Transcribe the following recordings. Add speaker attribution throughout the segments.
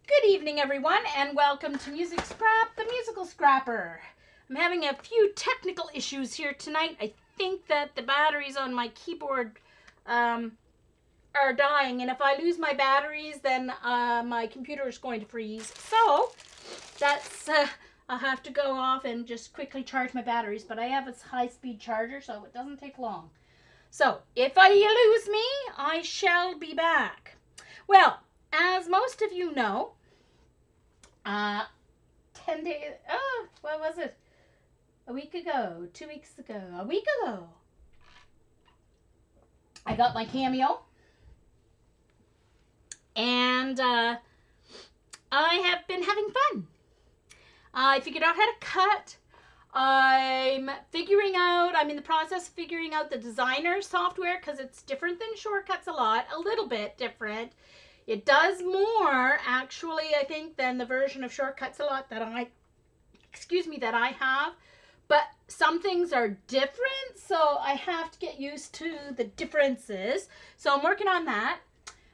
Speaker 1: Good evening, everyone, and welcome to Music Scrap, the musical scrapper. I'm having a few technical issues here tonight. I think that the batteries on my keyboard are dying, and if I lose my batteries, then my computer is going to freeze. So that's I'll have to go off and just quickly charge my batteries, but I have a high-speed charger, so it doesn't take long. So if you lose me, I shall be back. Well, as most of you know, 10 days, what was it? A week ago, 2 weeks ago, a week ago, I got my Cameo. And I have been having fun. I figured out how to cut. I'm in the process of figuring out the designer software because it's different than Shortcuts a little bit different. It does more, actually, I think, than the version of Shortcuts that I have. But some things are different, so I have to get used to the differences. So I'm working on that.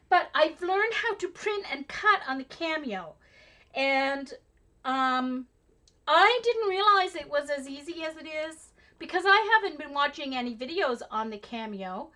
Speaker 1: But I've learned how to print and cut on the Cameo. And I didn't realize it was as easy as it is because I haven't been watching any videos on the Cameo.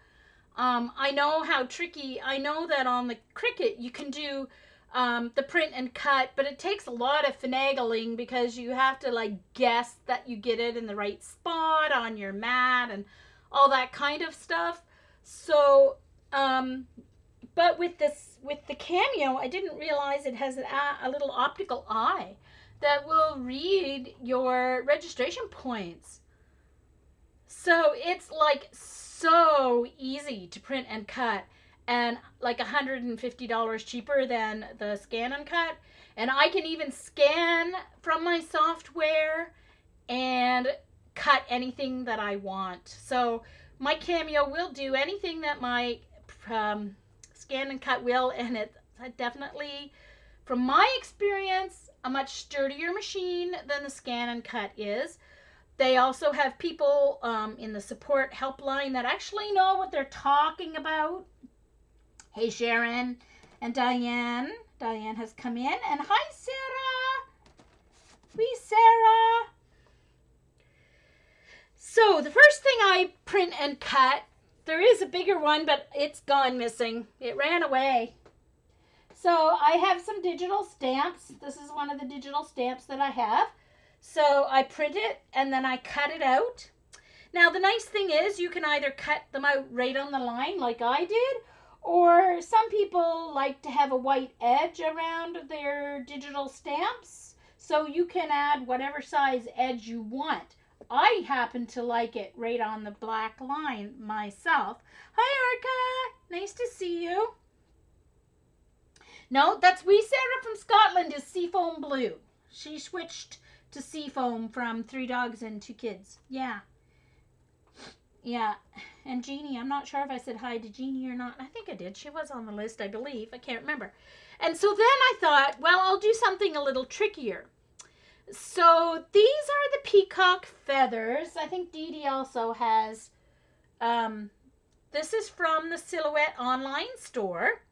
Speaker 1: I know how tricky, I know that on the Cricut you can do the print and cut, but it takes a lot of finagling because you have to like guess that you get it in the right spot on your mat and all that kind of stuff. So, but with the Cameo, I didn't realize it has a little optical eye that will read your registration points. So it's like so easy to print and cut and like $150 cheaper than the scan and cut. And I can even scan from my software and cut anything that I want. So my Cameo will do anything that my scan and cut will, and it's definitely, from my experience, a much sturdier machine than the scan and cut is. They also have people in the support helpline that actually know what they're talking about. Hey, Sharon and Diane. Diane has come in. And hi, Sarah. Wee Sarah. So the first thing I print and cut, there is a bigger one, but it's gone missing. It ran away. So I have some digital stamps. This is one of the digital stamps that I have. So I print it and then I cut it out. Now the nice thing is you can either cut them out right on the line like I did, or some people like to have a white edge around their digital stamps. So you can add whatever size edge you want. I happen to like it right on the black line myself. Hi, Arca. Nice to see you. No, that's wee Sarah from Scotland is Seafoam Blue. She switched to Seafoam from 3 Dogs and 2 Kids. Yeah. Yeah. And Jeannie, I'm not sure if I said hi to Jeannie or not. I think I did. She was on the list, I believe. I can't remember. And so then I thought, well, I'll do something a little trickier. So these are the peacock feathers. I think Dee Dee also has. This is from the Silhouette online store.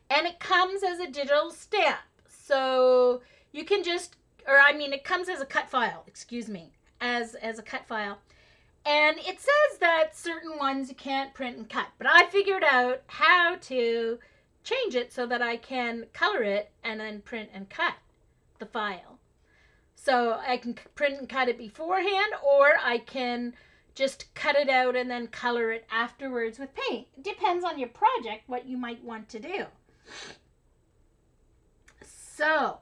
Speaker 1: And it comes as a digital stamp. So you can just, it comes as a cut file, as a cut file. And it says that certain ones you can't print and cut. But I figured out how to change it so that I can color it and then print and cut the file. So I can print and cut it beforehand, or I can just cut it out and then color it afterwards with paint. It depends on your project what you might want to do. So,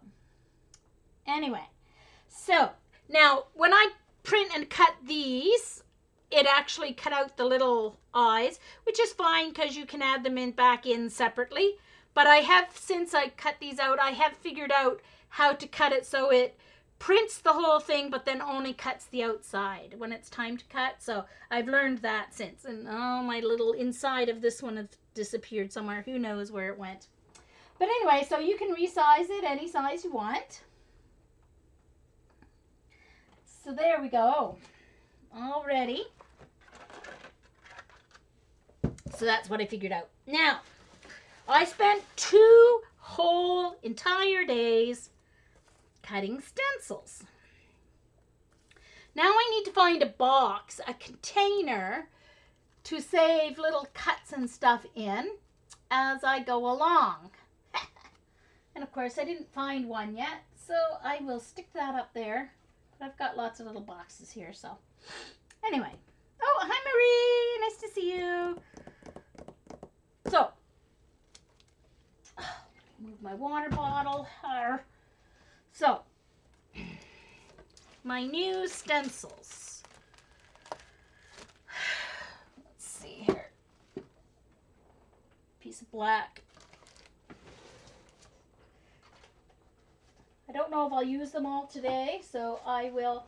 Speaker 1: anyway, so now when I print and cut these, it actually cut out the little eyes, which is fine because you can add them back in separately. But I have, since I cut these out, I have figured out how to cut it so it prints the whole thing, but then only cuts the outside when it's time to cut. So I've learned that since. And oh, my little inside of this one has disappeared somewhere. Who knows where it went. But anyway, so you can resize it any size you want. So there we go. All ready. So that's what I figured out. Now, I spent 2 whole entire days cutting stencils. Now I need to find a box, a container to save little cuts and stuff in as I go along. And of course I didn't find one yet, so I will stick that up there. But I've got lots of little boxes here, so anyway. Oh, hi Marie, nice to see you. So, move my water bottle. So, my new stencils. Let's see here. Piece of black. I don't know if I'll use them all today, so I will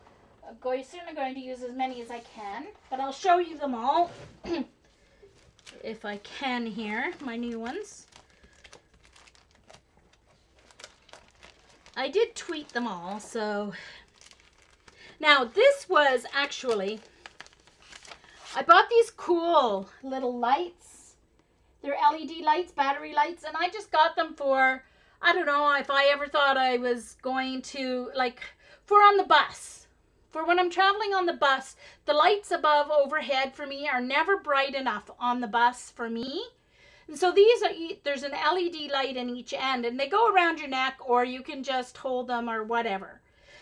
Speaker 1: certainly going to use as many as I can, but I'll show you them all if I can here, my new ones. I did tweet them all, so now this was actually, I bought these cool little lights. They're LED lights, battery lights, and I just got them for, I don't know if I ever thought I was going to, like, for on the bus. For when I'm traveling on the bus, the lights above overhead for me are never bright enough on the bus for me. And so these are, there's an LED light in each end, and they go around your neck, or you can just hold them or whatever.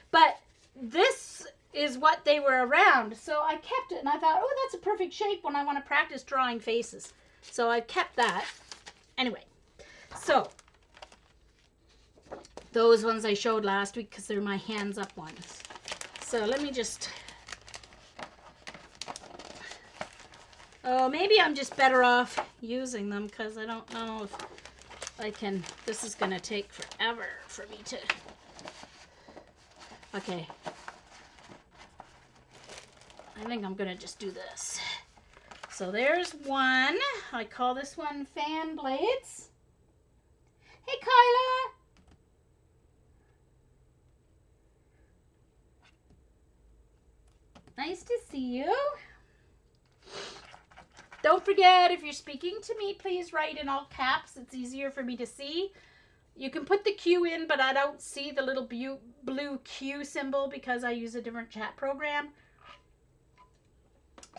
Speaker 1: But this is what they were around, so I kept it, and I thought, oh, that's a perfect shape when I want to practice drawing faces. So I kept that. Anyway, so those ones I showed last week because they're my hands up ones. So let me just, oh, maybe I'm just better off using them because I don't know if I can, this is going to take forever for me to, okay. I think I'm going to just do this. So there's one. I call this one Fan Blades. Hey, Kyla. Nice to see you. Don't forget, if you're speaking to me, please write in all caps. It's easier for me to see. You can put the Q in, but I don't see the little blue Q symbol because I use a different chat program.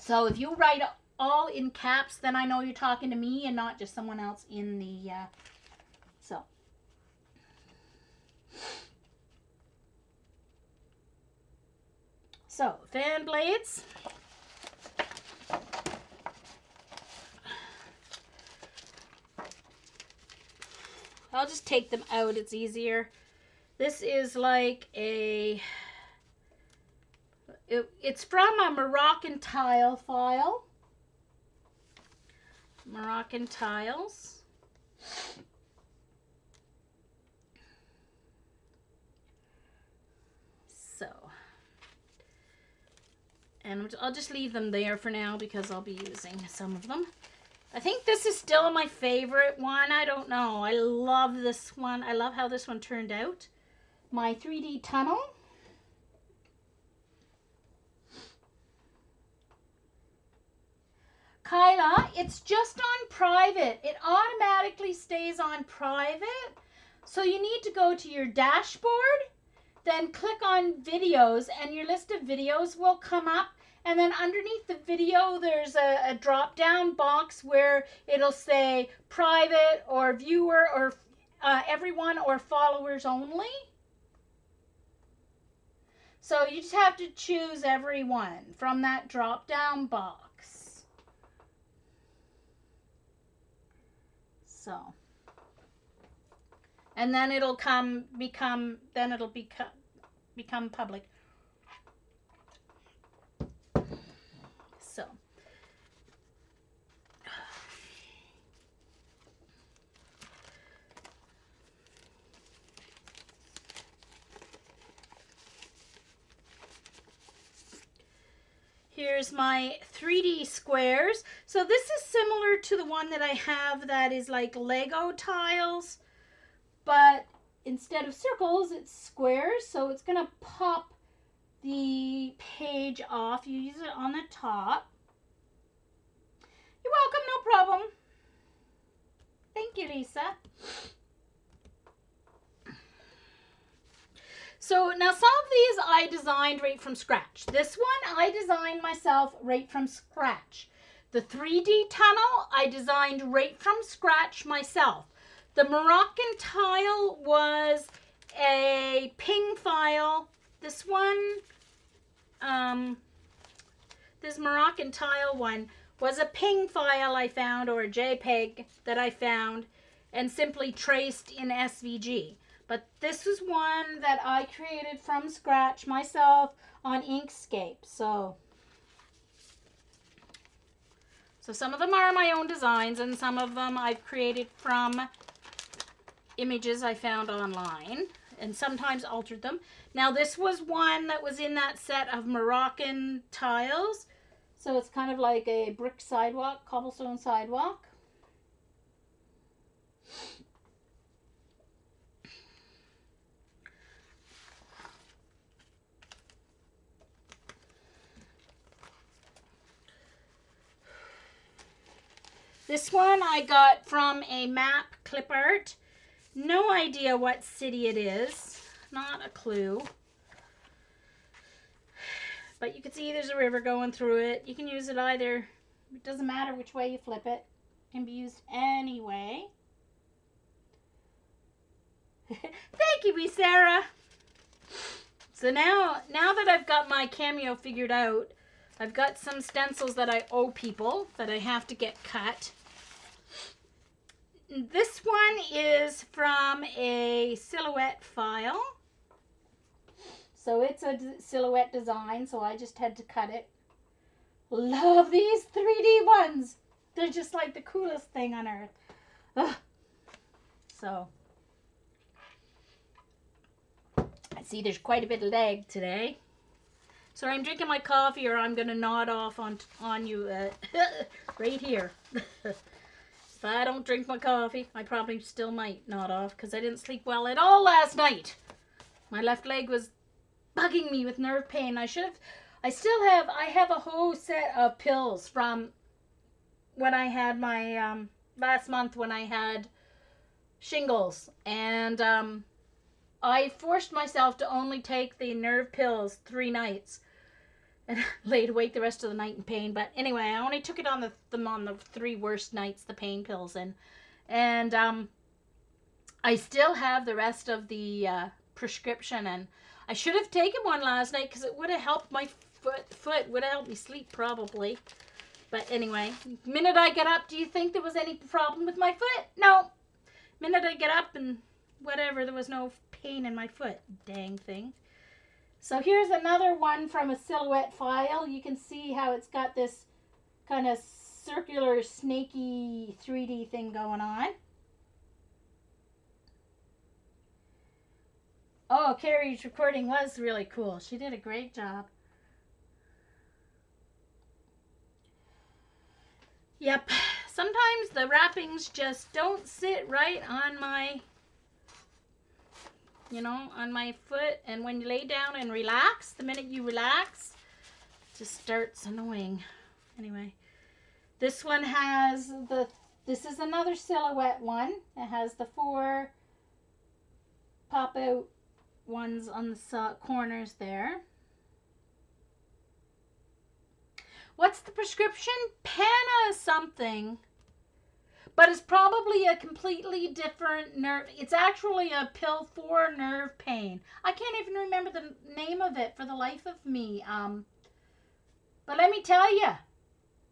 Speaker 1: So if you write all in caps, then I know you're talking to me and not just someone else in the, So, fan blades. I'll just take them out, it's easier. This is like a, it's from a Moroccan tile file. Moroccan tiles. So, and I'll just leave them there for now because I'll be using some of them. I think this is still my favorite one. I don't know. I love this one. I love how this one turned out. My 3D tunnel. Kyla, it's just on private. It automatically stays on private. So you need to go to your dashboard, then click on videos, and your list of videos will come up. And then underneath the video, there's a drop-down box where it'll say private or viewer or everyone or followers only. So you just have to choose everyone from that drop-down box. So, and then it'll become public. So, here's my 3D squares. So this is similar to the one that I have that is like Lego tiles, but instead of circles, it's squares. So it's gonna pop the page off. You use it on the top. You're welcome, no problem. Thank you, Lisa. So now some of these I designed right from scratch. This one I designed myself right from scratch. The 3D tunnel I designed right from scratch myself. The Moroccan tile was a ping file. This one, this Moroccan tile one was a ping file I found, or a JPEG that I found and simply traced in SVG. But this is one that I created from scratch myself on Inkscape. So some of them are my own designs, and some of them I've created from images I found online and sometimes altered them. Now this was one that was in that set of Moroccan tiles. So it's kind of like a brick sidewalk, cobblestone sidewalk. This one I got from a map clip art. No idea what city it is. Not a clue. But you can see there's a river going through it. You can use it either. It doesn't matter which way you flip it. It can be used any way. Thank you, wee Sarah. So now that I've got my cameo figured out, I've got some stencils that I owe people that I have to get cut. This one is from a silhouette file. So it's a silhouette design, so I just had to cut it. Love these 3D ones. They're just like the coolest thing on earth. Ugh. So, I see there's quite a bit of lag today. So I'm drinking my coffee, or I'm going to nod off on you right here. If I don't drink my coffee, I probably still might nod off because I didn't sleep well at all last night. My left leg was bugging me with nerve pain. I have a whole set of pills from when I had my, last month when I had shingles. And I forced myself to only take the nerve pills 3 nights. And laid awake the rest of the night in pain. But anyway, I only took it on the 3 worst nights, the pain pills. And I still have the rest of the prescription, and I should have taken one last night because it would have helped my foot would have helped me sleep probably. But anyway, the minute I get up, do you think there was any problem with my foot? No. Minute I get up and whatever, there was no pain in my foot. Dang thing. So here's another one from a silhouette file. You can see how it's got this kind of circular, snaky 3D thing going on. Oh, Carrie's recording was really cool. She did a great job. Yep. Sometimes the wrappings just don't sit right on my, on my foot. And when you lay down and relax, the minute you relax, it just starts annoying. Anyway, this one has this is another silhouette one. It has the 4 pop out ones on the corners there. What's the prescription? Panna something. But it's probably a completely different nerve. It's actually a pill for nerve pain. I can't even remember the name of it for the life of me. But let me tell you.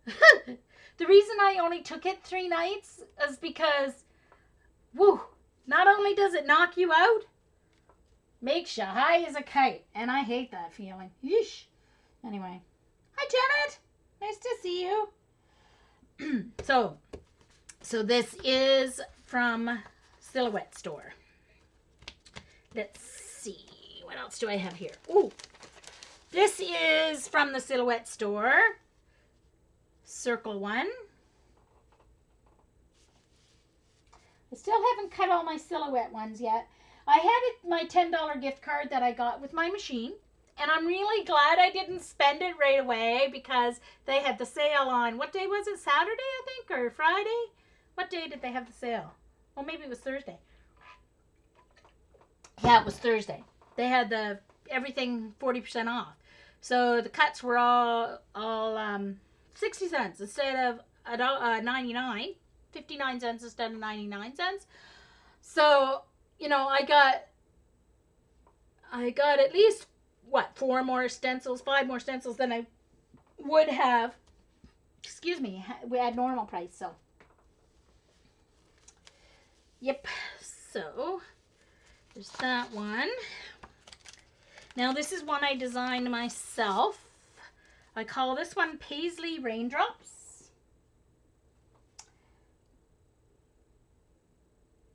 Speaker 1: The reason I only took it 3 nights is because, woo, not only does it knock you out, makes you high as a kite. And I hate that feeling. Yeesh. Anyway. Hi, Janet. Nice to see you. So this is from Silhouette Store. Let's see. What else do I have here? Ooh. This is from the Silhouette Store. Circle one. I still haven't cut all my silhouette ones yet. I have my $10 gift card that I got with my machine. And I'm really glad I didn't spend it right away because they had the sale on, what day was it? Saturday, I think, or Friday? What day did they have the sale? Well, maybe it was Thursday. Yeah, it was Thursday. They had the everything 40% off. So the cuts were all 60 cents instead of 99, 59 cents instead of 99 cents. So, you know, I got at least what, 4 more stencils, 5 more stencils than I would have, excuse me, at normal price. So, yep. So, there's that one. Now this is one I designed myself. I call this one Paisley Raindrops.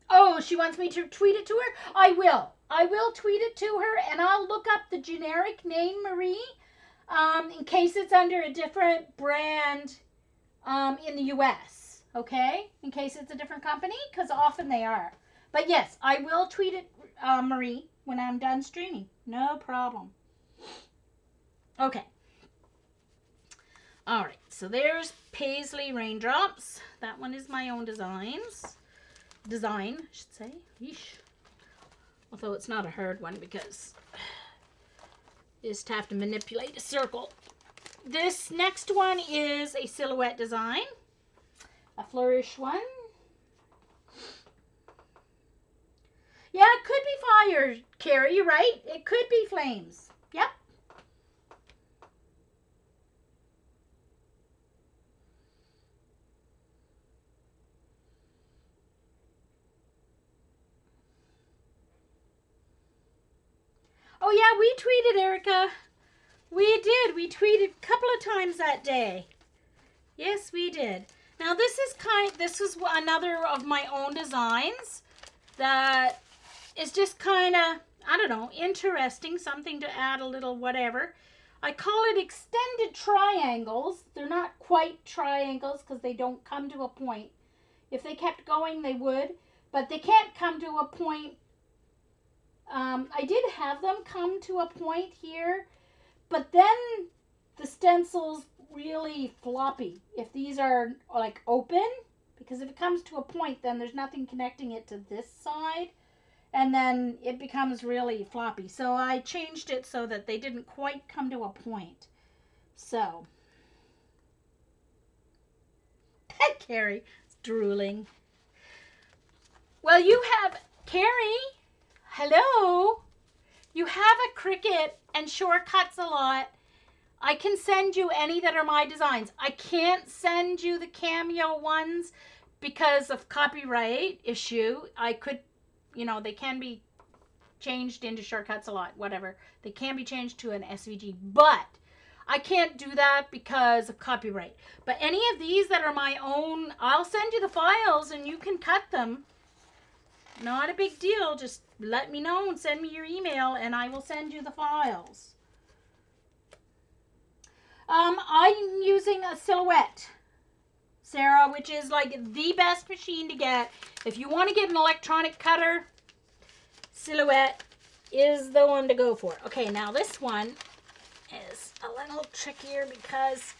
Speaker 1: Oh, she wants me to tweet it to her? I will. I will tweet it to her, and I'll look up the generic name, Marie, in case it's under a different brand in the U.S., okay? In case it's a different company, because often they are. But yes, I will tweet it, Marie, when I'm done streaming. No problem. Okay. All right, so there's Paisley Raindrops. That one is my own design, I should say. Yeesh. Although it's not a hard one because you just have to manipulate a circle. This next one is a silhouette design, a flourish one. Yeah, it could be fire, Carrie, you're right. It could be flames. Yep. Oh yeah, we tweeted, Erica. We did. We tweeted a couple of times that day. Yes, we did. Now this is another of my own designs that is just kind of, I don't know, interesting, something to add a little whatever. I call it extended triangles. They're not quite triangles because they don't come to a point. If they kept going, they would, but they can't come to a point. I did have them come to a point here, but then the stencil's really floppy if these are like open, because if it comes to a point, then there's nothing connecting it to this side, and then it becomes really floppy. So I changed it so that they didn't quite come to a point. So, Carrie is drooling. Well, you have, Carrie, hello. You have a Cricut and Shortcuts a lot. I can send you any that are my designs. I can't send you the Cameo ones because of copyright issue. I could, you know, they can be changed into Shortcuts a lot, whatever. They can be changed to an SVG, but I can't do that because of copyright. But any of these that are my own, I'll send you the files and you can cut them. Not a big deal. Just let me know and send me your email and I will send you the files. I'm using a Silhouette, Sarah, which is like the best machine to get. If you want to get an electronic cutter, Silhouette is the one to go for. Okay, now this one is a little trickier because,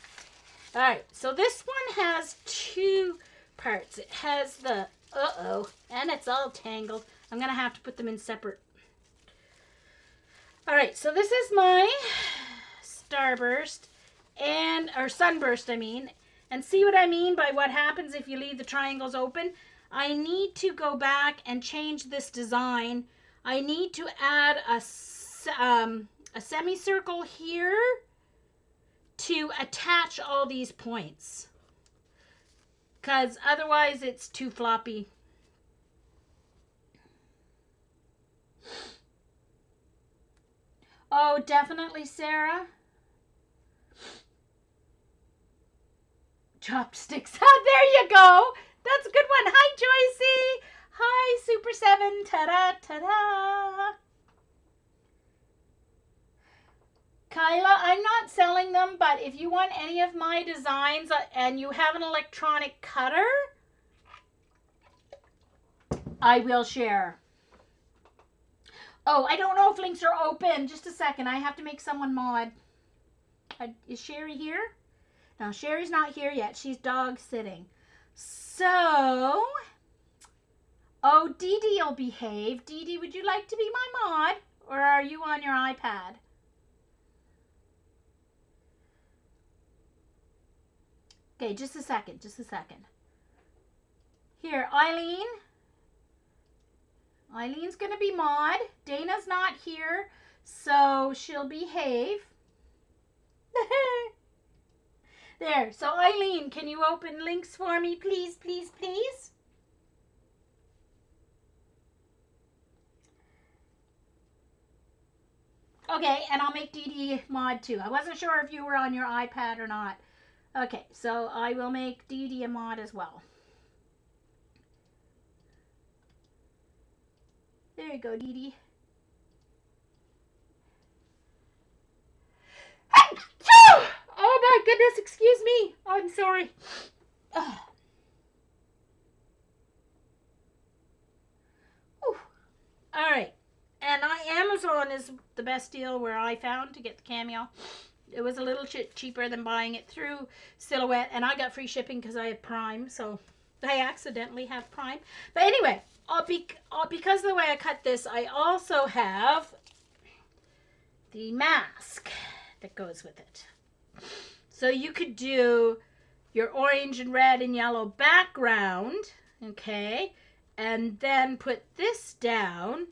Speaker 1: all right, so this one has 2 parts. It has the, and it's all tangled. I'm going to have to put them in separate. All right, so this is my Starburst. Or Sunburst, I mean. And see what I mean by what happens if you leave the triangles open? I need to go back and change this design. I need to add a semicircle here to attach all these points, because otherwise it's too floppy. Oh, definitely, Sarah. Chopsticks. There you go. That's a good one. Hi, Joycey. Hi, Super 7. Ta-da, ta-da. Kyla, I'm not selling them, but if you want any of my designs and you have an electronic cutter, I will share. Oh, I don't know if links are open. Just a second. I have to make someone mod. Is Sherry here? No, Sherry's not here yet. She's dog sitting. So, oh, Dee Dee will behave. Dee Dee, would you like to be my mod? Or are you on your iPad? Okay, just a second, just a second. Here, Eileen. Eileen's going to be mod. Dana's not here, so she'll behave. There. So, Eileen, can you open links for me, please, please, please? Okay, and I'll make Dee Dee mod too. I wasn't sure if you were on your iPad or not. Okay, so I will make Dee Dee a mod as well. There you go, Dee Dee. Oh my goodness, excuse me. I'm sorry. All right. And Amazon is the best deal where I found to get the cameo. It was a little cheaper than buying it through Silhouette, and I got free shipping because I have Prime, so I accidentally have Prime. But anyway, because of the way I cut this, I also have the mask that goes with it. So you could do your orange and red and yellow background, okay, and then put this down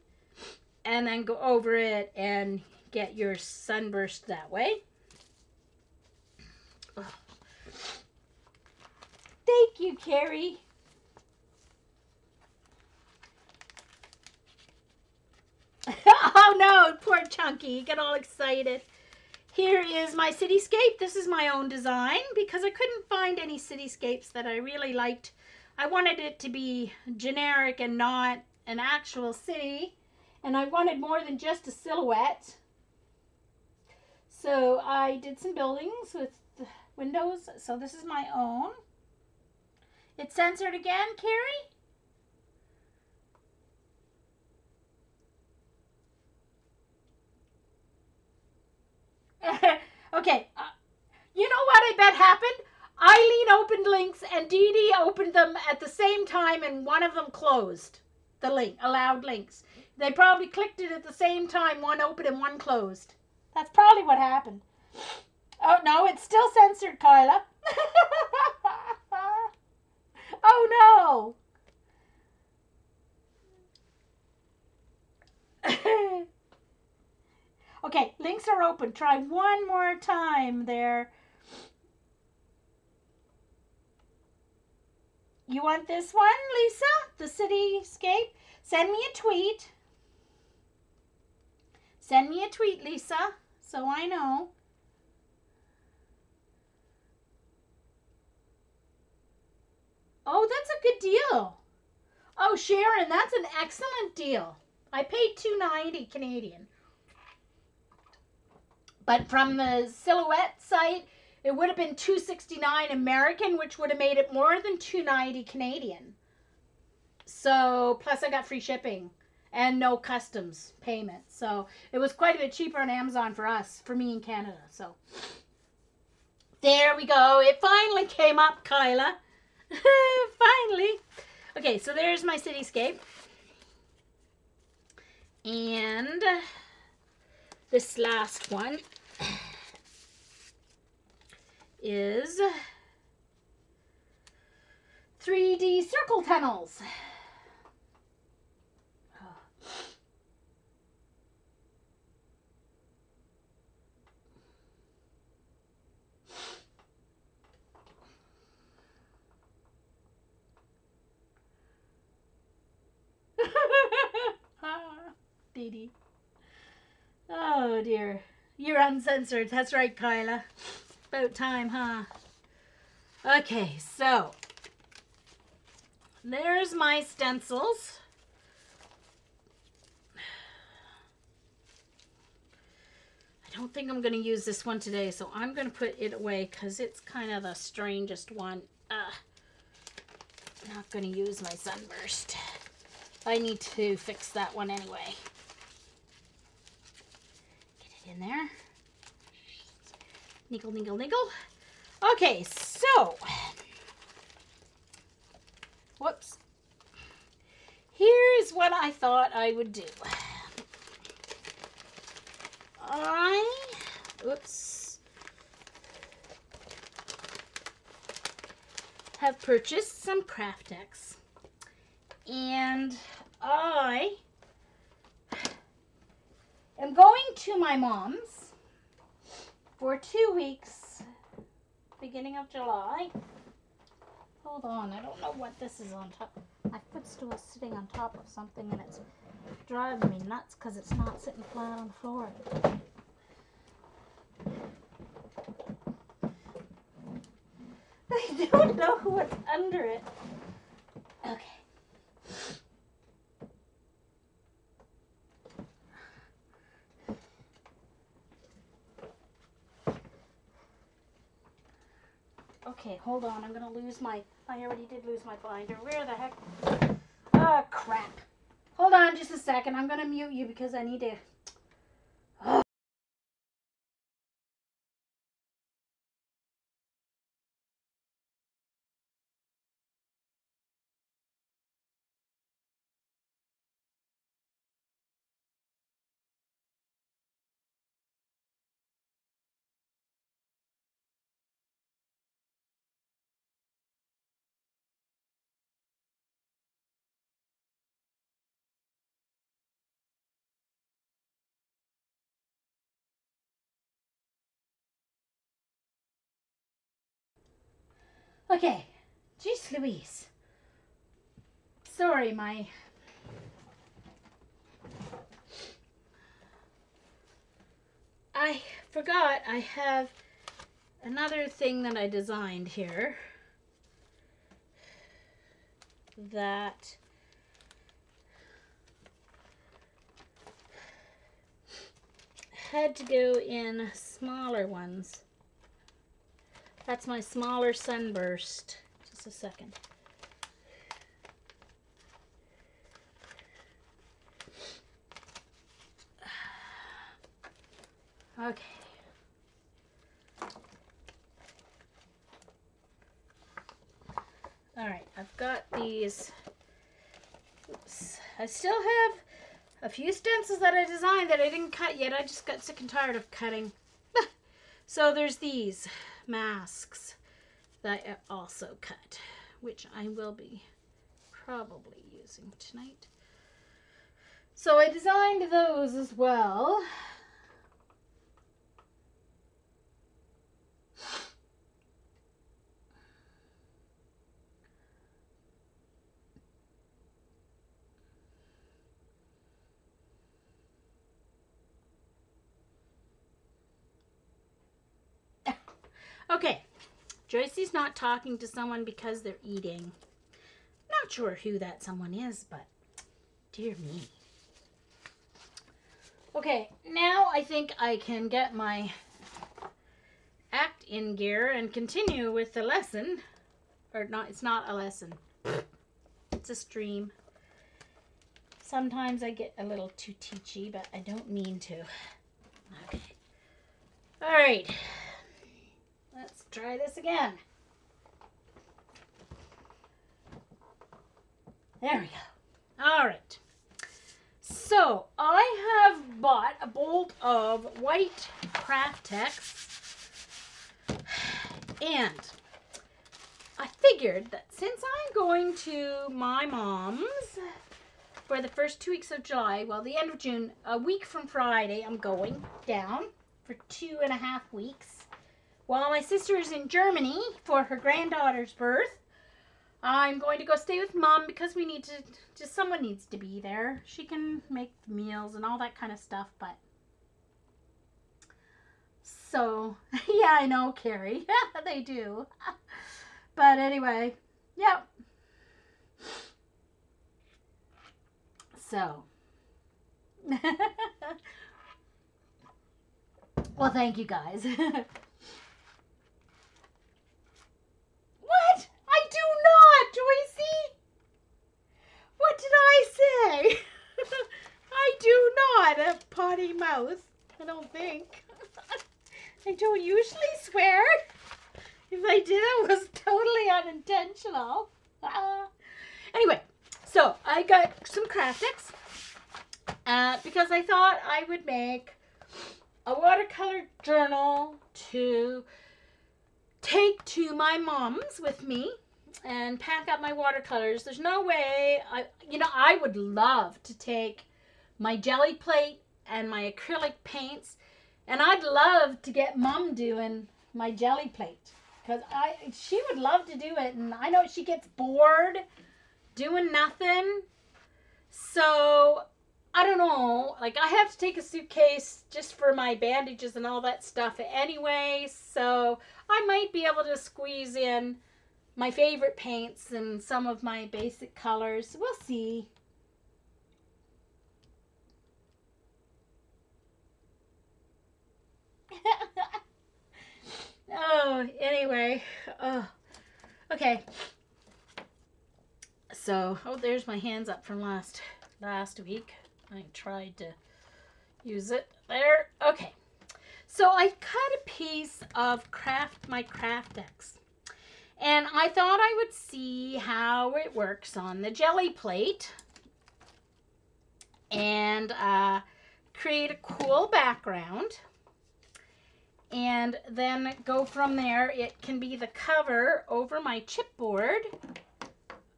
Speaker 1: and then go over it and get your sunburst that way. Ugh. Thank you, Carrie. Oh no, poor Chunky, he got all excited. Here is my cityscape. This is my own design because I couldn't find any cityscapes that I really liked. I wanted it to be generic and not an actual city. And I wanted more than just a silhouette. So I did some buildings with the windows. So this is my own. It's censored again, Carrie? Okay. You know what I bet happened? Eileen opened links and Dee Dee opened them at the same time and one of them closed the link, allowed links. They probably clicked it at the same time, one open and one closed. That's probably what happened. Oh, no, it's still censored, Kyla. Oh, no. Okay, links are open. Try one more time there. You want this one, Lisa? The cityscape? Send me a tweet. Send me a tweet, Lisa, so I know. Oh, that's a good deal. Oh, Sharon, that's an excellent deal. I paid $2.90 Canadian. But from the Silhouette site, it would have been $2.69 American, which would have made it more than $2.90 Canadian. So, plus I got free shipping and no customs payment. So, it was quite a bit cheaper on Amazon for us, for me in Canada. So, there we go. It finally came up, Kyla. Finally. Okay, so there's my cityscape. And this last one is 3D circle tunnels. Dee Dee. Oh dear. You're uncensored. That's right, Kyla. About time, huh? Okay, so there's my stencils. I don't think I'm going to use this one today, so I'm going to put it away because it's kind of the strangest one. Not going to use my sunburst. I need to fix that one anyway. Get it in there. Niggle, niggle, niggle. Okay, so, whoops. Here's what I thought I would do. oops, have purchased some Kraft-tex, and I am going to my mom's for 2 weeks, beginning of July. Hold on, I don't know what this is on top. My footstool is sitting on top of something and it's driving me nuts because it's not sitting flat on the floor. I don't know what's under it. Okay. Okay, hold on. I'm going to lose my... I already did lose my binder. Where the heck? Oh, crap. Hold on just a second. I'm going to mute you because I need to... Oh. Okay. Jeez Louise. Sorry, I forgot I have another thing that I designed here that had to go in smaller ones. That's my smaller sunburst. Just a second. Okay. All right, I've got these. Oops. I still have a few stencils that I designed that I didn't cut yet. I just got sick and tired of cutting. So there's these masks that I also cut, which I will be probably using tonight. So I designed those as well. Okay, Joycey's not talking to someone because they're eating. Not sure who that someone is, but dear me. Okay, now I think I can get my act in gear and continue with the lesson. Or not, it's not a lesson. It's a stream. Sometimes I get a little too teachy, but I don't mean to. Okay. All right. Let's try this again. There we go. All right. So I have bought a bolt of white Kraft-tex, and I figured that since I'm going to my mom's for the first 2 weeks of July, well, the end of June, a week from Friday, I'm going down for 2.5 weeks. While my sister is in Germany for her granddaughter's birth, I'm going to go stay with Mom because we need to, just someone needs to be there. She can make meals and all that kind of stuff, but... So, yeah, I know, Carrie. They do. But anyway, yep. So. Well, thank you guys. What? I do not, Joycey. What did I say? I do not. A potty mouth. I don't think. I don't usually swear. If I did, it was totally unintentional. Anyway, so I got some Kraft-tex because I thought I would make a watercolor journal to take to my mom's with me and pack up my watercolors. There's no way, I would love to take my GElli plate and my acrylic paints, and I'd love to get Mom doing my GElli plate because she would love to do it, and I know she gets bored doing nothing. So I don't know, like I have to take a suitcase just for my bandages and all that stuff anyway, so I might be able to squeeze in my favorite paints and some of my basic colors. We'll see. Oh, anyway. Oh, okay. So, there's my hands up from last week. I tried to use it there. Okay. So I cut a piece of my Kraft-tex. And I thought I would see how it works on the GElli plate. And create a cool background. And then go from there. It can be the cover over my chipboard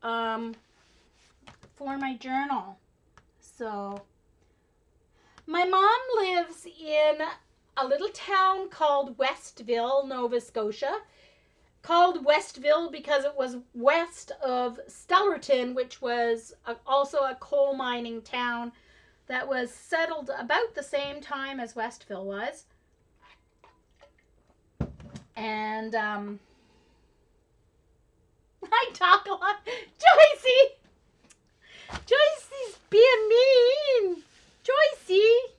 Speaker 1: for my journal. So my mom lives in a little town called Westville, Nova Scotia. Called Westville because it was west of Stellarton, which was also a coal mining town that was settled about the same time as Westville was. And I talk a lot. Joycey's being mean. Joycey's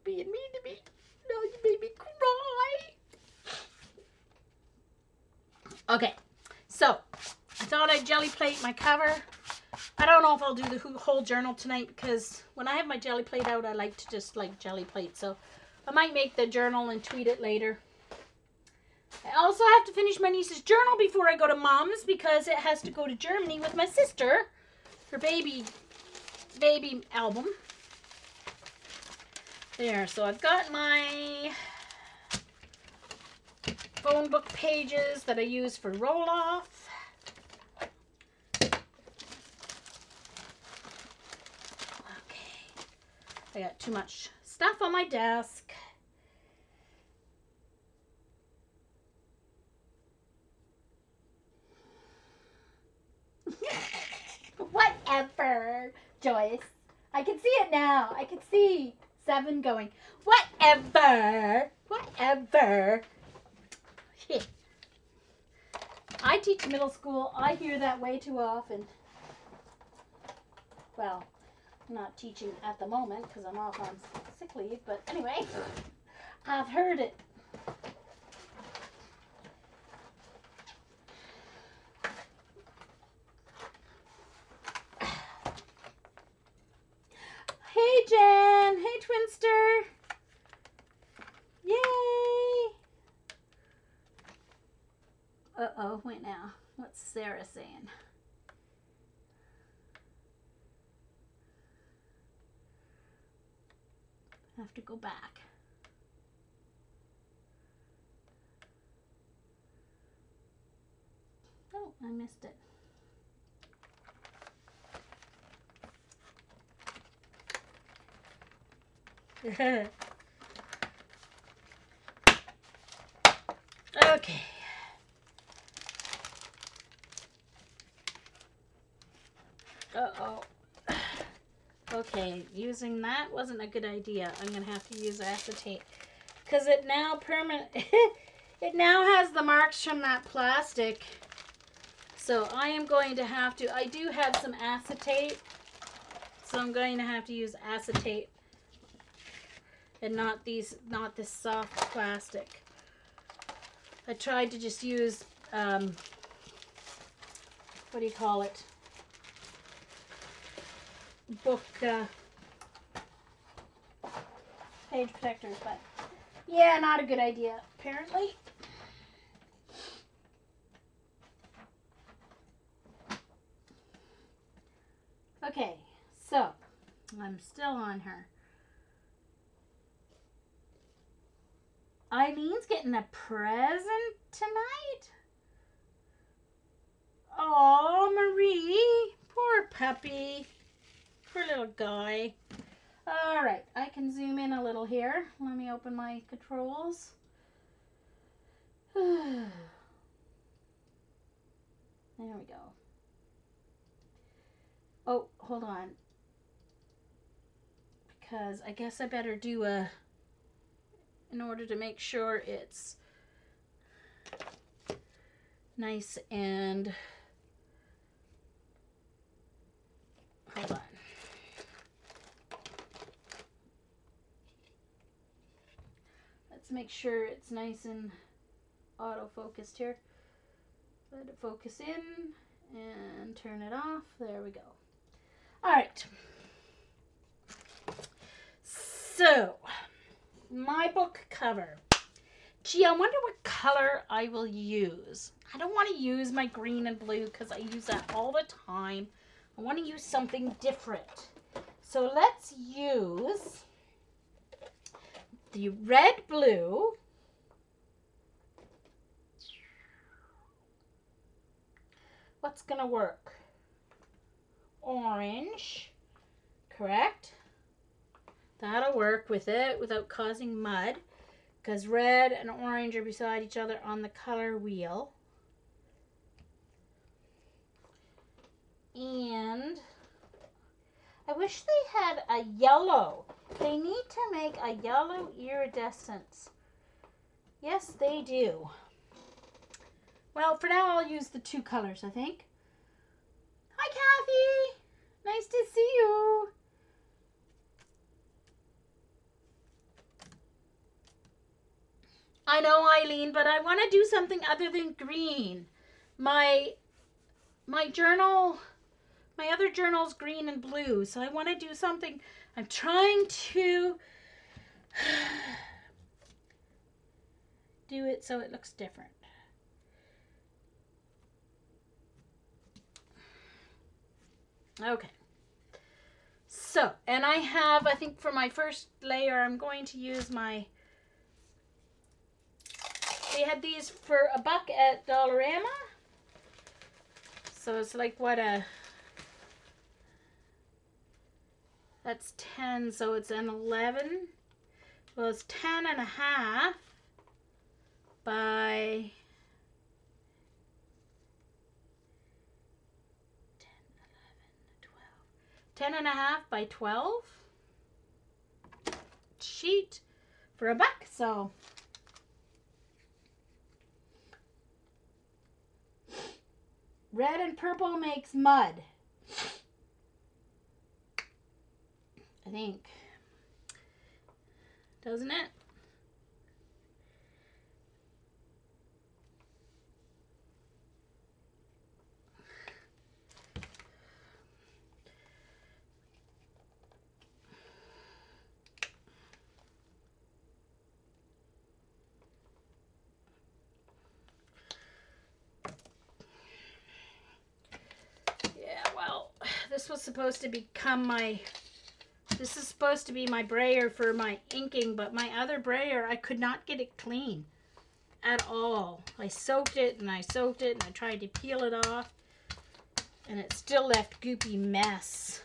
Speaker 1: being mean to me. No, you made me cry. Okay, so I thought I'd GElli plate my cover. I don't know if I'll do the whole journal tonight because when I have my GElli plate out, I like to just GElli plate. So I might make the journal and tweet it later. I also have to finish my niece's journal before I go to Mom's because it has to go to Germany with my sister. Her baby album. There, so I've got my phone book pages that I use for roll-off. Okay. I got too much stuff on my desk. Whatever, Joyce. I can see it now. I can see 7 going, whatever. I teach middle school. I hear that way too often. Well, I'm not teaching at the moment because I'm off on sick leave, but anyway, I've heard it. Hey, Jen. Hey, Twinster. Yay. Uh-oh, wait now. What's Sarah saying? I have to go back. Oh, I missed it. Okay. Uh-oh. Okay, using that wasn't a good idea. I'm going to have to use acetate because it now it now has the marks from that plastic. So I am going to have to, I do have some acetate, so I'm going to have to use acetate and not this soft plastic. I tried to just use, what do you call it? Book page protectors, but yeah, not a good idea, apparently. Okay, so I'm still on her. Eileen's getting a present tonight. Oh, Marie. Poor puppy. Poor little guy. All right, I can zoom in a little here. Let me open my controls. There we go. Oh, hold on. Because I guess I better do in order to make sure it's nice and, hold on. Let's make sure it's nice and auto-focused here. Let it focus in and turn it off. There we go. All right. So, my book cover. Gee, I wonder what color I will use. I don't want to use my green and blue because I use that all the time. I want to use something different. So let's use the red blue. What's going to work? Orange, correct? That'll work with it without causing mud, because red and orange are beside each other on the color wheel. And I wish they had a yellow. They need to make a yellow iridescence. Yes, they do. Well, for now I'll use the two colors, I think. Hi, Kathy. Nice to see you. I know, Eileen, but I want to do something other than green. My journal, my other journal's green and blue, so I want to do something. I'm trying to do it so it looks different. Okay. So, and I have, I think for my first layer, I'm going to use my, they had these for $1 at Dollarama. So it's like what that's 10, so it's an 11. Well, it's 10.5 by 10.5 by 12 sheet for $1. So red and purple makes mud, I think, doesn't it? This was supposed to become this is supposed to be my brayer for my inking, but my other brayer, I could not get it clean at all. I soaked it and I soaked it and I tried to peel it off and it still left goopy mess.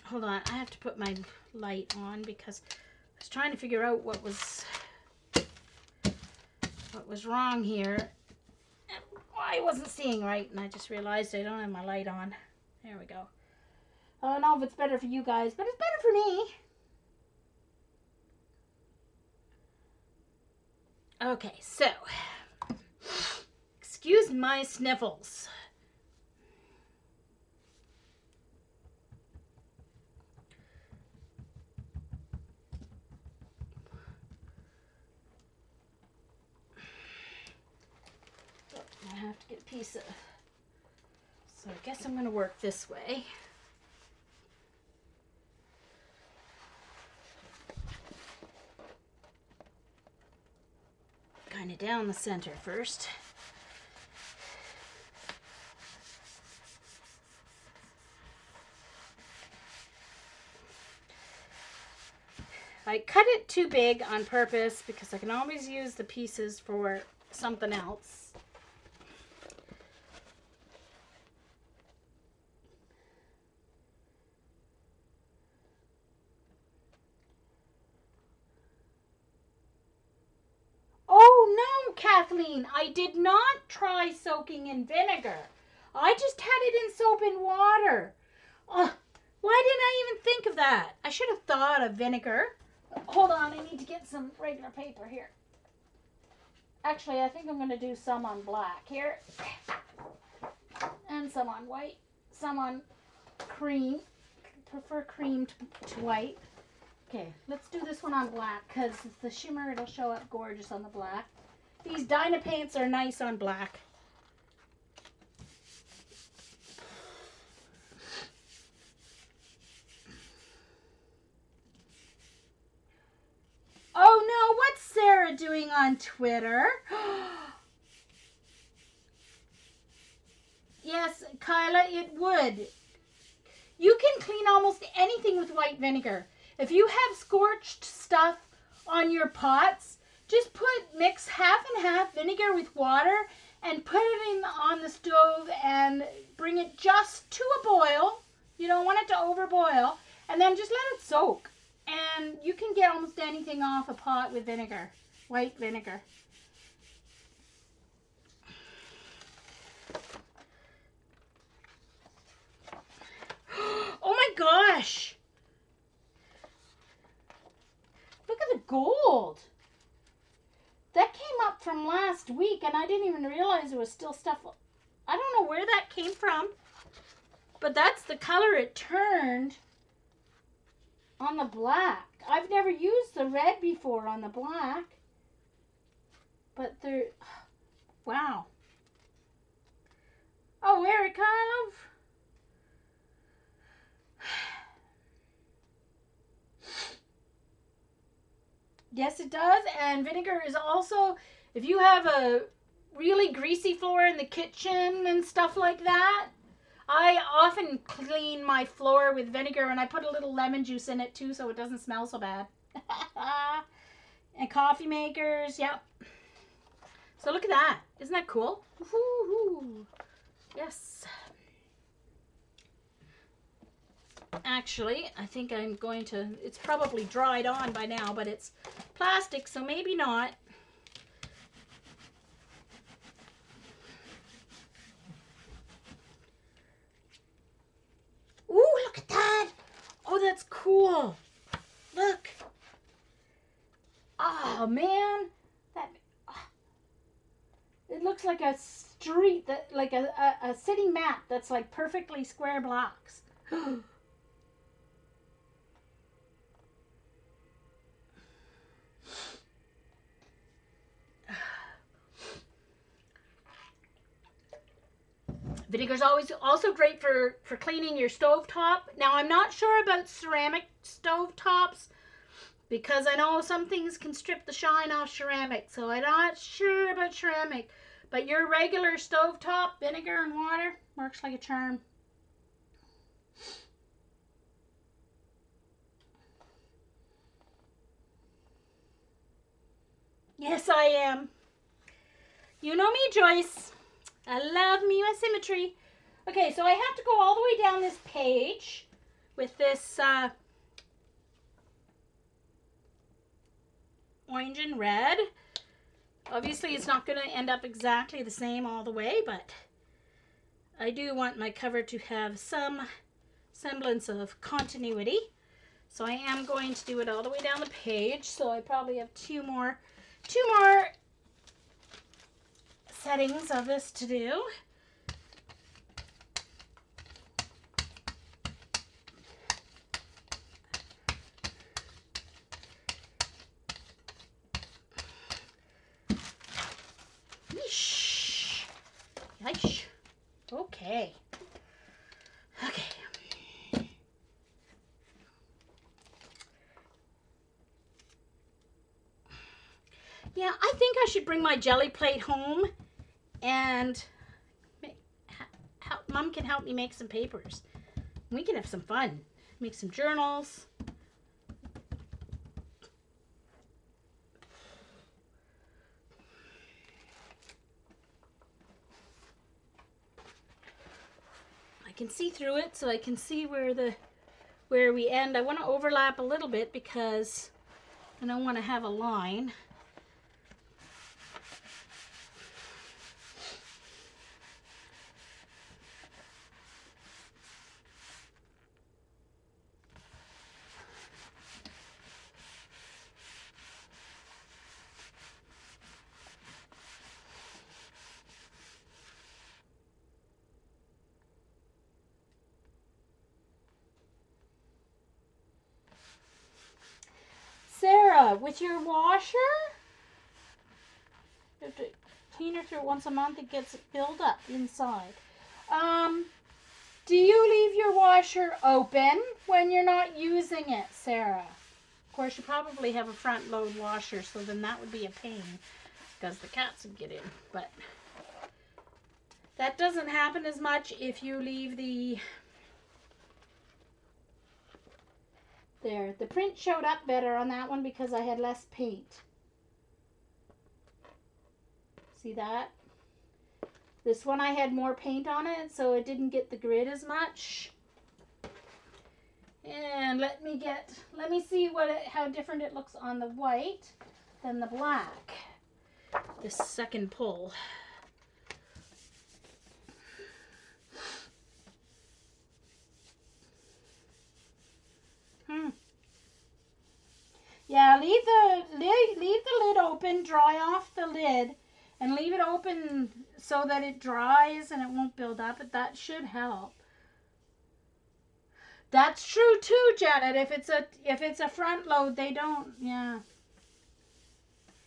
Speaker 1: Hold on, I have to put my light on because I was trying to figure out what was wrong here. I wasn't seeing right, and I just realized I don't have my light on. There we go. I don't know if it's better for you guys, but it's better for me. Okay, so, excuse my sniffles. I have to get a piece of, so I guess I'm going to work this way. Kind of down the center first. I cut it too big on purpose because I can always use the pieces for something else. Oh no, Kathleen, I did not try soaking in vinegar. I just had it in soap and water. Why didn't I even think of that? I should have thought of vinegar. Hold on, I need to get some regular paper here. Actually, I think I'm going to do some on black here. And some on white. Some on cream. Prefer cream to white. Okay, let's do this one on black because the shimmer, it'll show up gorgeous on the black. These Dyna paints are nice on black. Oh no, what's Sarah doing on Twitter? Yes, Kyla, it would. You can clean almost anything with white vinegar. If you have scorched stuff on your pots, just mix half and half vinegar with water and put it on the stove and bring it just to a boil. You don't want it to overboil. And then just let it soak. And you can get almost anything off a pot with vinegar, white vinegar. Oh my gosh! Look at the gold. That came up from last week and I didn't even realize there was still stuff. I don't know where that came from, but that's the color it turned on the black. I've never used the red before on the black, but they're, wow. Oh, Eric, I love. Yes, it does. And vinegar is also, if you have a really greasy floor in the kitchen and stuff like that, I often clean my floor with vinegar and I put a little lemon juice in it too so it doesn't smell so bad. And coffee makers, yep. So look at that. Isn't that cool? Woo-hoo. Yes. Actually, I think I'm going to, it's probably dried on by now, but it's plastic, so maybe not. Ooh, look at that. Oh, that's cool. Look. Oh, man. It looks like a street, like a city map that's like perfectly square blocks. Vinegar's always also great for cleaning your stove top. Now, I'm not sure about ceramic stove tops because I know some things can strip the shine off ceramic, so I'm not sure about ceramic. But your regular stove top, vinegar and water, works like a charm. Yes, I am. You know me, Joyce. I love me my symmetry. Okay, so I have to go all the way down this page with this orange and red. Obviously, it's not going to end up exactly the same all the way, but I do want my cover to have some semblance of continuity. So I am going to do it all the way down the page. So I probably have two more settings of this to do. Yeesh. Yeesh. Okay. Okay. Yeah, I think I should bring my jelly plate home and Mom can help me make some papers. We can have some fun. Make some journals. can see through it, so I can see where we end. I want to overlap a little bit because I don't want to have a line. Sarah, with your washer, you have to clean it through it once a month. It gets built up inside. Do you leave your washer open when you're not using it, Sarah? Of course, you probably have a front load washer, so then that would be a pain because the cats would get in. But that doesn't happen as much if you leave the... There, the print showed up better on that one because I had less paint. See that? This one I had more paint on it, so it didn't get the grid as much. And let me see how different it looks on the white than the black. This second pull. Yeah, leave the lid open, dry off the lid, and leave it open so that it dries and it won't build up. That should help. That's true too, Janet. If it's a front load, they don't. Yeah.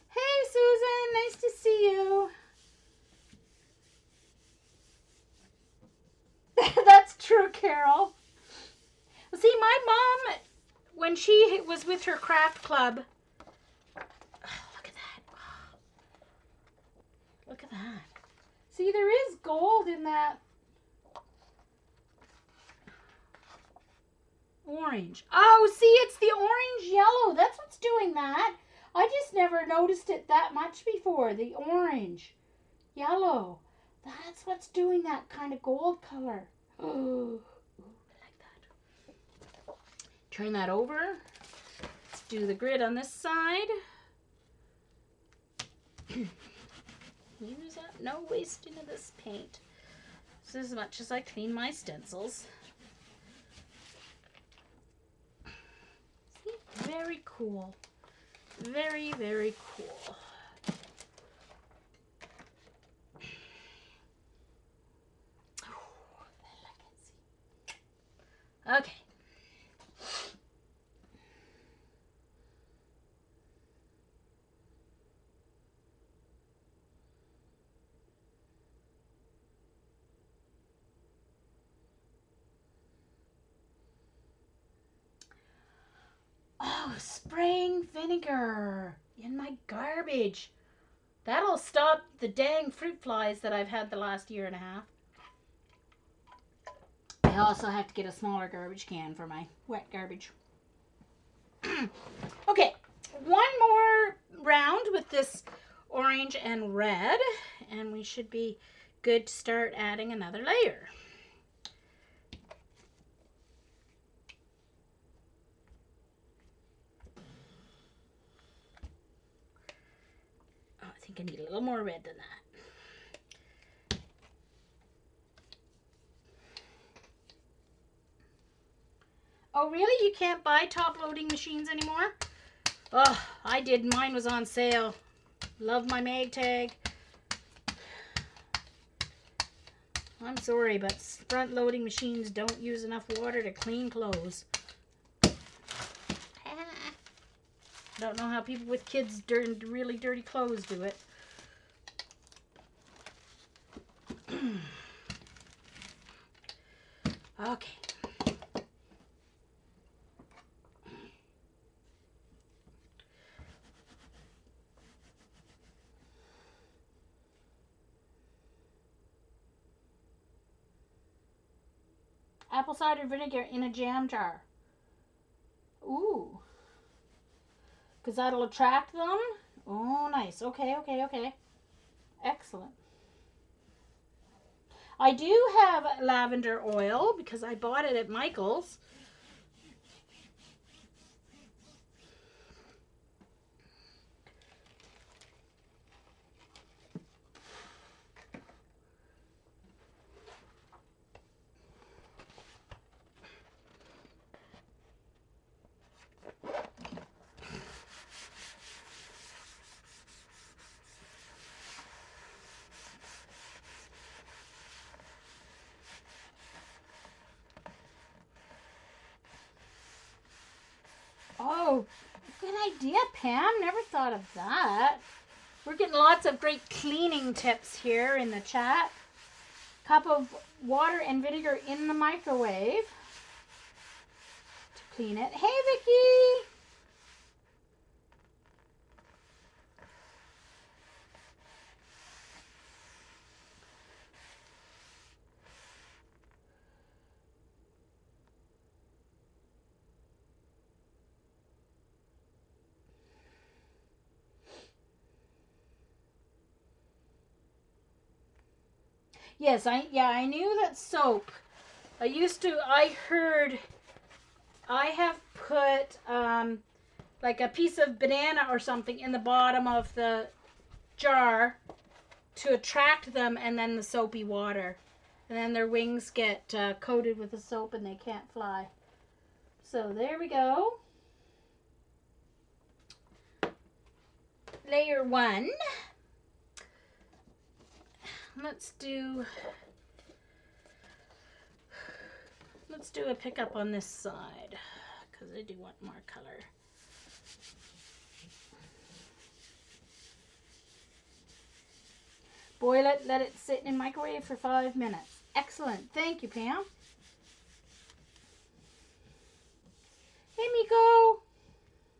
Speaker 1: Hey, Susan, nice to see you. That's true, Carol. See, my mom, when she was with her craft club, oh, look at that. Oh, look at that. See, there is gold in that orange. Oh, see, it's the orange yellow. That's what's doing that. I just never noticed it that much before. The orange yellow. That's what's doing that kind of gold color. Oh, I like that. Turn that over. Let's do the grid on this side. Use up no wasting of this paint. This is as much as I clean my stencils. See? Very cool. Very, very cool. Okay. Oh, spraying vinegar in my garbage. That'll stop the dang fruit flies that I've had the last year and a half. I also have to get a smaller garbage can for my wet garbage. Okay, one more round with this orange and red, and we should be good to start adding another layer. Oh, I think I need a little more red than that. Oh, really? You can't buy top-loading machines anymore? Oh, I did. Mine was on sale. Love my mag tag. I'm sorry, but front-loading machines don't use enough water to clean clothes. I don't know how people with kids really dirty clothes do it. Okay. Apple cider vinegar in a jam jar. Ooh. Because that'll attract them? Oh, nice. Okay, okay, okay. Excellent. I do have lavender oil because I bought it at Michael's. Oh, good idea, Pam. Never thought of that. We're getting lots of great cleaning tips here in the chat. Cup of water and vinegar in the microwave to clean it. Hey, Vicky. Yes, I knew that soap. I have put like a piece of banana or something in the bottom of the jar to attract them, and then the soapy water. And then their wings get coated with the soap and they can't fly. So there we go. Layer 1. Let's do a pickup on this side because I do want more color. Boil it, let it sit in microwave for 5 minutes. Excellent. Thank you, Pam. Hey, Miko.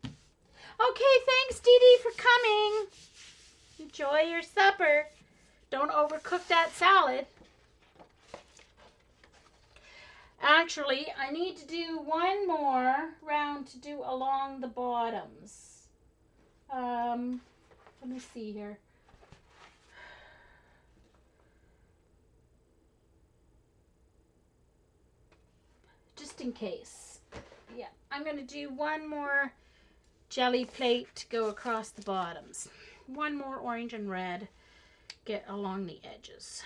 Speaker 1: Okay, thanks, Dee Dee, for coming. Enjoy your supper. Don't overcook that salad. Actually, I need to do one more round to do along the bottoms. Let me see here. Just in case. Yeah, I'm going to do one more jelly plate to go across the bottoms. One more orange and red. Get along the edges.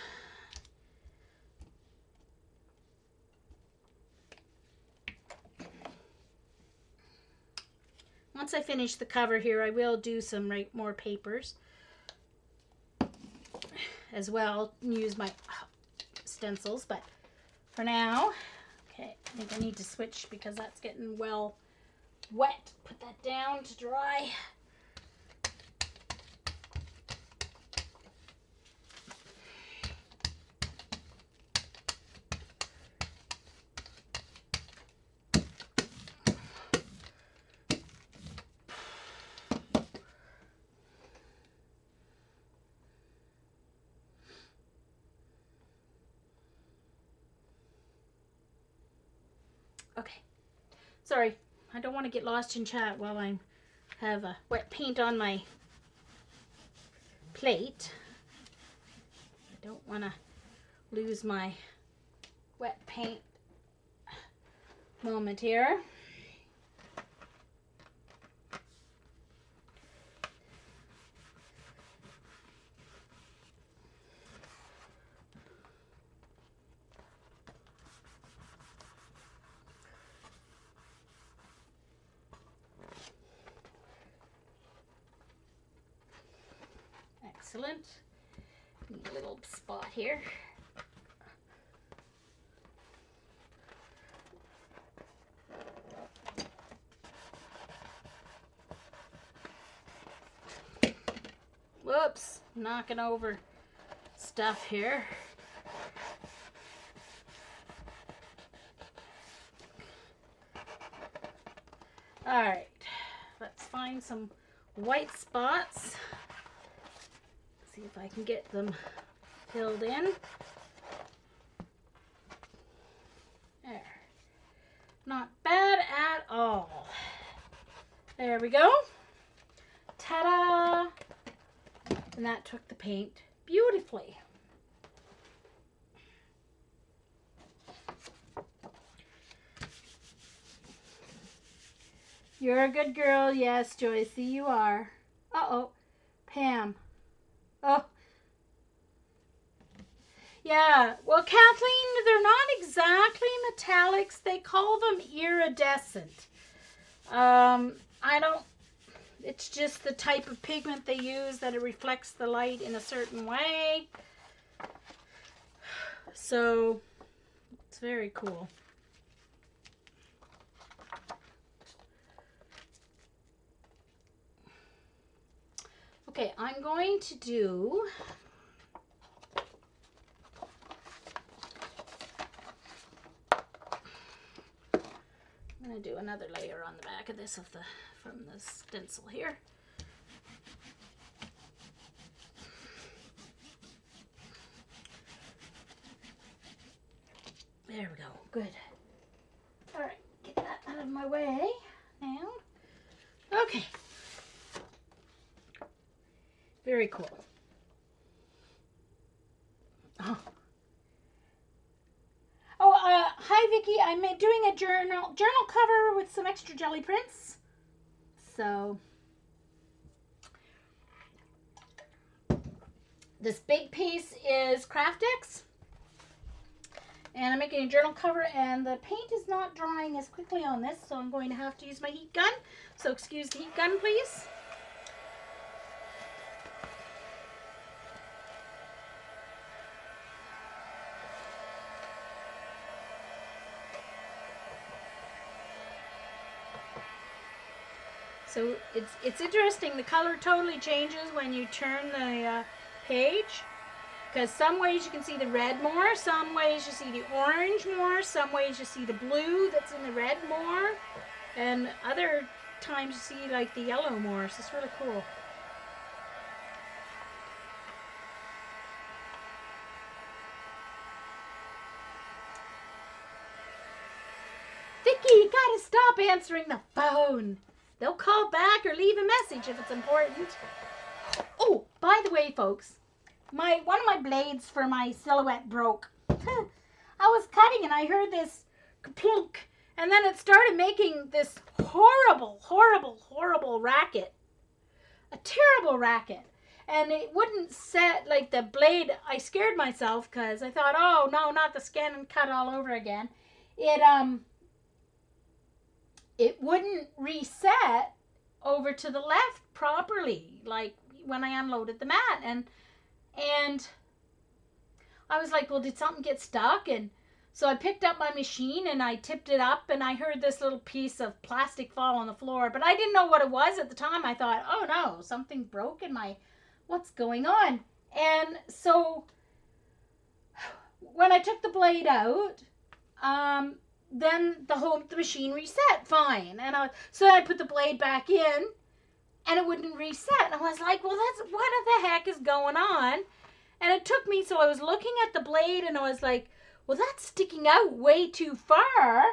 Speaker 1: Once I finish the cover here, I will do some more papers as well and use my stencils, but for now, okay, I think I need to switch because that's getting well wet. Put that down to dry. Okay, sorry, I don't want to get lost in chat while I have wet paint on my plate. I don't want to lose my wet paint moment here. Excellent. Need a little spot here. Whoops, knocking over stuff here. All right, let's find some white spots. See if I can get them filled in. There. Not bad at all. There we go. Ta-da! And that took the paint beautifully. You're a good girl. Yes, Joyce, you are. Uh-oh. Pam. Oh. Yeah. Well, Kathleen, they're not exactly metallics. They call them iridescent. I don't... It's just the type of pigment they use that it reflects the light in a certain way. So, it's very cool. Okay, I'm going to do... I'm going to do another layer on the back of this from the stencil here. There we go. Good. All right, get that out of my way now. Okay. Very cool. Oh. Hi Vicki. I'm doing a journal cover with some extra jelly prints. So this big piece is Kraft-tex. And I'm making a journal cover, and the paint is not drying as quickly on this, so I'm going to have to use my heat gun. So excuse the heat gun, please. So it's interesting. The color totally changes when you turn the page. Because some ways you can see the red more, some ways you see the orange more, some ways you see the blue that's in the red more, and other times you see like the yellow more. So it's really cool. Vicky, you gotta stop answering the phone. They'll call back or leave a message if it's important. Oh, by the way, folks. One of my blades for my silhouette broke. I was cutting and I heard this plunk, and then it started making this horrible, horrible, horrible racket. A terrible racket. And it wouldn't set, like the blade, I scared myself because I thought, oh no, not the skin and cut all over again. It wouldn't reset over to the left properly, like when I unloaded the mat. And I was like, well, did something get stuck? And so I picked up my machine and I tipped it up, and I heard this little piece of plastic fall on the floor. But I didn't know what it was at the time. I thought, oh no, something broke in what's going on? And so when I took the blade out, then the machine reset fine. And so I put the blade back in, and it wouldn't reset. And I was like, well, what the heck is going on? And it took me, so I was looking at the blade, and I was like, well, that's sticking out way too far.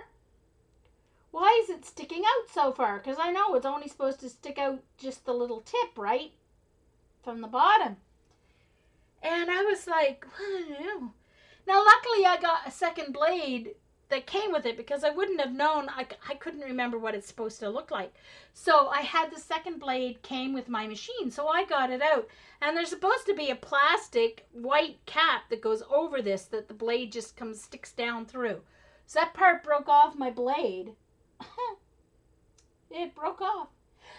Speaker 1: Why is it sticking out so far? Because I know it's only supposed to stick out just the little tip, right? From the bottom. And I was like, I don't know. Now, luckily, I got a second blade that came with it, because I wouldn't have known. I couldn't remember what it's supposed to look like. So I had the second blade came with my machine, so I got it out. And there's supposed to be a plastic white cap that goes over this, that the blade just sticks down through. So that part broke off my blade. It broke off.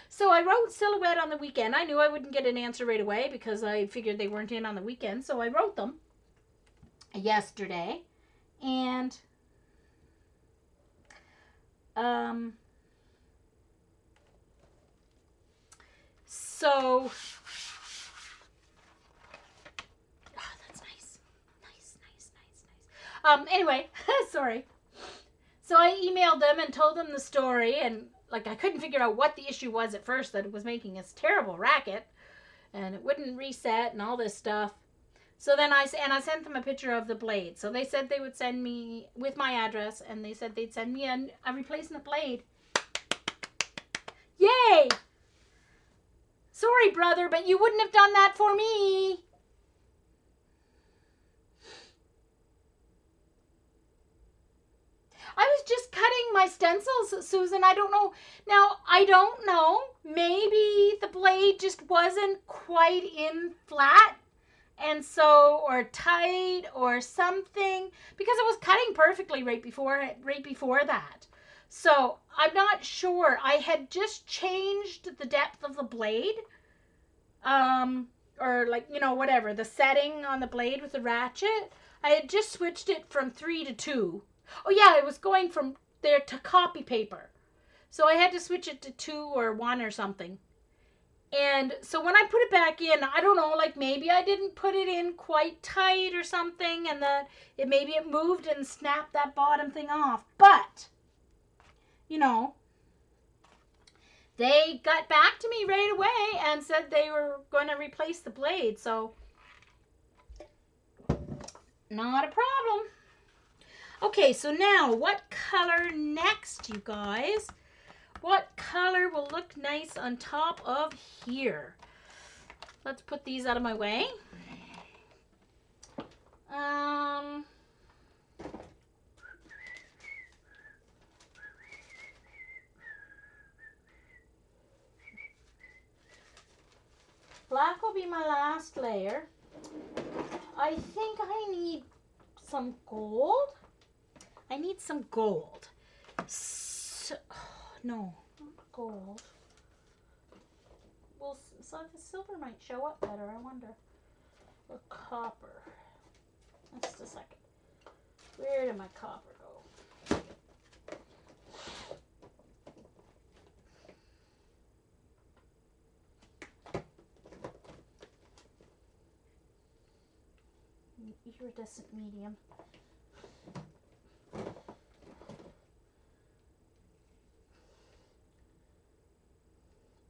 Speaker 1: So I wrote Silhouette on the weekend. I knew I wouldn't get an answer right away because I figured they weren't in on the weekend. So I wrote them yesterday. And so, that's nice. Nice. Anyway, sorry. So I emailed them and told them the story, and like I couldn't figure out what the issue was at first, that it was making this terrible racket, and it wouldn't reset and all this stuff. So then I sent them a picture of the blade. So they said they would send me with my address, and they said they'd send me a replacement blade. Yay! Sorry, brother, but you wouldn't have done that for me. I was just cutting my stencils, Susan. I don't know. Now, I don't know. Maybe the blade just wasn't quite in flat. And so, or tight or something, because it was cutting perfectly right before that. So I'm not sure. I had just changed the depth of the blade, or like, you know, whatever, the setting on the blade with the ratchet. I had just switched it from 3 to 2. Oh yeah, it was going from there to copy paper. So I had to switch it to 2 or 1 or something. And so when I put it back in, I don't know, like maybe I didn't put it in quite tight or something, and that maybe it moved and snapped that bottom thing off. But, you know, they got back to me right away and said they were going to replace the blade. So, not a problem. Okay, so now what color next, you guys? What color will look nice on top of here? Let's put these out of my way. Black will be my last layer. I think I need some gold. I need some gold. So, no, not gold. Well, so the silver might show up better, I wonder. Or copper. Just a second. Where did my copper go? Iridescent medium.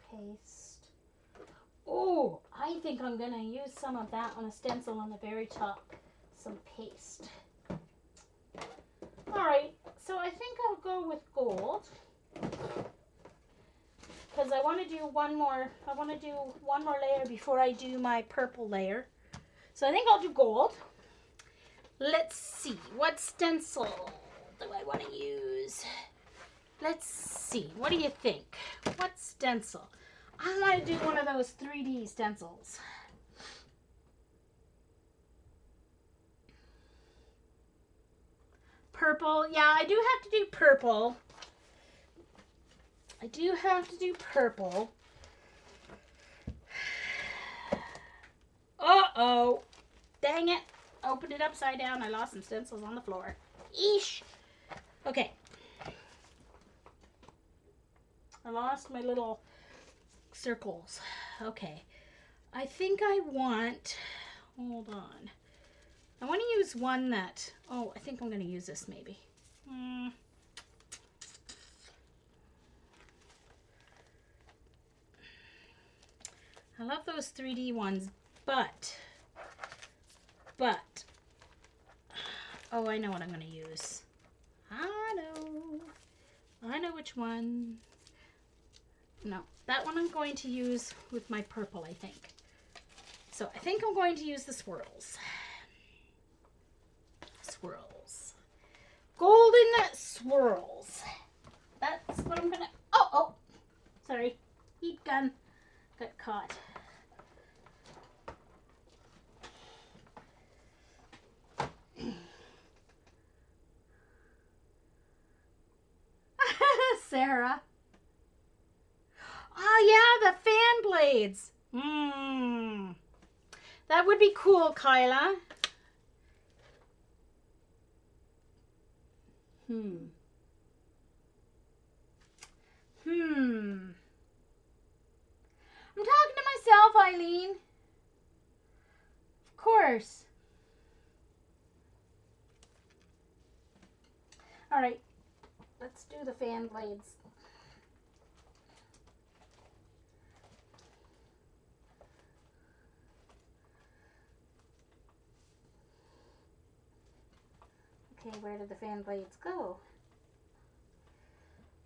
Speaker 1: Paste. Oh, I think I'm going to use some of that on a stencil on the very top. Some paste. Alright, so I think I'll go with gold. Because I want to do one more layer before I do my purple layer. So I think I'll do gold. Let's see, what stencil do I want to use? Let's see, what do you think? What stencil? I want to do one of those 3D stencils. Purple, yeah, I do have to do purple. I do have to do purple. Uh-oh. Dang it. Opened it upside down. I lost some stencils on the floor. Eesh. Okay. I lost my little circles. Okay. I think I want... Hold on. I want to use one that... Oh, I think I'm going to use this maybe. I love those 3D ones, but, oh, I know what I'm going to use. I know which one. No, that one I'm going to use with my purple, I think. So I think I'm going to use the swirls. Swirls. Golden swirls. That's what I'm going to, oh, sorry. Heat gun got caught. Sarah. Oh yeah, the fan blades. That would be cool, Kyla. I'm talking to myself, Eileen. Of course. All right. Let's do the fan blades. Okay, where did the fan blades go?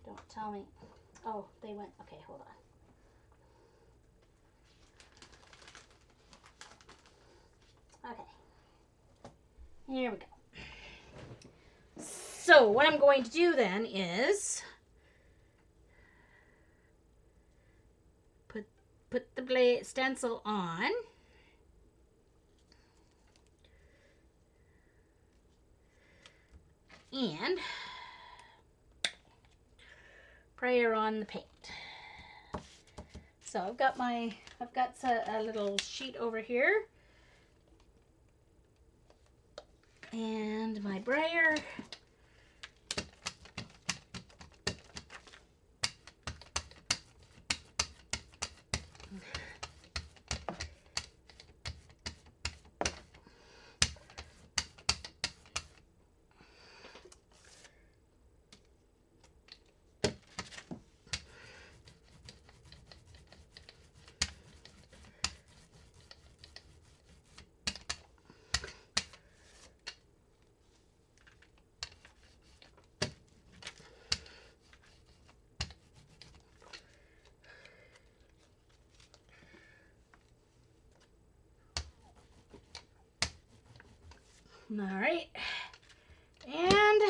Speaker 1: Don't tell me. Oh, they went. Okay, hold on. Okay. Here we go. So what I'm going to do then is put the blade stencil on. And sprayer on the paint. So I've got a little sheet over here. And my brayer. All right, and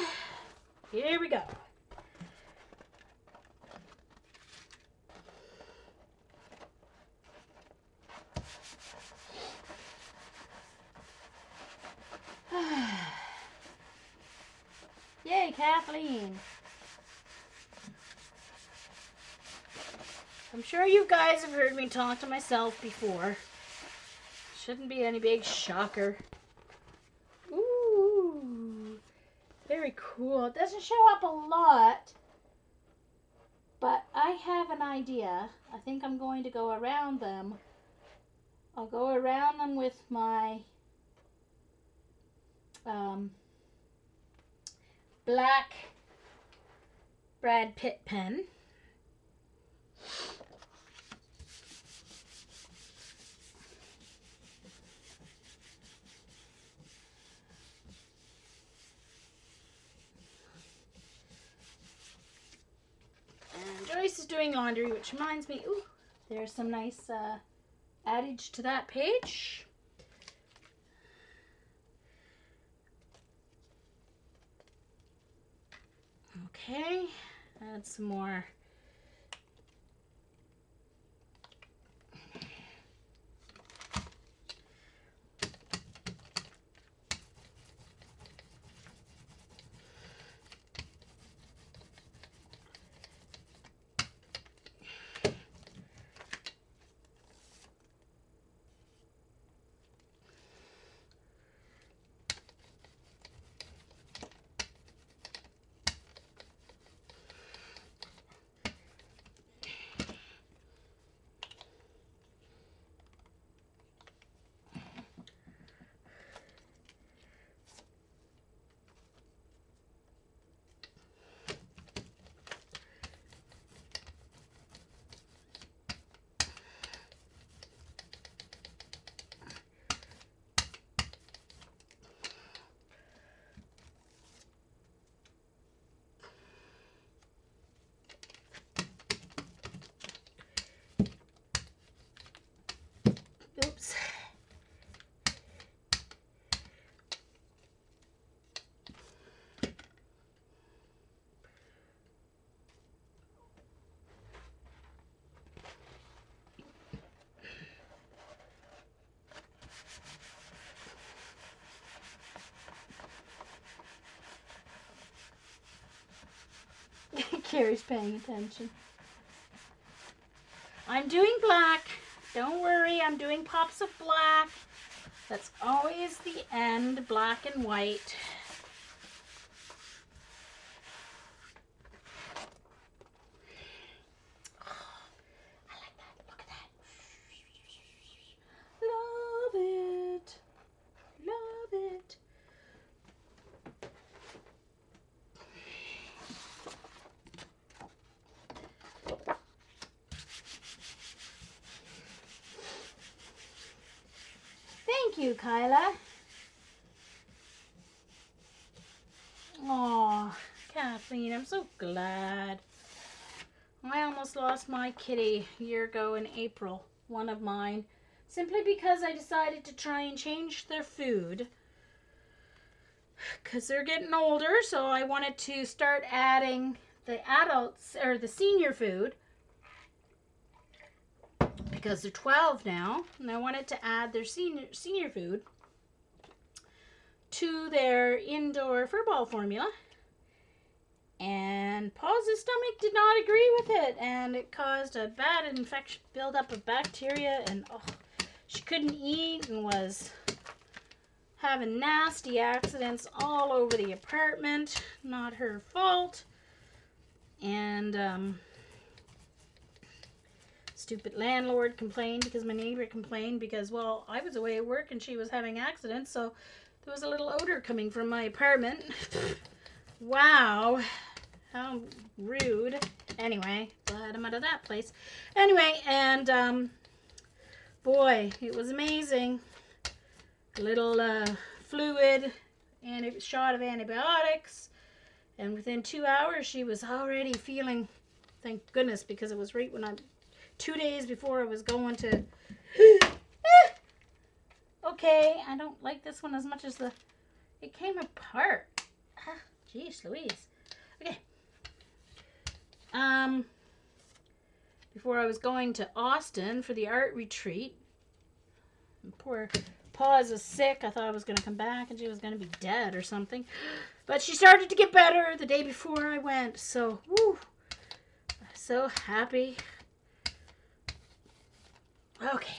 Speaker 1: here we go. Yay, Kathleen. I'm sure you guys have heard me talk to myself before. Shouldn't be any big shocker. Ooh, very cool. It doesn't show up a lot, but I have an idea. I think I'm going to go around them. I'll go around them with my black Brad Pitt pen. And Joyce is doing laundry, which reminds me, ooh, there's some nice adage to that page. Okay, add some more. Oops. Carrie's paying attention. I'm doing black. Don't worry, I'm doing pops of black. That's always the end, black and white. Oh, I like that. Look at that. Love it. Love it. Thank you, Kyla. Oh, Kathleen, I'm so glad. I almost lost my kitty a year ago in April, one of mine, simply because I decided to try and change their food. because they're getting older, so I wanted to start adding the adults or the senior food because they're 12 now, and I wanted to add their senior food to their indoor furball formula. And Paul's stomach did not agree with it, and it caused a bad infection, buildup of bacteria, and she couldn't eat and was having nasty accidents all over the apartment. Not her fault. And stupid landlord complained because my neighbor complained because, well, I was away at work and she was having accidents, so there was a little odor coming from my apartment. Wow. How rude. Anyway, glad I'm out of that place. Anyway, and boy, it was amazing. A little fluid and a shot of antibiotics, and within 2 hours she was already feeling, thank goodness, because it was right when 2 days before I was going to okay, I don't like this one as much as it came apart. Jeez Louise. Okay. Before I was going to Austin for the art retreat, poor Paws is sick. I thought I was going to come back and she was going to be dead or something. But she started to get better the day before I went. So, woo, so happy. Okay.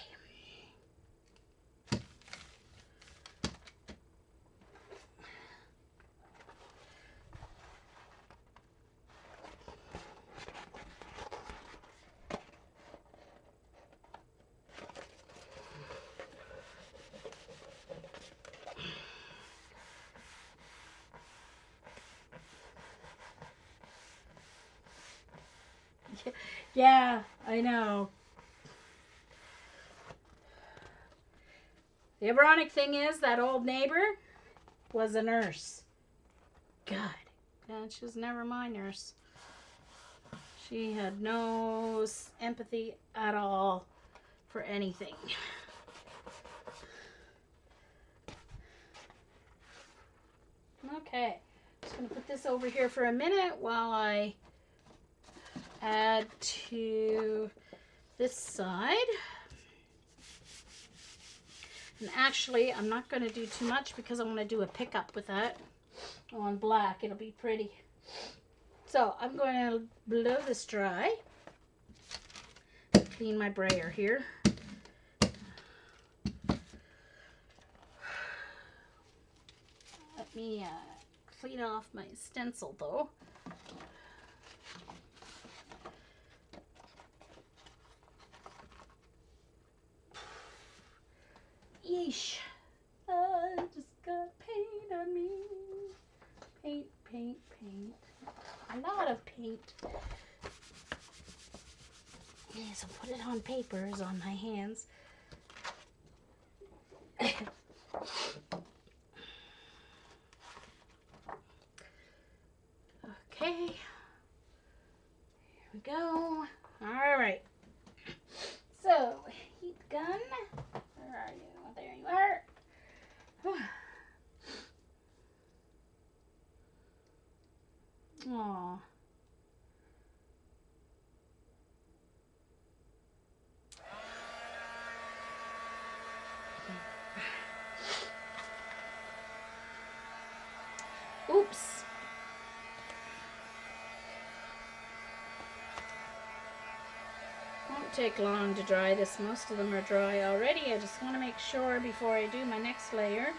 Speaker 1: Yeah, I know. The ironic thing is that old neighbor was a nurse. God, and she was never my nurse. She had no empathy at all for anything. Okay, just going to put this over here for a minute while I add to this side. And actually, I'm not going to do too much because I want to do a pickup with that on black. It'll be pretty. So I'm going to blow this dry. Clean my brayer here. Let me clean off my stencil though. Yeesh. I just got paint on me. Paint, paint, paint. A lot of paint. Yes, I'll put it on papers on my hands. Okay. Here we go. All right. So, heat gun. Where are you? There you are. Aww. Oops. Won't take long to dry this. Most of them are dry already. I just want to make sure before I do my next layer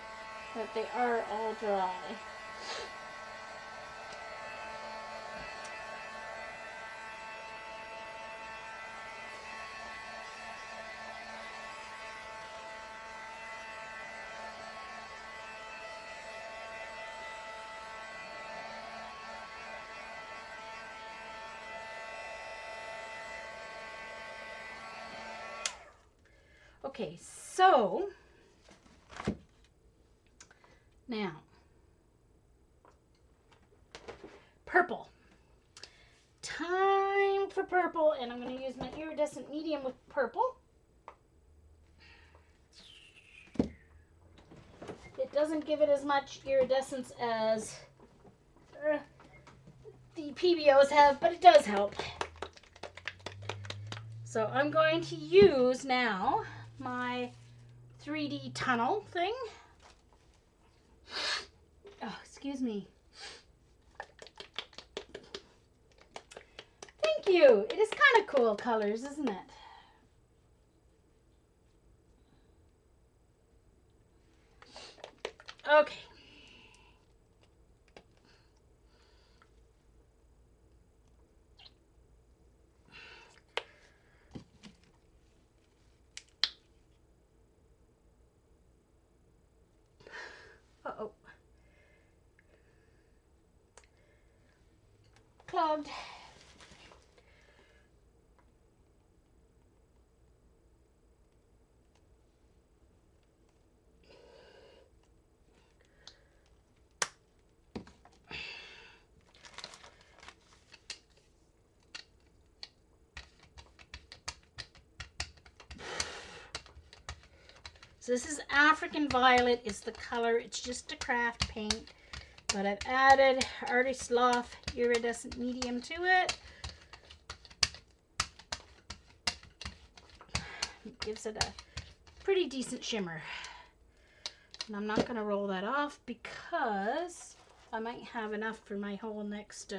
Speaker 1: that they are all dry. Okay, so now purple. Time for purple, and I'm going to use my iridescent medium with purple. It it doesn't give it as much iridescence as the PBOs have, but it does help. So I'm going to use now my 3D tunnel thing. Oh, excuse me. Thank you. It is kind of cool colors, isn't it? Okay. Uh-oh. Clogged. So this is African Violet is the color. It's just a craft paint, but I've added Artist Loft iridescent medium to it. It gives it a pretty decent shimmer. And I'm not going to roll that off because I might have enough for my whole next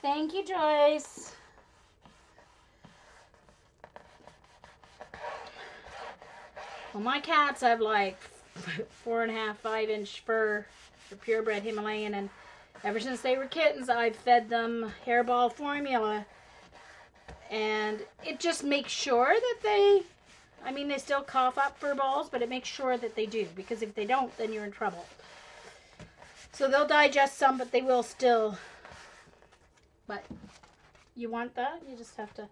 Speaker 1: Thank you, Joyce. Well, my cats have like 4.5, 5-inch fur. They're purebred Himalayan, and ever since they were kittens, I've fed them hairball formula. And it just makes sure that they still cough up fur balls, but it makes sure that they do, because if they don't, then you're in trouble. So they'll digest some, but they will still. But you want that? You just have to.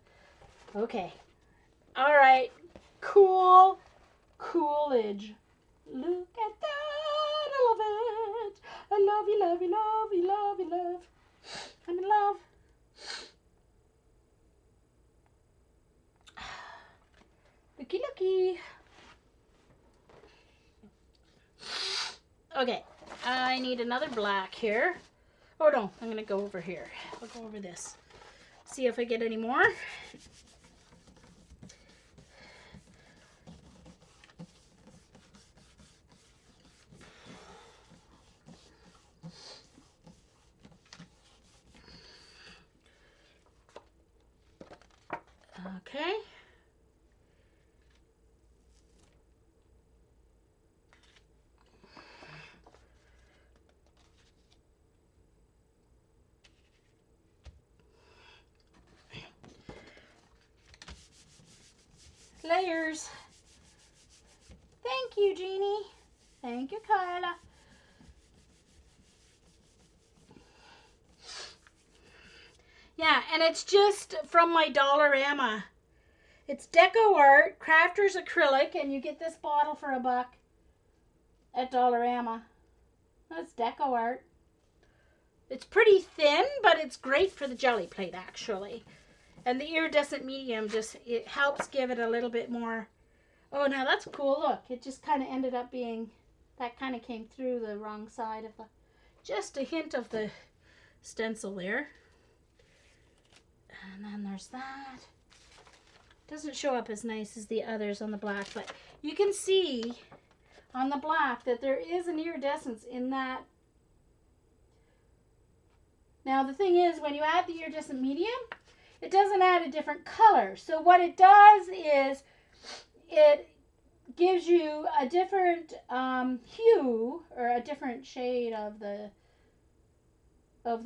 Speaker 1: Okay. All right. Cool. Coolidge. Look at that. I love it. I love you, love you, love you, love you, love. I'm in love. Looky, looky. Okay. I need another black here. Oh no, I'm going to go over here. I'll go over this. See if I get any more. Okay. Layers. Thank you, Jeannie. Thank you, Kyla. Yeah, and it's just from my Dollarama. It's Deco Art, Crafter's Acrylic, and you get this bottle for $1 at Dollarama. That's Deco Art. It's pretty thin, but it's great for the jelly plate, actually. And the iridescent medium it helps give it a little bit more. Oh, now that's cool. Look, it just kind of ended up being, that kind of came through the wrong side of the, just a hint of the stencil there. And then there's that. Doesn't show up as nice as the others on the black, but you can see on the black that there is an iridescence in that. Now the thing is, when you add the iridescent medium, it doesn't add a different color. So what it does is it gives you a different hue, or a different shade of the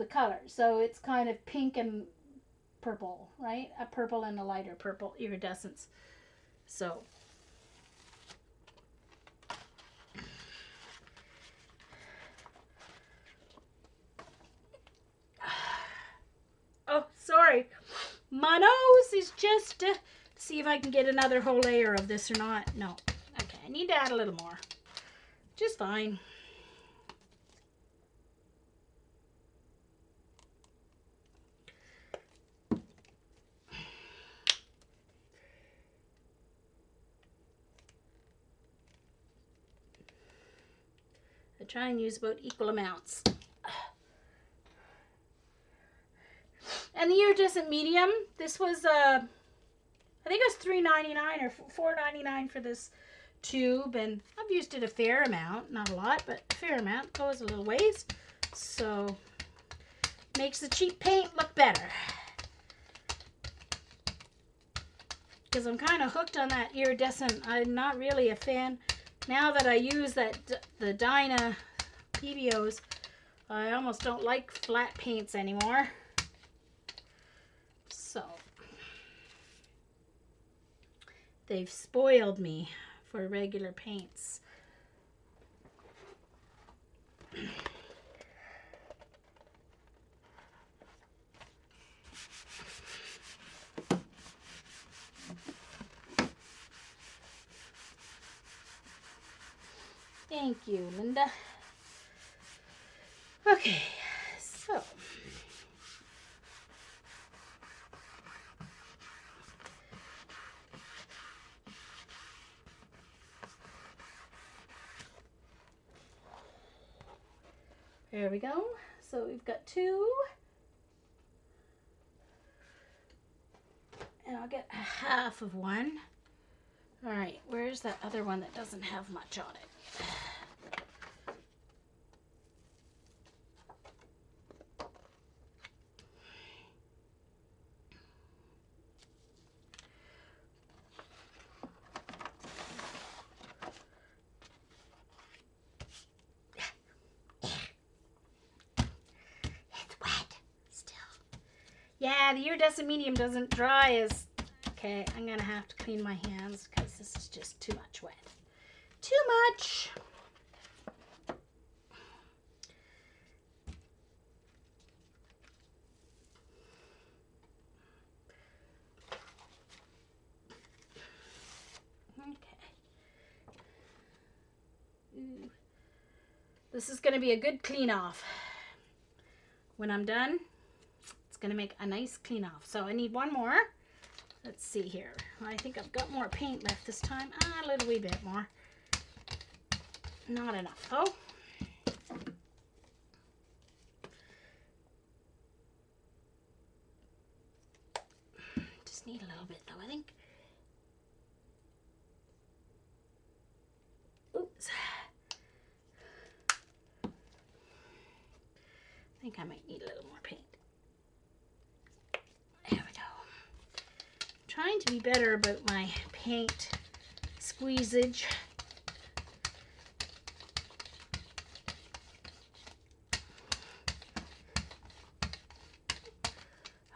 Speaker 1: color. So it's kind of pink and purple, right? A purple and a lighter purple iridescence. So oh, sorry. My nose is just, see if I can get another whole layer of this or not. No. Okay, I need to add a little more. Just fine. I try and use about equal amounts. And the iridescent medium, this was, I think it was $3.99 or $4.99 for this tube, and I've used it a fair amount, not a lot, but a fair amount, goes a little ways, so makes the cheap paint look better. Because I'm kind of hooked on that iridescent. I'm not really a fan. Now that I use the Dyna PBOs, I almost don't like flat paints anymore. So they've spoiled me for regular paints. Thank you, Linda. Okay, so there we go. So we've got two. And I'll get half of one. All right, where's that other one that doesn't have much on it? It's wet still. Yeah, the iridescent medium doesn't dry as... Okay, I'm gonna have to clean my hands because this is just too much wet. Too much. Okay. Ooh. This is gonna be a good clean off. When I'm done, it's gonna make a nice clean off. So I need one more. Let's see here. I think I've got more paint left this time. A little wee bit more. Not enough though. Just need a little bit though, I think. Oops. I think I might need a little more paint. There we go. Trying to be better about my paint squeezage.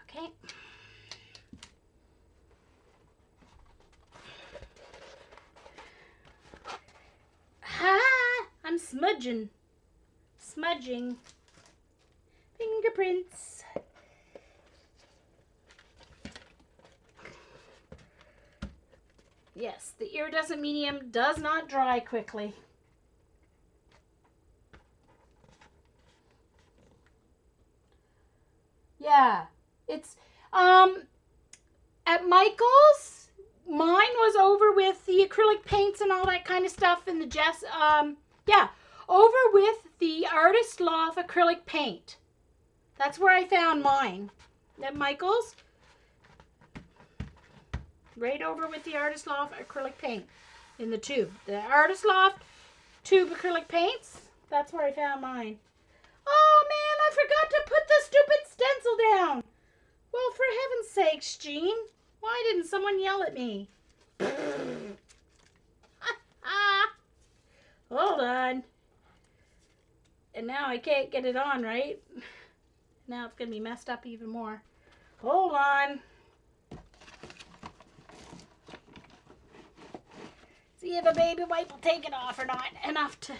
Speaker 1: Okay. Ha! I'm smudging. Smudging. Fingerprints. Yes, the iridescent medium does not dry quickly. Yeah, it's at Michael's, mine was over with the acrylic paints and all that kind of stuff, and the yeah, over with the Artist Loft acrylic paint. That's where I found mine. At Michael's. Right over with the Artist Loft acrylic paint in the tube. The Artist Loft tube acrylic paints. That's where I found mine. Oh man, I forgot to put the stupid stencil down. Well, for heaven's sakes, Jean. Why didn't someone yell at me? Hold on. And now I can't get it on, right? Now it's going to be messed up even more. Hold on. See if a baby wipe will take it off or not. Enough to...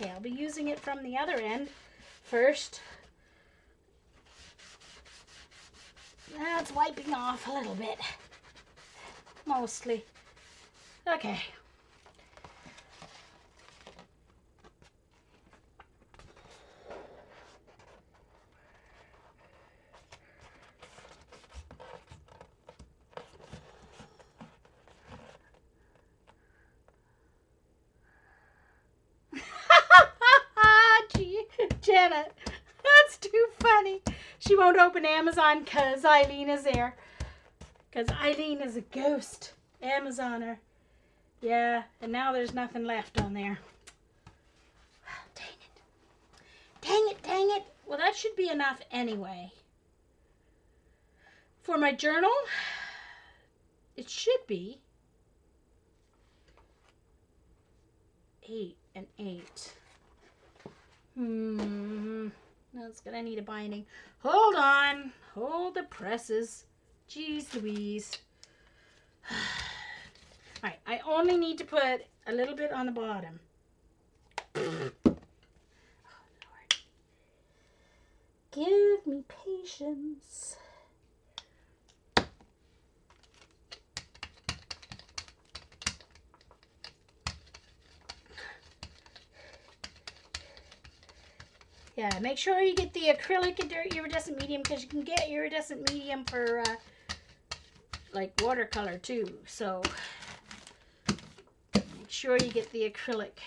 Speaker 1: Okay, I'll be using it from the other end first. That's wiping off a little bit. Mostly. Okay. Gee, Janet, that's too funny. She won't open Amazon because Eileen is there. Because Eileen is a ghost Amazoner. Yeah, and now there's nothing left on there. Dang it. Dang it, dang it. Well, that should be enough anyway. For my journal, it should be 8 and 8. That's gonna need a binding. Hold on. Hold the presses. Jeez Louise. Alright, I only need to put a little bit on the bottom. Oh, Lord. Give me patience. Yeah, make sure you get the acrylic iridescent medium, because you can get iridescent medium for like watercolor too. So make sure you get the acrylic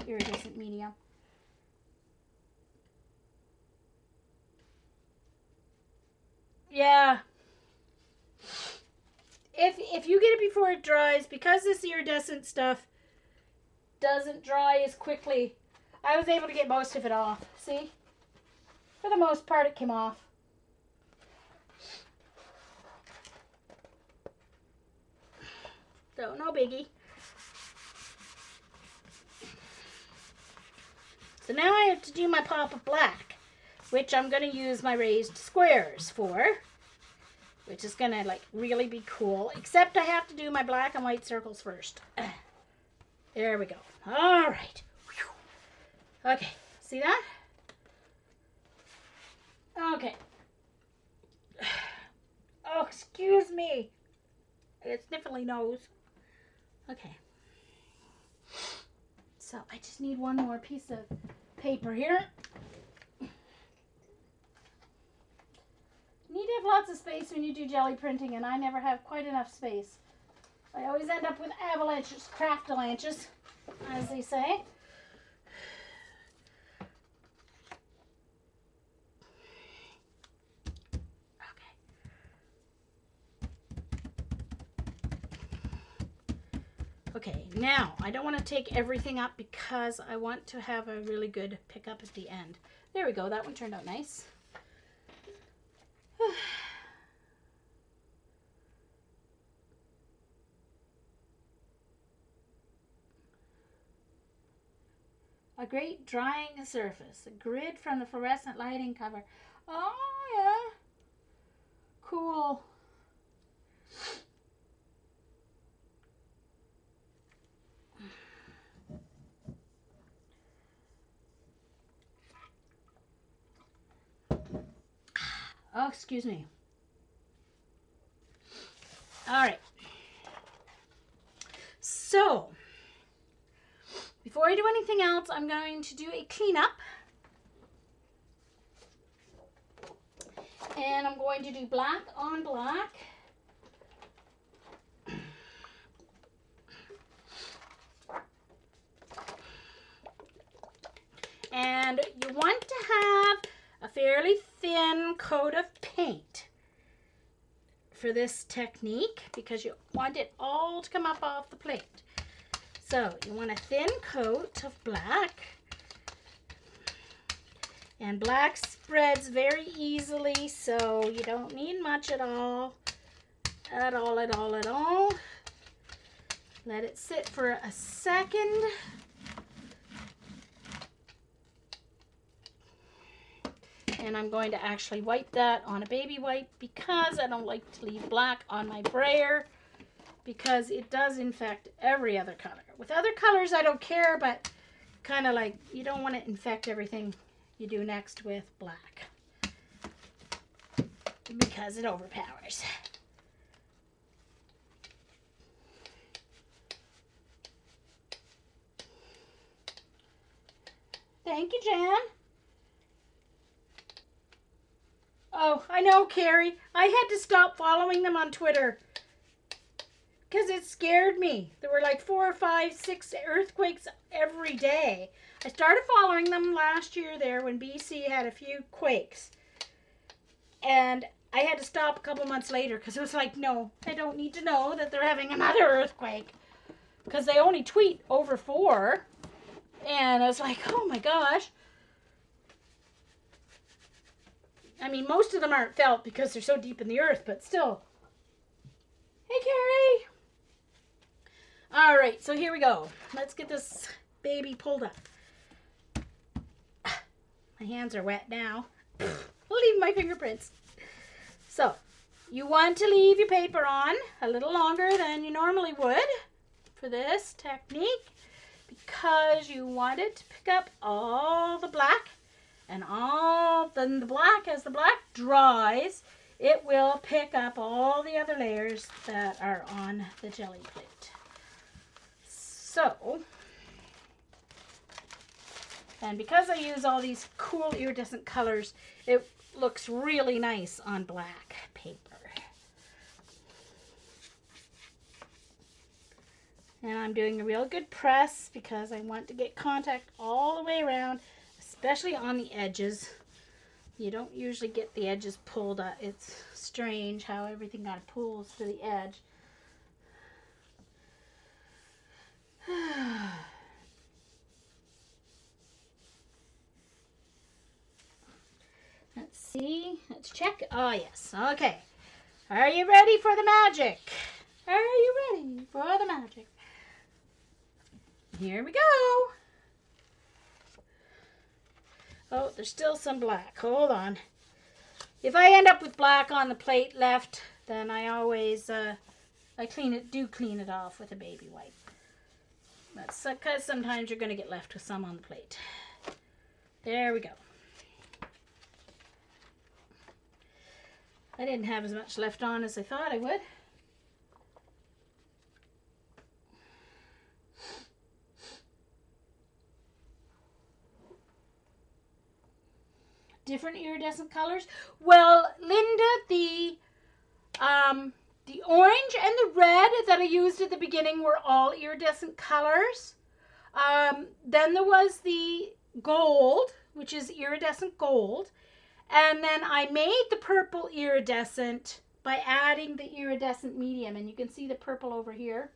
Speaker 1: iridescent medium. Yeah. If you get it before it dries, because this iridescent stuff doesn't dry as quickly, I was able to get most of it off. See? For the most part, it came off. So, no biggie. So now I have to do my pop of black, which I'm going to use my raised squares for, which is going to like really be cool, except I have to do my black and white circles first. There we go. All right. Okay, see that? Okay. Oh, excuse me. It's sniffly nose. Okay. So I just need one more piece of paper here. You need to have lots of space when you do jelly printing, and I never have quite enough space. I always end up with avalanches, craft-alanches, as they say. Okay, now I don't want to take everything up because I want to have a really good pickup at the end. There we go, that one turned out nice. A great drying surface, a grid from the fluorescent lighting cover. Oh yeah, cool. Oh, excuse me. All right. So, before I do anything else, I'm going to do a cleanup. And I'm going to do black on black. And you want to have a fairly thin coat of paint for this technique because you want it all to come up off the plate. So you want a thin coat of black. And black spreads very easily, so you don't need much at all. At all. Let it sit for a second. And I'm going to actually wipe that on a baby wipe because I don't like to leave black on my brayer because it does infect every other color. With other colors I don't care, but kind of like, you don't want to infect everything you do next with black, because it overpowers. Thank you, Jan. Oh, I know, Carrie. I had to stop following them on Twitter because it scared me. There were like 4 or 5, 6 earthquakes every day. I started following them last year there when BC had a few quakes. And I had to stop a couple months later because it was like, no, I don't need to know that they're having another earthquake. Because they only tweet over 4. And I was like, oh my gosh. I mean, most of them aren't felt because they're so deep in the earth, but still. Hey, Carrie. All right, so here we go. Let's get this baby pulled up. My hands are wet now. Leave my fingerprints. So, you want to leave your paper on a little longer than you normally would for this technique because you want it to pick up all the black. And then the black, as the black dries, it will pick up all the other layers that are on the jelly plate. So, and because I use all these cool iridescent colors, it looks really nice on black paper. And I'm doing a real good press because I want to get contact all the way around, especially on the edges. You don't usually get the edges pulled up. It's strange how everything kind of pulls to the edge. Let's see. Let's check. Oh, yes. Okay. Are you ready for the magic? Are you ready for the magic? Here we go. Oh, there's still some black. Hold on. If I end up with black on the plate left, then I always clean it off with a baby wipe. That's because sometimes you're going to get left with some on the plate. There we go. I didn't have as much left on as I thought I would. Different iridescent colors. Well, Linda, the orange and the red that I used at the beginning were all iridescent colors. Then there was the gold, which is iridescent gold. And then I made the purple iridescent by adding the iridescent medium. And you can see the purple over here.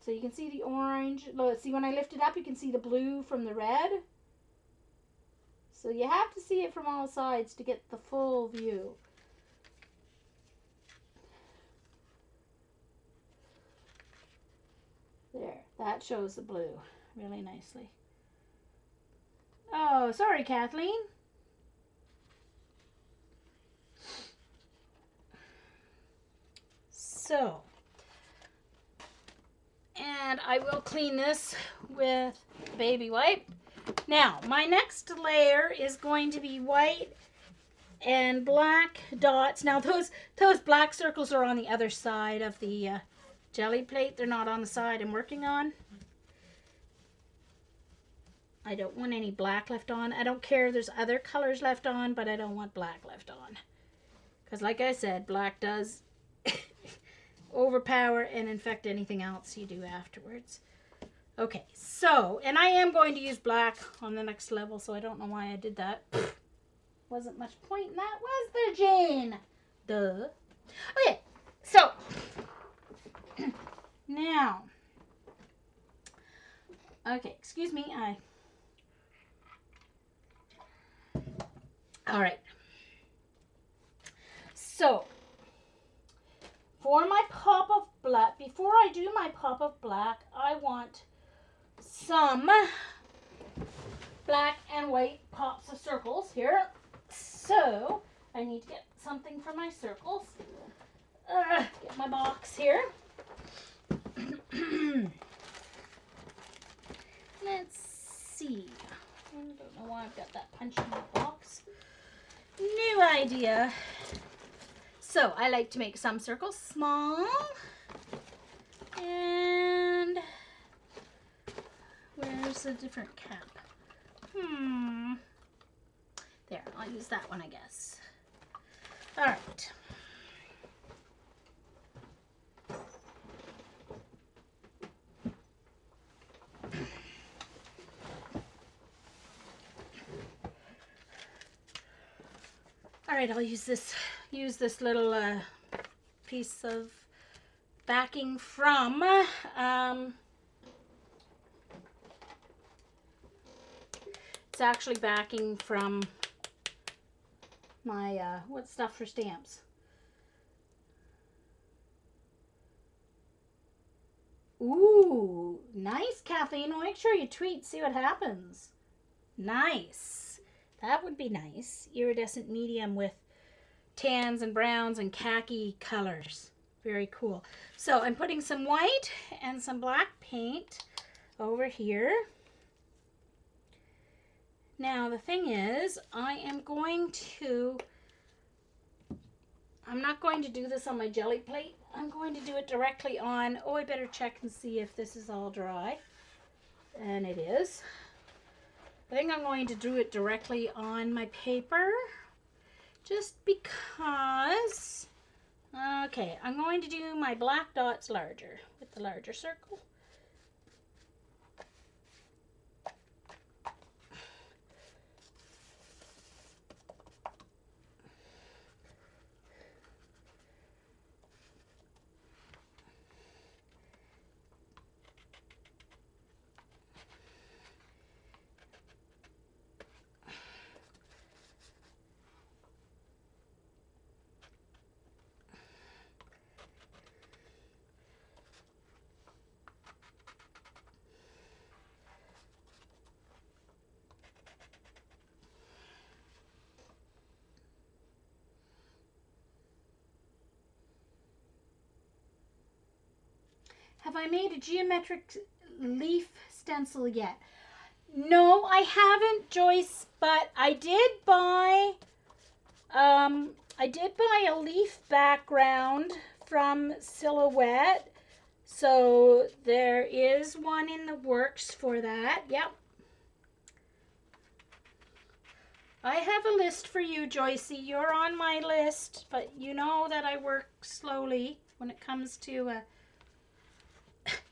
Speaker 1: So you can see the orange. See, when I lift it up, you can see the blue from the red. So you have to see it from all sides to get the full view. There, that shows the blue really nicely. Oh, sorry, Kathleen. So, and I will clean this with baby wipe. Now, my next layer is going to be white and black dots. Now, those black circles are on the other side of the jelly plate. They're not on the side I'm working on. I don't want any black left on. I don't care if there's other colors left on, but I don't want black left on. Because like I said, black does overpower and infect anything else you do afterwards. Okay, so, and I am going to use black on the next level, so I don't know why I did that. Wasn't much point in that, was there, Jane? Duh. Okay, so, now, okay, excuse me, all right. So, for my pop of black, before I do my pop of black, I want some black and white pops of circles here. So, I need to get something for my circles. Get my box here. Let's see. I don't know why I've got that punching box. New idea. So I like to make some circles small. And where's a different cap? There, I'll use that one, I guess. All right. All right, I'll use this little piece of backing from it's actually backing from my what's stuff for stamps. Ooh, nice, Kathleen. Well, make sure you tweet, see what happens. Nice. That would be nice. Iridescent medium with tans and browns and khaki colors. Very cool. So I'm putting some white and some black paint over here. Now the thing is, I'm not going to do this on my jelly plate. I'm going to do it directly on, oh, I better check and see if this is all dry. And it is. I think I'm going to do it directly on my paper, just because. Okay, I'm going to do my black dots larger with the larger circle. Have I made a geometric leaf stencil yet? No, I haven't, Joyce, but I did buy a leaf background from Silhouette. So there is one in the works for that. Yep. I have a list for you, Joycey. You're on my list, but you know that I work slowly when it comes to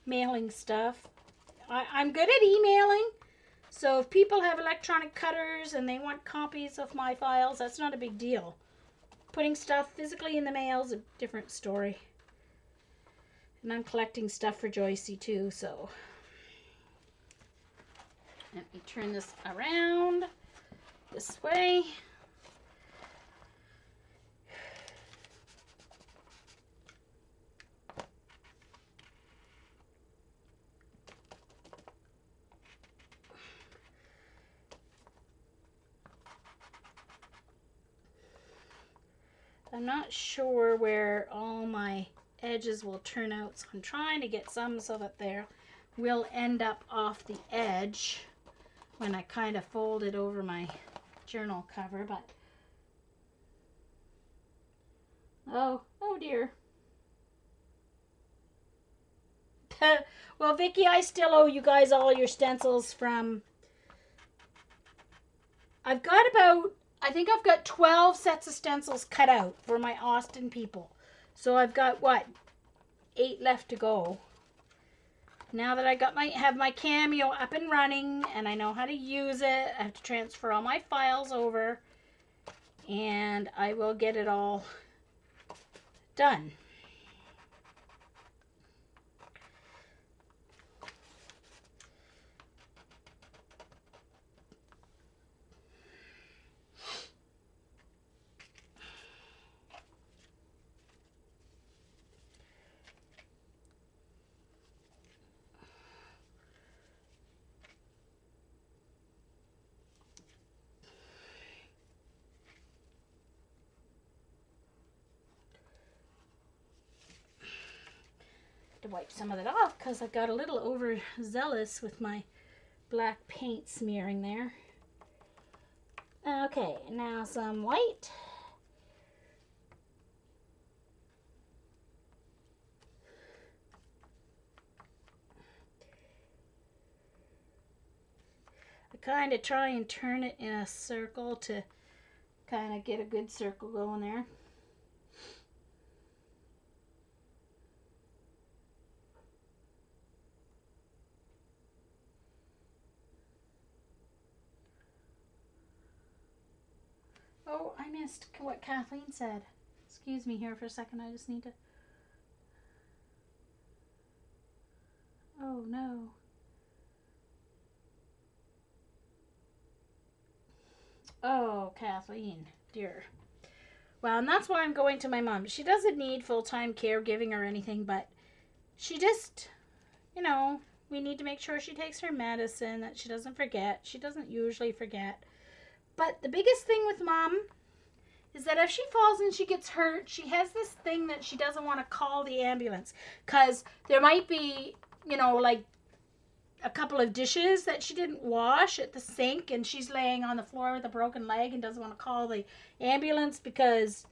Speaker 1: mailing stuff. I'm good at emailing, so if people have electronic cutters and they want copies of my files, that's not a big deal. Putting stuff physically in the mail is a different story. And I'm collecting stuff for Joycey too, so. Let me turn this around this way. I'm not sure where all my edges will turn out, so I'm trying to get some so that they will end up off the edge when I kind of fold it over my journal cover, but oh dear. Well, Vicki, I still owe you guys all your stencils from, I think I've got 12 sets of stencils cut out for my Austin people. So I've got, what, 8 left to go. Now that I have my Cameo up and running and I know how to use it, I have to transfer all my files over and I will get it all done. To wipe some of it off because I got a little overzealous with my black paint smearing there. Okay, now some white. I kind of try and turn it in a circle to kind of get a good circle going there. Oh, I missed what Kathleen said. Excuse me here for a second. I just need to... Oh, no. Oh, Kathleen, dear. Well, and that's why I'm going to my mom. She doesn't need full-time caregiving or anything, but she just, you know, we need to make sure she takes her medicine, that she doesn't forget. She doesn't usually forget. But the biggest thing with Mom is that if she falls and she gets hurt, she has this thing that she doesn't want to call the ambulance. Because there might be, you know, like a couple of dishes that she didn't wash at the sink, and she's laying on the floor with a broken leg and doesn't want to call the ambulance because,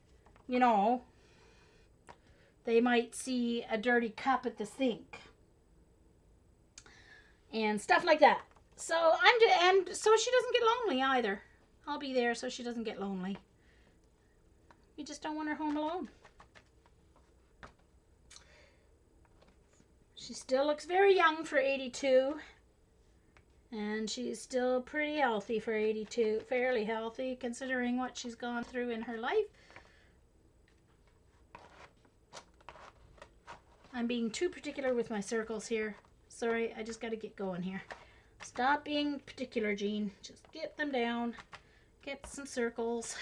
Speaker 1: you know, they might see a dirty cup at the sink and stuff like that. So and so she doesn't get lonely either. I'll be there so she doesn't get lonely. You just don't want her home alone. She still looks very young for 82. And she's still pretty healthy for 82. Fairly healthy considering what she's gone through in her life. I'm being too particular with my circles here. Sorry, I just got to get going here. Stop being particular, Jean. Just get them down. Get some circles.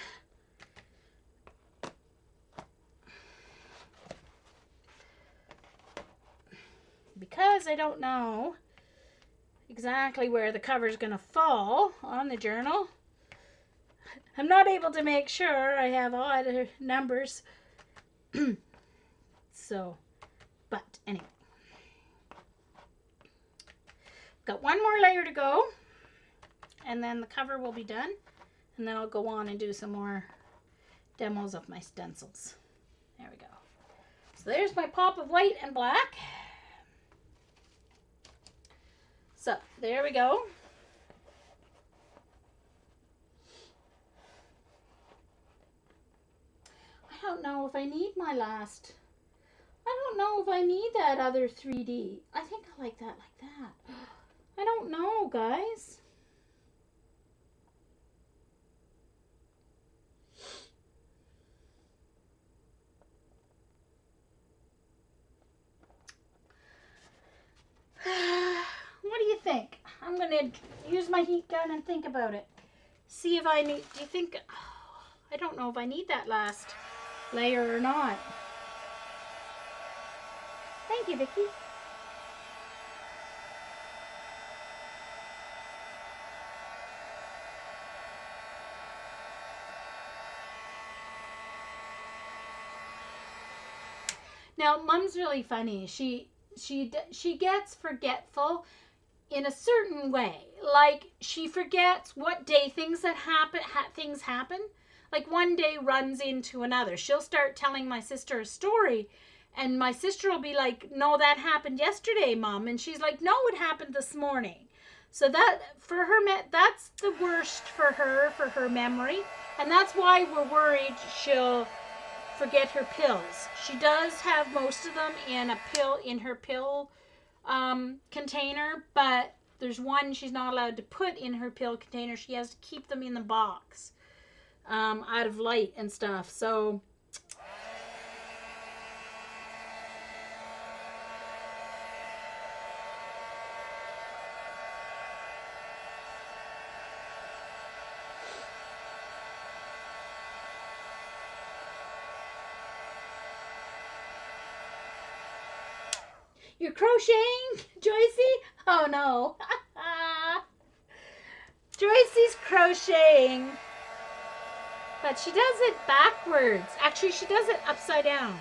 Speaker 1: Because I don't know exactly where the cover is going to fall on the journal, I'm not able to make sure I have odd numbers. So, but anyway. Got one more layer to go, and then the cover will be done, and then I'll go on and do some more demos of my stencils. There we go. So there's my pop of white and black. So there we go. I don't know if I need my last. I don't know if I need that other 3D. I think I like that like that. I don't know, guys. What do you think? I'm going to use my heat gun and think about it. See if I need, do you think, I don't know if I need that last layer or not. Thank you, Vicki. Now, Mom's really funny. She gets forgetful in a certain way. Like, she forgets what day things happen. Like, one day runs into another. She'll start telling my sister a story, and my sister will be like, no, that happened yesterday, Mom. And she's like, no, it happened this morning. So that, for her, that's the worst for her memory. And that's why we're worried she'll forget her pills. She does have most of them in her pill container, but there's one she's not allowed to put in her pill container. She has to keep them in the box out of light and stuff. So you're crocheting, Joycey? Oh no. Joycey's crocheting, but she does it backwards. Actually, she does it upside down.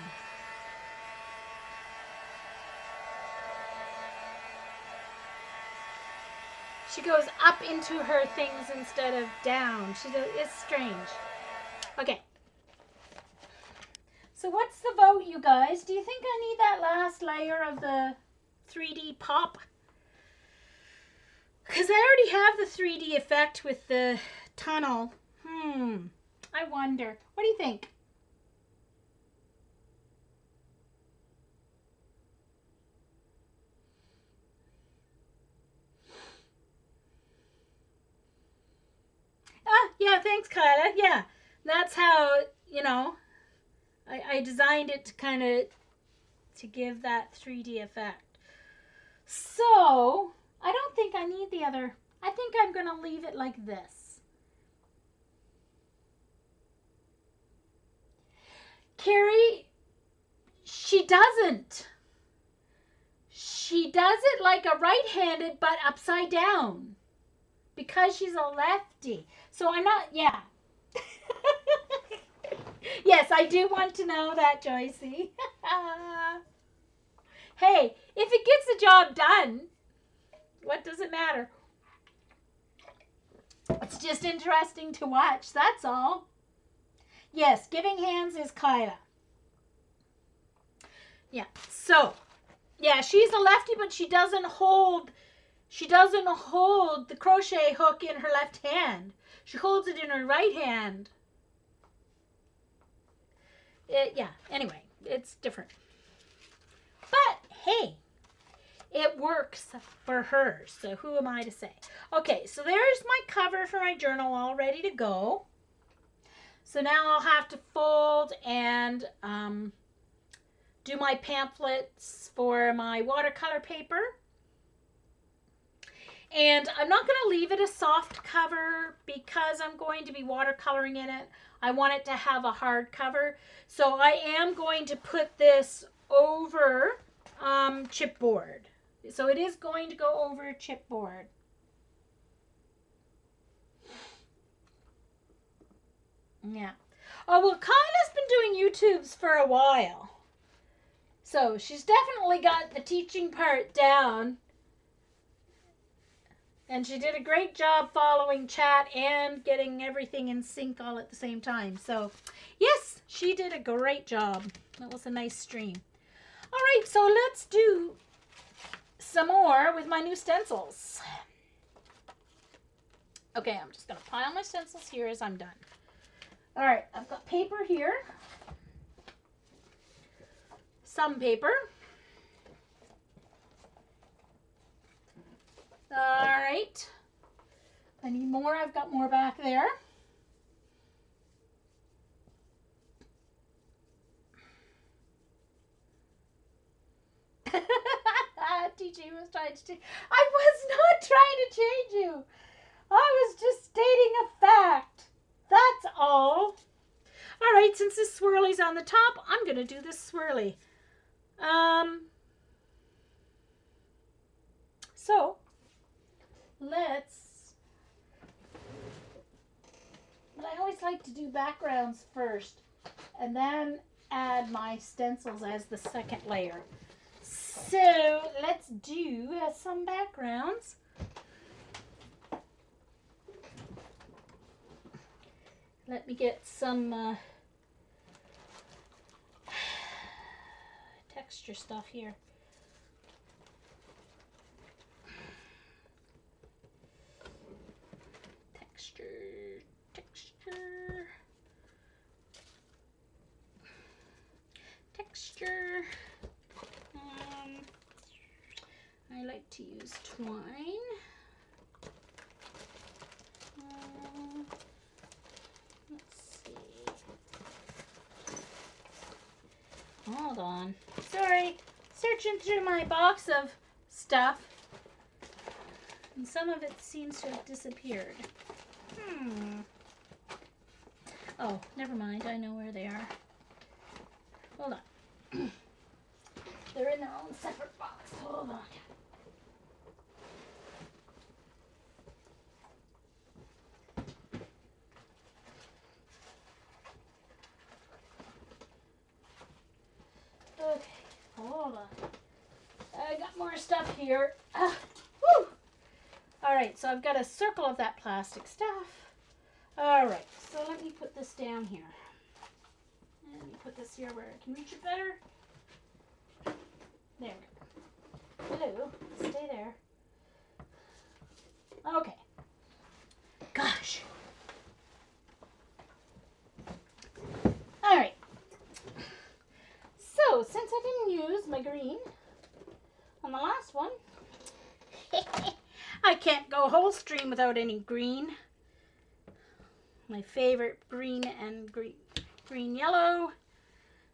Speaker 1: She goes up into her things instead of down. It's strange. Okay. So what's the vote, you guys? Do you think I need that last layer of the 3D pop? Because I already have the 3D effect with the tunnel. I wonder. What do you think? Yeah, thanks, Kyla. Yeah, that's how, you know, I designed it to kind of, to give that 3D effect. So, I don't think I need the other. I think I'm going to leave it like this. Carrie, she doesn't. She does it like a right-handed, but upside down. Because she's a lefty. So I'm not, yeah. Yes, I do want to know that, Joycey. Hey, if it gets the job done, what does it matter? It's just interesting to watch, that's all. Yes, giving hands is Kyla. Yeah, so, yeah, she's a lefty, but she doesn't hold the crochet hook in her left hand. She holds it in her right hand. Yeah, anyway, it's different. But, hey, it works for her, so who am I to say? Okay, so there's my cover for my journal all ready to go. So now I'll have to fold and do my pamphlets for my watercolor paper. And I'm not going to leave it a soft cover because I'm going to be watercoloring in it. I want it to have a hard cover. So I am going to put this over chipboard. So it is going to go over chipboard. Yeah. Oh, well, Kyla's been doing YouTubes for a while. So she's definitely got the teaching part down. And she did a great job following chat and getting everything in sync all at the same time. So, yes, she did a great job. That was a nice stream. All right, so let's do some more with my new stencils. Okay, I'm just going to pile my stencils here as I'm done. All right, I've got paper here. Some paper. All right. I need more. I've got more back there. TJ was trying to change. I was not trying to change you. I was just stating a fact. That's all. All right, since this swirly's on the top, I'm going to do this swirly. So, I always like to do backgrounds first and then add my stencils as the second layer. So let's do some backgrounds. Let me get some texture stuff here. Texture. I like to use twine. Let's see. Hold on. Sorry. Searching through my box of stuff. And some of it seems to have disappeared. Oh, never mind. I know where they are. Hold on. They're in their own separate box. Hold on. Okay, hold on. I got more stuff here. Woo! All right, so I've got a circle of that plastic stuff. All right, so let me put this down here. Let me put this here where I can reach it better. There we go. Blue, stay there. Okay. Gosh. All right. So, since I didn't use my green on the last one, I can't go whole stream without any green. My favorite green and green yellow.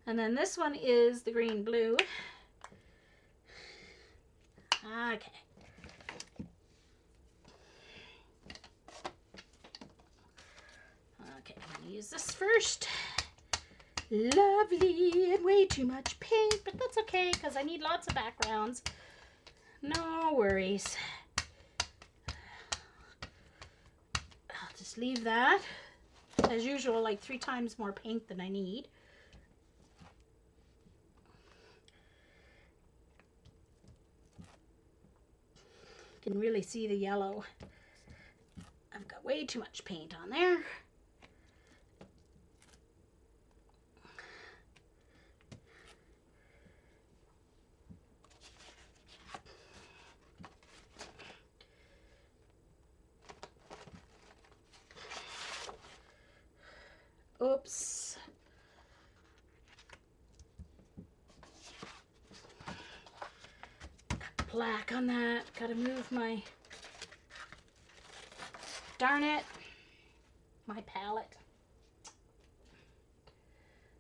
Speaker 1: And then this one is the green blue. Okay. Okay, I'm going to use this first. Lovely, and way too much paint, but that's okay because I need lots of backgrounds. No worries. I'll just leave that. As usual, like 3 times more paint than I need. You can really see the yellow. I've got way too much paint on there. Oops. Got black on that. Gotta move my... Darn it. My palette.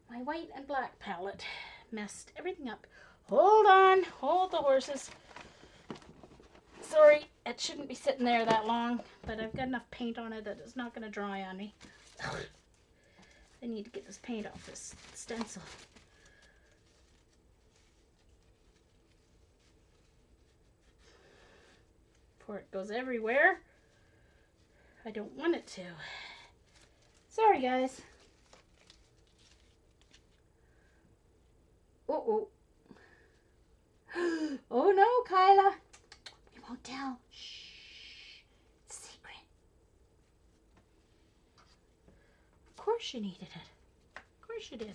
Speaker 1: My white and black palette messed everything up. Hold on. Hold the horses. Sorry, it shouldn't be sitting there that long, but I've got enough paint on it that it's not going to dry on me. I need to get this paint off this stencil. Before it goes everywhere. I don't want it to. Sorry, guys. Uh-oh. Oh no, Kyla. We won't tell. Shh. It's a secret. Of course you needed it. Of course you did.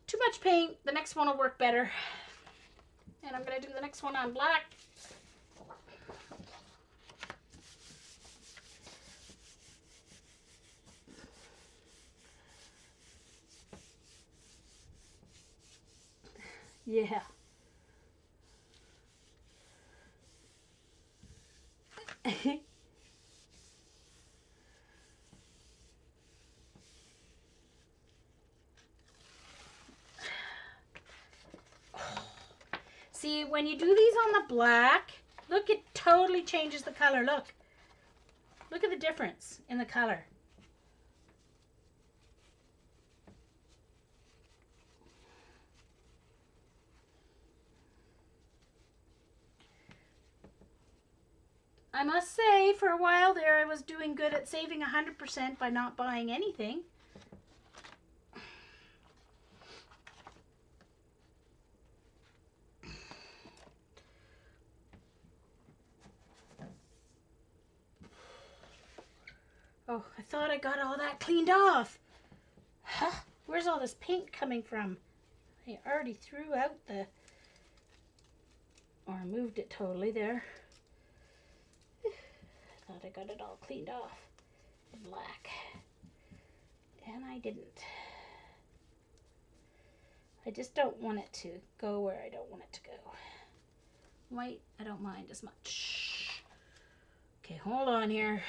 Speaker 1: Too much paint. The next one will work better. And I'm going to do the next one on black. Yeah. See, when you do these on the black, look, it totally changes the color. Look. Look at the difference in the color. I must say, for a while there, I was doing good at saving 100% by not buying anything. Oh, I thought I got all that cleaned off. Huh? Where's all this paint coming from? I already threw out the... or moved it totally there. I thought I got it all cleaned off. Black. And I didn't. I just don't want it to go where I don't want it to go. White, I don't mind as much. Okay, hold on here.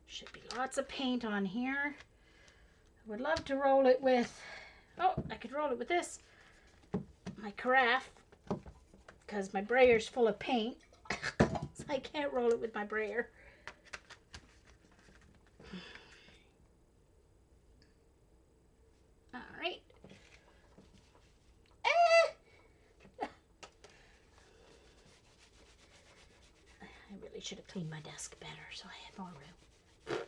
Speaker 1: Should be lots of paint on here. I would love to roll it with, oh, I could roll it with this, my carafe, because my brayer's full of paint, so I can't roll it with my brayer. All right. I really should have cleaned my desk better so I had more room.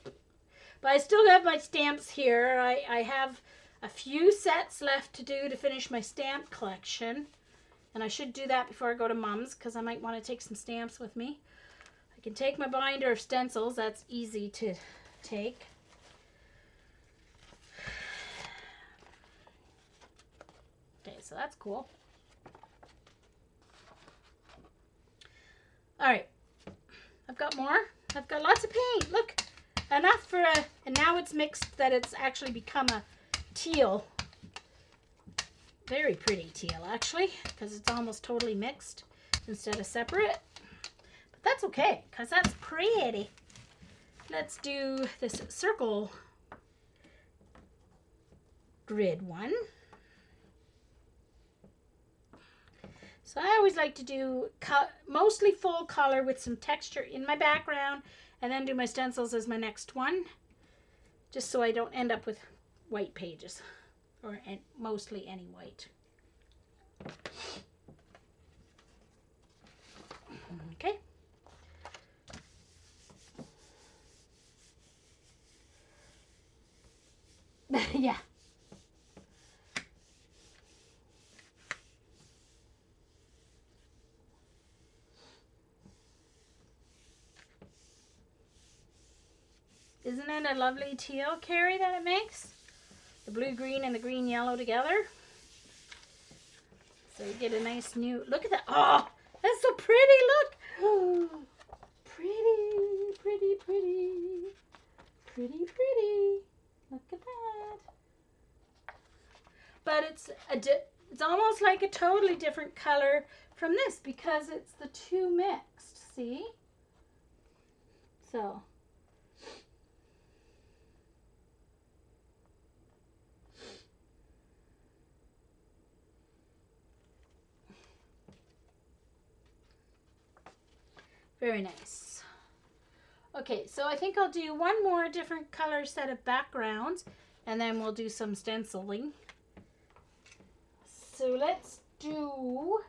Speaker 1: But I still have my stamps here. I have a few sets left to do to finish my stamp collection. And I should do that before I go to Mom's because I might want to take some stamps with me. I can take my binder of stencils. That's easy to take. Okay, so that's cool. All right. I've got more. I've got lots of paint. Look, enough for a, and now it's mixed that it's actually become a teal. Very pretty teal, actually, because it's almost totally mixed instead of separate. But that's okay, because that's pretty. Let's do this circle grid one. So I always like to do mostly full color with some texture in my background and then do my stencils as my next one, just so I don't end up with white pages, or mostly any white. Okay. Yeah. Isn't it a lovely teal, Carrie, that it makes? The blue-green and the green-yellow together. So you get a nice new, look at that. Oh, that's so pretty, look. Oh, pretty, pretty, pretty. Pretty, pretty. Look at that. But it's almost like a totally different color from this because it's the two mixed, see? So. Very nice. Okay, so I think I'll do one more different color set of backgrounds and then we'll do some stenciling. So let's do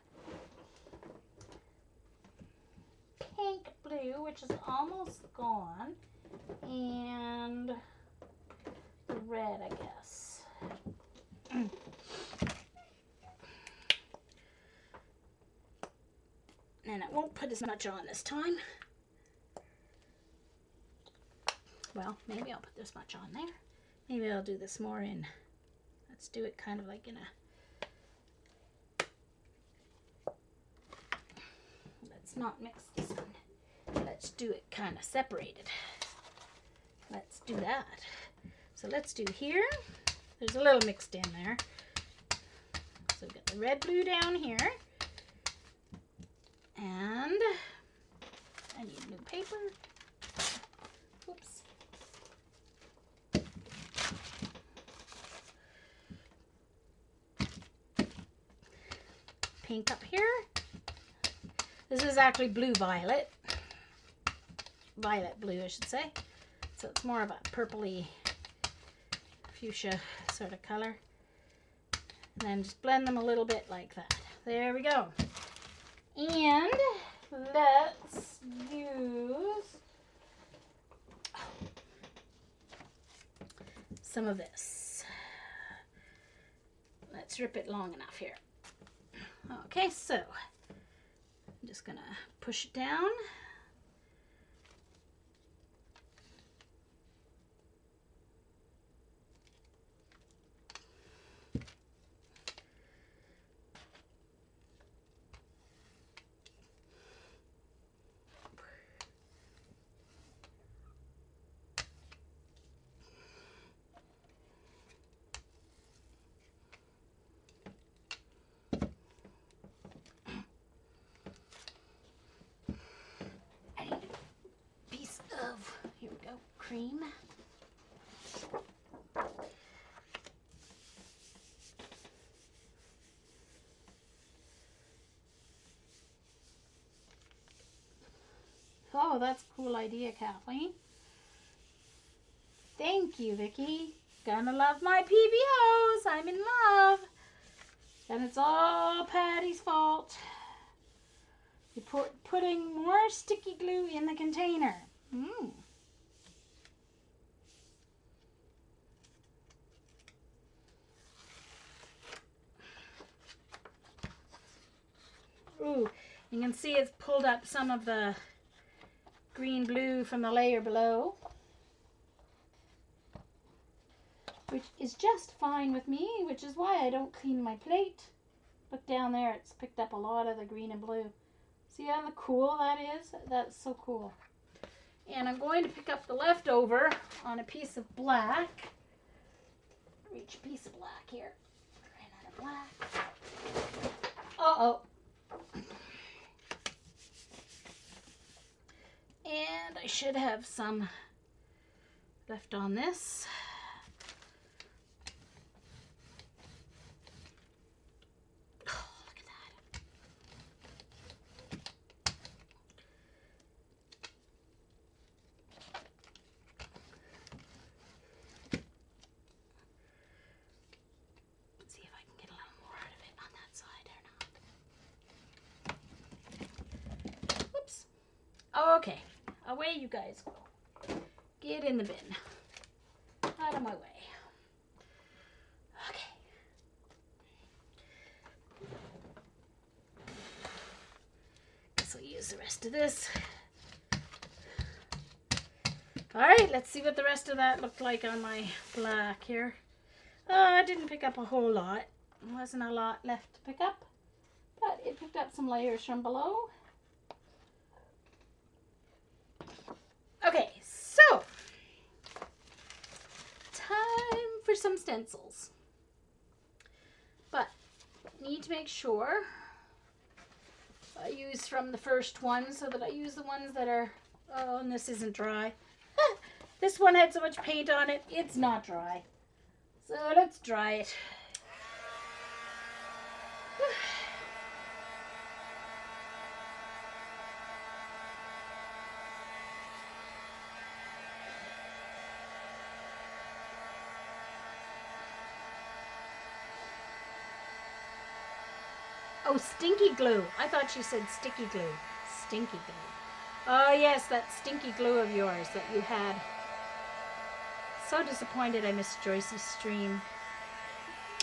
Speaker 1: pink blue, which is almost gone, and the red, I guess. And I won't put as much on this time. Well, maybe I'll put this much on there. Maybe I'll do this more in, let's do it kind of like in a, let's not mix this one. Let's do it kind of separated. Let's do that. So let's do here. There's a little mixed in there. So we've got the red, blue down here. And I need new paper. Whoops. Pink up here. This is actually blue-violet. Violet blue, I should say. So it's more of a purpley fuchsia sort of color. And then just blend them a little bit like that. There we go. And let's use some of this. Let's rip it long enough here. Okay, so I'm just gonna push it down. Cream. Oh, that's a cool idea, Kathleen. Thank you, Vicki. Gonna love my PBOs. I'm in love. And it's all Patty's fault. You're putting more sticky glue in the container. Ooh, you can see it's pulled up some of the green blue from the layer below, which is just fine with me, which is why I don't clean my plate. Look down there, it's picked up a lot of the green and blue. See how cool that is? That's so cool. And I'm going to pick up the leftover on a piece of black. Reach a piece of black here. Ran out of black. Uh-oh. And I should have some left on this. Oh, look at that. Let's see if I can get a little more out of it on that side or not. Whoops. Okay. Away you guys go. Get in the bin. Out of my way. Okay. Guess I'll use the rest of this. Alright, let's see what the rest of that looked like on my black here. I didn't pick up a whole lot. There wasn't a lot left to pick up. But it picked up some layers from below. Okay, so time for some stencils. But need to make sure I use from the first one so that I use the ones that are, oh, and this isn't dry. This one had so much paint on it, it's not dry. So let's dry it. Oh, stinky glue. I thought she said sticky glue. Stinky glue. Oh, yes, that stinky glue of yours that you had. So disappointed I missed Joyce's stream.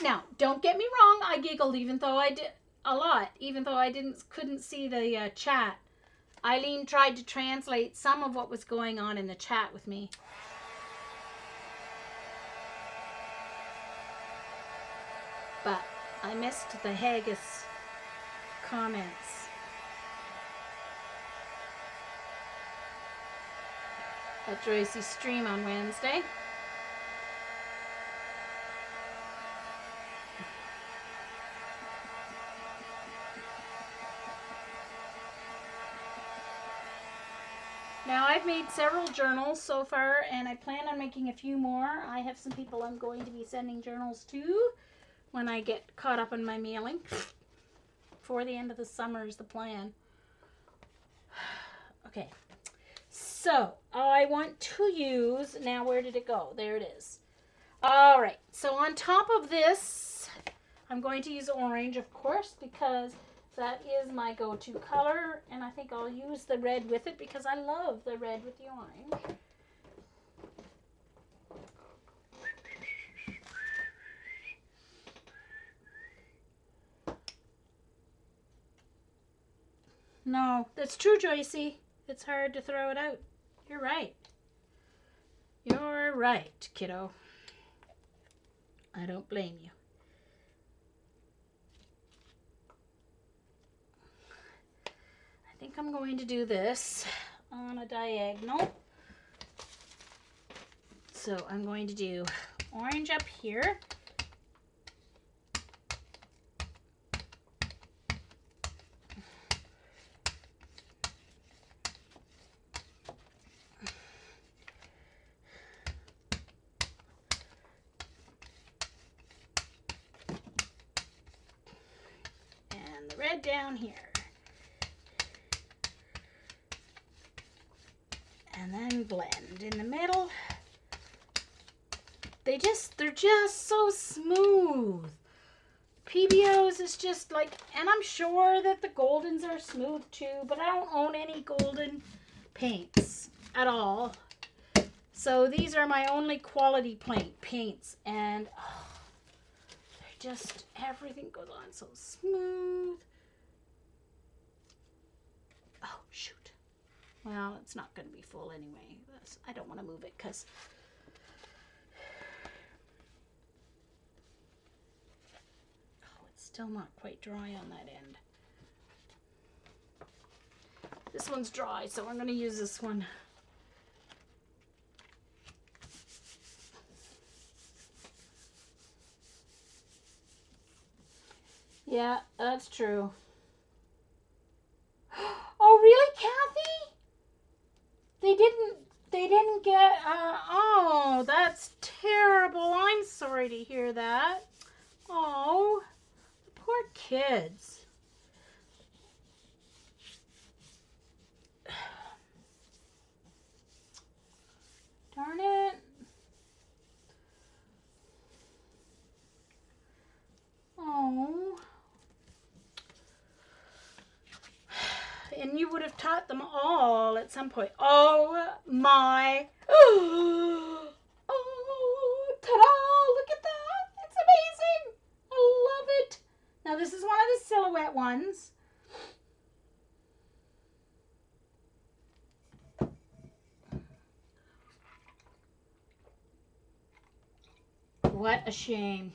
Speaker 1: Now, don't get me wrong. I giggled even though I did a lot. Even though I couldn't see the chat. Eileen tried to translate some of what was going on in the chat with me. But I missed the haggis comments. At Joyce's stream on Wednesday. Now I've made several journals so far and I plan on making a few more. I have some people I'm going to be sending journals to when I get caught up on my mailing. Before the end of the summer is the plan. Okay, so I want to use, now where did it go? There it is. All right, so on top of this, I'm going to use orange, of course, because that is my go-to color, and I think I'll use the red with it because I love the red with the orange. No, that's true, Joycey. It's hard to throw it out. You're right. You're right, kiddo. I don't blame you. I think I'm going to do this on a diagonal. So I'm going to do orange up here. Red down here. And then blend in the middle. They're just so smooth. PBOs is just like, and I'm sure that the Goldens are smooth too, but I don't own any Golden paints at all. So these are my only quality paints, and oh, they're just, everything goes on so smooth. Oh, shoot. Well, it's not going to be full anyway. I don't want to move it because it's still not quite dry on that end. This one's dry, so I'm going to use this one. Yeah, that's true. Oh, really, Kathy? They didn't get, oh, that's terrible. I'm sorry to hear that. Oh, poor kids. Darn it. Oh. And you would have taught them all at some point. Oh my. Oh, ta-da! Look at that. It's amazing. I love it. Now this is one of the silhouette ones. What a shame.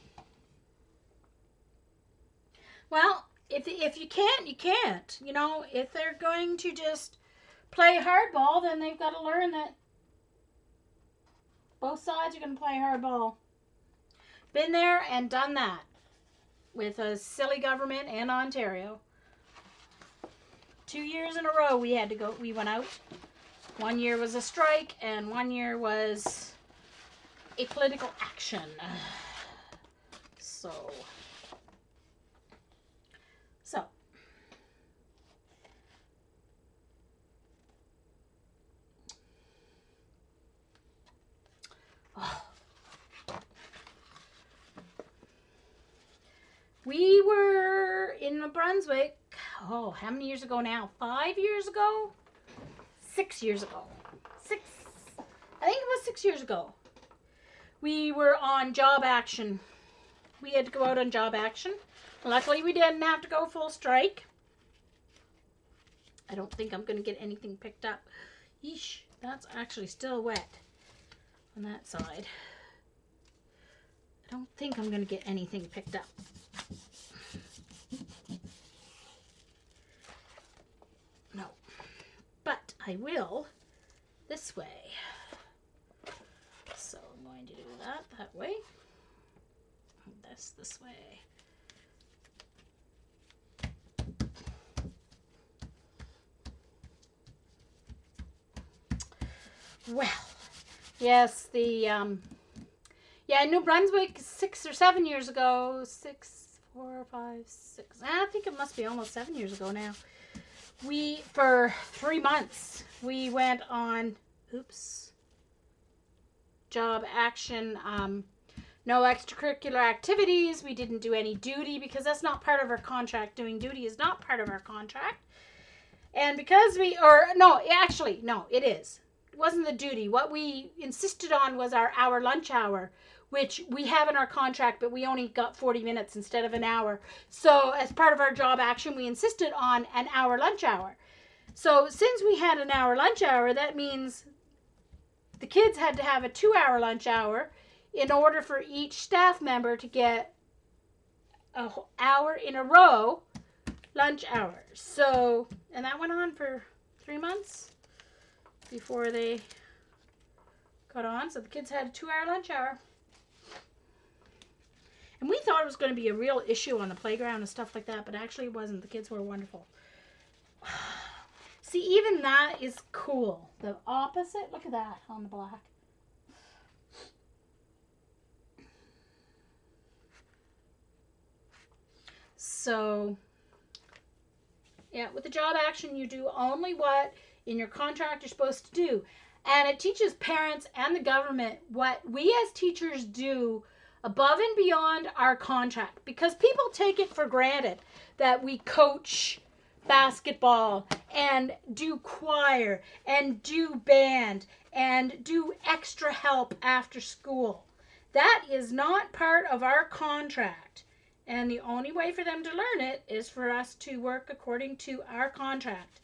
Speaker 1: Well, if you can't, you can't. You know, if they're going to just play hardball, then they've got to learn that both sides are going to play hardball. Been there and done that with a silly government in Ontario. 2 years in a row we had to go. We went out. 1 year was a strike, and 1 year was a political action. So. Oh. We were in New Brunswick, oh, how many years ago now? 5 years ago? 6 years ago. I think it was 6 years ago. We were on job action. We had to go out on job action. Luckily, we didn't have to go full strike. I don't think I'm going to get anything picked up. Yeesh, that's actually still wet on that side. I don't think I'm going to get anything picked up. No. But I will this way. So I'm going to do that way. And this way. Well, yes, New Brunswick 6 or 7 years ago, 4, 5, 6, I think it must be almost 7 years ago now. For 3 months, we went on, job action, no extracurricular activities. We didn't do any duty because that's not part of our contract. Doing duty is not part of our contract. And because it is. It wasn't the duty. What we insisted on was our hour lunch hour, which we have in our contract, but we only got 40 minutes instead of an hour. So as part of our job action, we insisted on an hour lunch hour. So since we had an hour lunch hour, that means the kids had to have a 2-hour lunch hour in order for each staff member to get an hour in a row lunch hours. So, and that went on for 3 months before they got on. So the kids had a 2-hour lunch hour. And we thought it was going to be a real issue on the playground and stuff like that, but actually it wasn't. The kids were wonderful. See, even that is cool. The opposite, look at that on the black. So, yeah, with the job action, you do only what in your contract you're supposed to do. And it teaches parents and the government what we as teachers do above and beyond our contract, because people take it for granted that we coach basketball and do choir and do band and do extra help after school. That is not part of our contract. And the only way for them to learn it is for us to work according to our contract.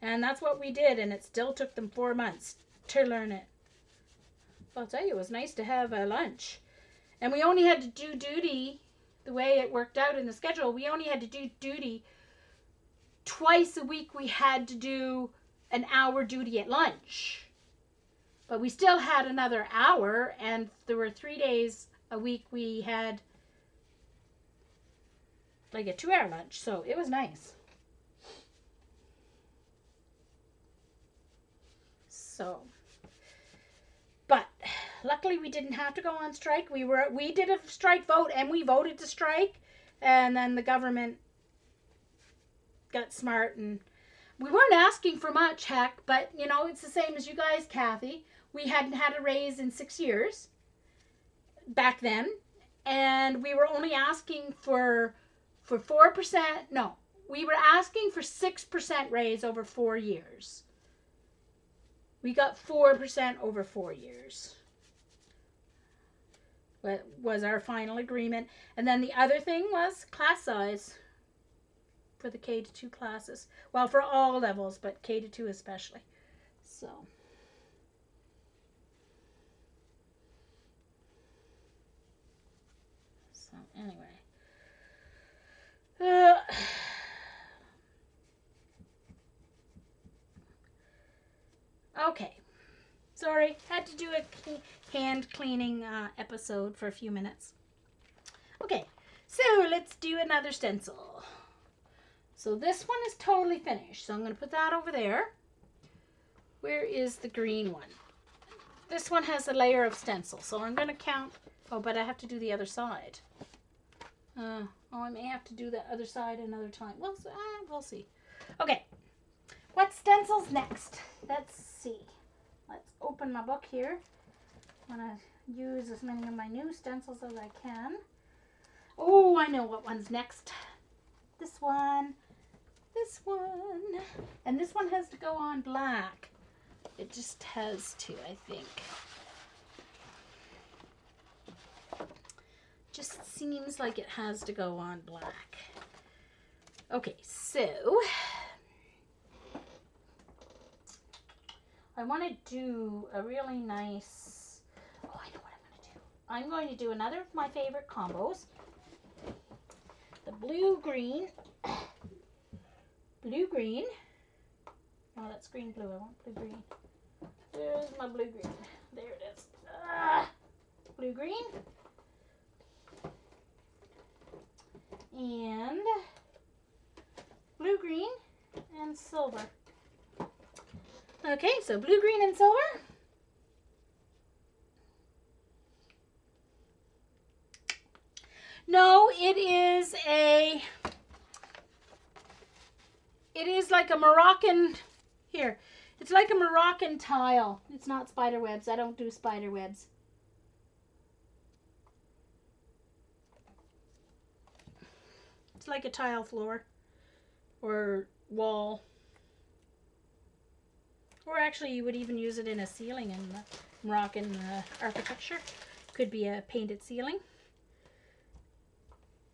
Speaker 1: And that's what we did, and it still took them 4 months to learn it. I'll tell you, it was nice to have a lunch. And we only had to do duty, the way it worked out in the schedule, we only had to do duty twice a week. We had to do an hour duty at lunch. But we still had another hour, and there were 3 days a week we had like a 2-hour lunch. So it was nice. So, but luckily we didn't have to go on strike. We did a strike vote, and we voted to strike, and then the government got smart, and we weren't asking for much, heck, but you know, it's the same as you guys, Kathy. We hadn't had a raise in 6 years back then, and we were only asking for 4%. No, we were asking for 6% raise over 4 years. We got 4% over 4 years. That was our final agreement. And then the other thing was class size for the K-2 classes. Well, for all levels, but K-2 especially. So anyway. Okay. Sorry, had to do a hand cleaning episode for a few minutes. Okay, so let's do another stencil. So this one is totally finished, so I'm going to put that over there. Where is the green one? This one has a layer of stencil, so I'm going to count. Oh, but I have to do the other side. Oh, I may have to do the other side another time. We'll see. Okay, what stencil's next? Let's see. Let's open my book here. I'm going to use as many of my new stencils as I can. Oh, I know what one's next. This one. This one. And this one has to go on black. It just has to, I think. Just seems like it has to go on black. Okay, so I want to do a really nice, oh, I know what I'm going to do. I'm going to do another of my favorite combos. The blue-green. Blue-green. Oh, that's green-blue. I want blue-green. There's my blue-green. There it is. Blue-green. And blue-green and silver. Okay, so blue, green, and silver. No, it is like a Moroccan, here, it's like a Moroccan tile. It's not spider webs. I don't do spider webs. It's like a tile floor or wall. Or actually, you would even use it in a ceiling in Moroccan architecture. Could be a painted ceiling.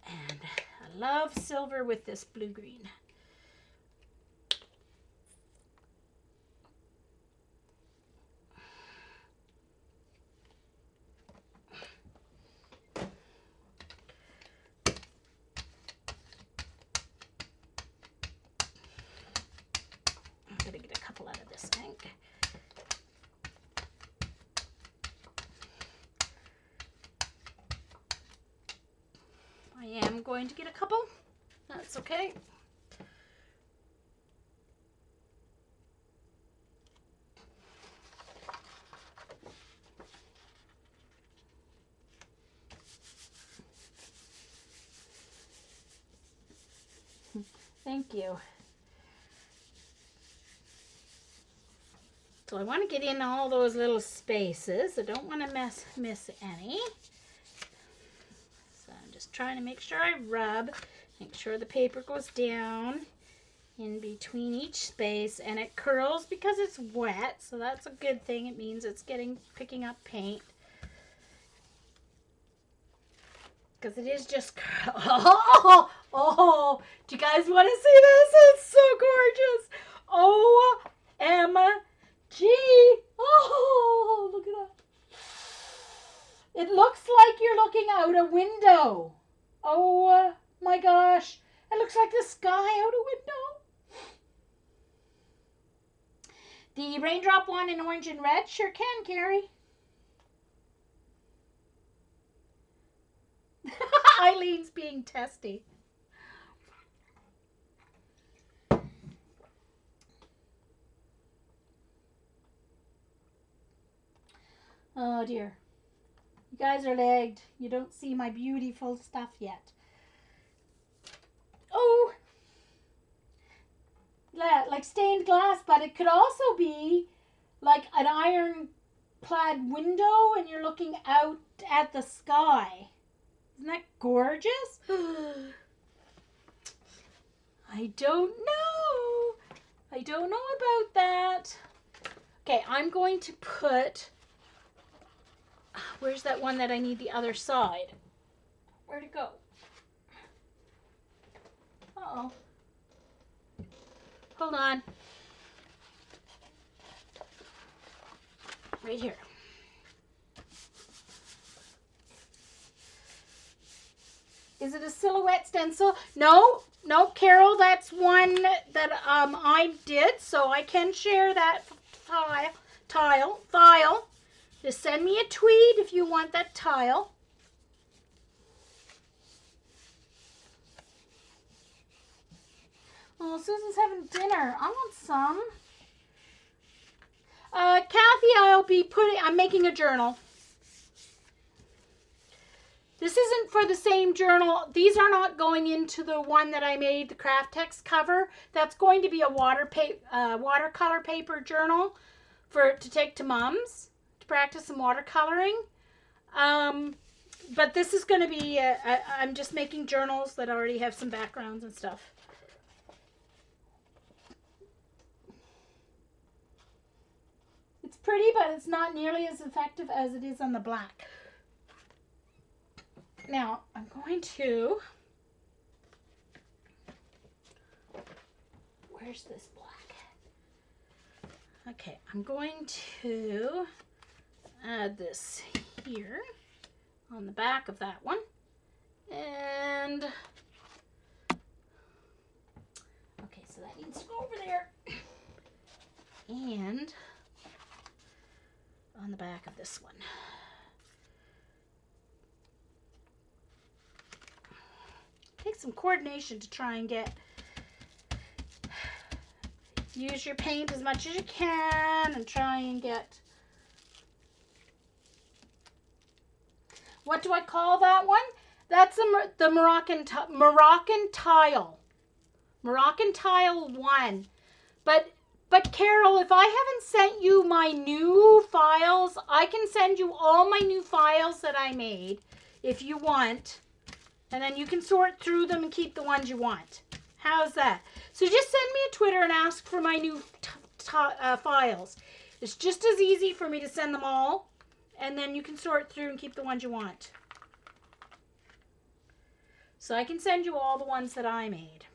Speaker 1: And I love silver with this blue-green. I'm going to get a couple out of this ink. I am going to get a couple. That's okay. Thank you. So I want to get in all those little spaces. I don't want to miss any. trying to make sure I rub. Make sure the paper goes down in between each space, and it curls because it's wet, so that's a good thing. It means it's picking up paint. Because it is just oh, do you guys want to see this? It's so gorgeous. OMG. Oh, look at that. It looks like you're looking out a window. Oh my gosh. It looks like the sky out a window. The raindrop one in orange and red sure can, Carrie. Eileen's being testy. Oh dear. You guys are lagged. You don't see my beautiful stuff yet. Oh! Like stained glass, but it could also be like an iron-clad window and you're looking out at the sky. Isn't that gorgeous? I don't know. I don't know about that. Okay, I'm going to put... Where's that one that I need the other side? Where'd it go? Uh-oh. Hold on. Right here. Is it a silhouette stencil? No, Carol, that's one that I did, so I can share that file. Just send me a tweet if you want that tile. Oh, Susan's having dinner. I want some. Kathy, I'm making a journal. This isn't for the same journal. These are not going into the one that I made, the Kraft-tex cover. That's going to be a watercolor paper journal to take to Mom's to practice some watercoloring. But this is going to be, I'm just making journals that already have some backgrounds and stuff. It's pretty, but it's not nearly as effective as it is on the black. Now, I'm going to, where's this black? Okay, I'm going to add this here on the back of that one. And, okay, so that needs to go over there. And on the back of this one. Take some coordination to try and use your paint as much as you can and try and get, what do I call that one? That's the Moroccan tile. Moroccan tile 1. But Carol, if I haven't sent you my new files, I can send you all my new files that I made if you want. And then you can sort through them and keep the ones you want. How's that? So just send me a Twitter and ask for my new files. It's just as easy for me to send them all. And then you can sort through and keep the ones you want. So I can send you all the ones that I made.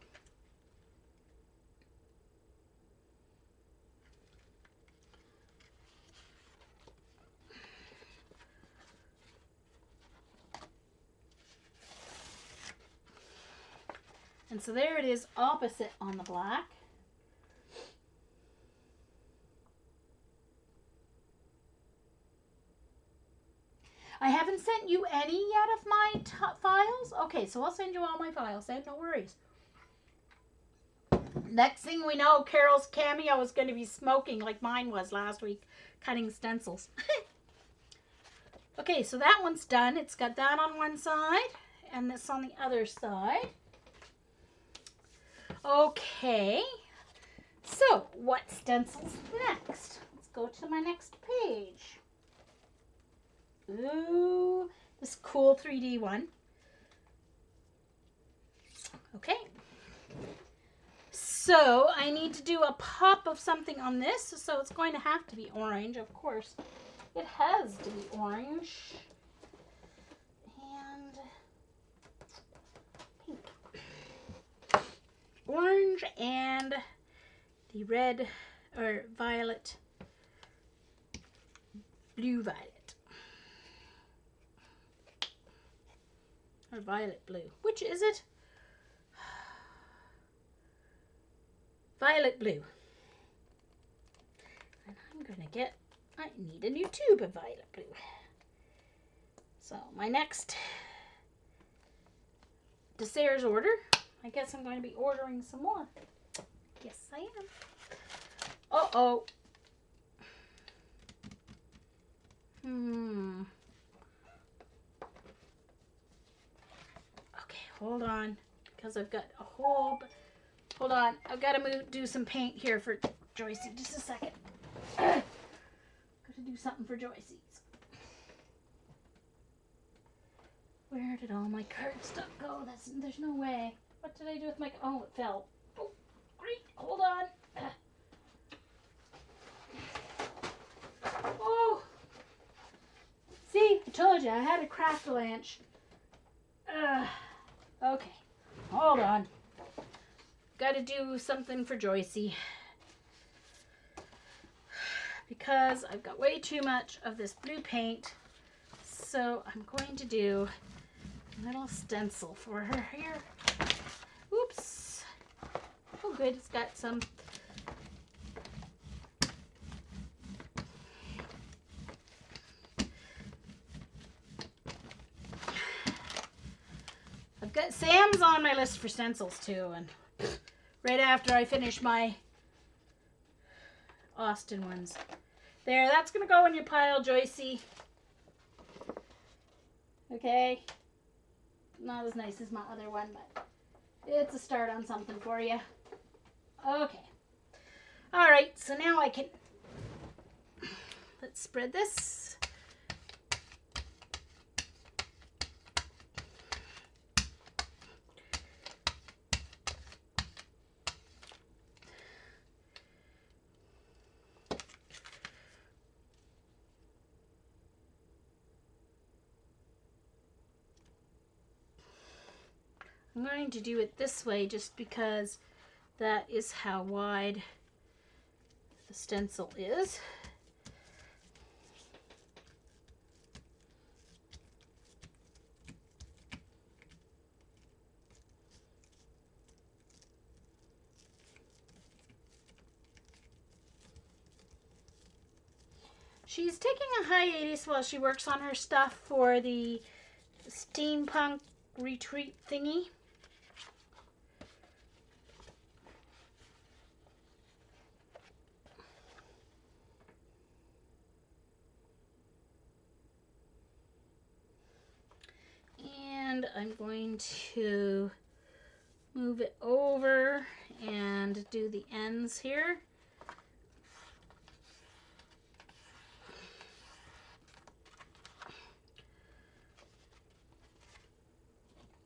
Speaker 1: And so there it is opposite on the black. I haven't sent you any yet of my files. Okay, so I'll send you all my files then, no worries. Next thing we know, Carol's cameo is going to be smoking like mine was last week, cutting stencils. Okay, so that one's done. It's got that on one side and this on the other side. Okay, so what stencils next? Let's go to my next page. Ooh, this cool 3D one. Okay. So I need to do a pop of something on this, so it's going to have to be orange, of course. It has to be orange. And pink. Orange and the red or violet, blue violet. Or violet blue. Which is it? Violet blue. And I'm going to I need a new tube of violet blue. So my next Dessert's order, I guess I'm going to be ordering some more. Yes, I am. Uh-oh. Okay, hold on, because I've got a whole... Hold on, I've got to do some paint here for Joycey. Just a second. Got to do something for Joycey. Where did all my card stuff go? There's no way. What did I do with my... Oh, it fell. Oh, great. Hold on. Oh. See, I told you I had a Kraft-tex. Okay. Hold on. Got to do something for Joycey. Because I've got way too much of this blue paint. So I'm going to do a little stencil for her here. Oops. Oh good, it's got some. I've got Sam's on my list for stencils too, and right after I finish my Austin ones. There, that's gonna go in your pile, Joycey. Okay. Not as nice as my other one, but it's a start on something for you. Okay. All right, so now I can... Let's spread this. I'm going to do it this way just because that is how wide the stencil is. She's taking a hiatus while she works on her stuff for the steampunk retreat thingy. And I'm going to move it over and do the ends here.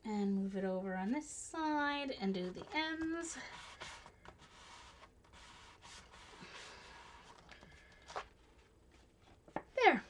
Speaker 1: And move it over on this side and do the ends. There.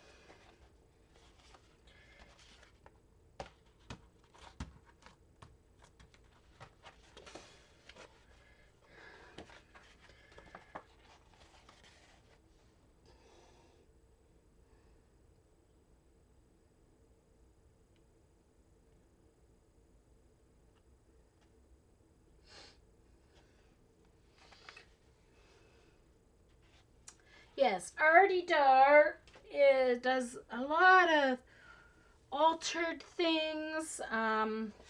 Speaker 1: Yes, Artie Dar does a lot of altered things.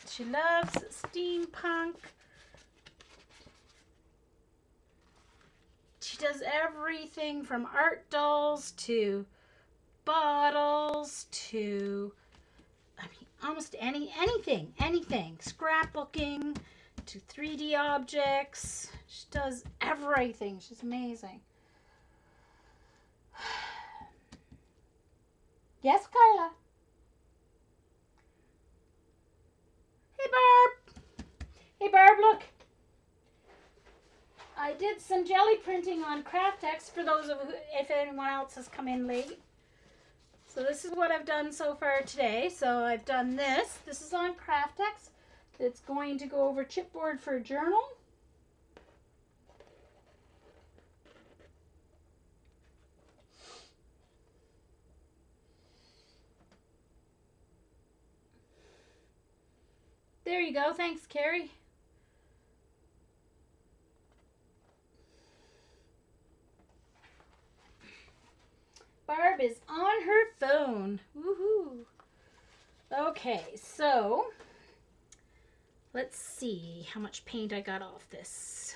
Speaker 1: She loves steampunk. She does everything from art dolls to bottles to, I mean, almost anything. Scrapbooking to 3D objects. She does everything. She's amazing. Yes, Carla. Hey, Barb. Hey, Barb. did some jelly printing on Kraft-tex for those of who, if anyone else has come in late. So this is what I've done so far today. So I've done this. This is on Kraft-tex. It's going to go over chipboard for a journal. There you go. Thanks, Carrie. Barb is on her phone. Woohoo. Okay, so let's see how much paint I got off this.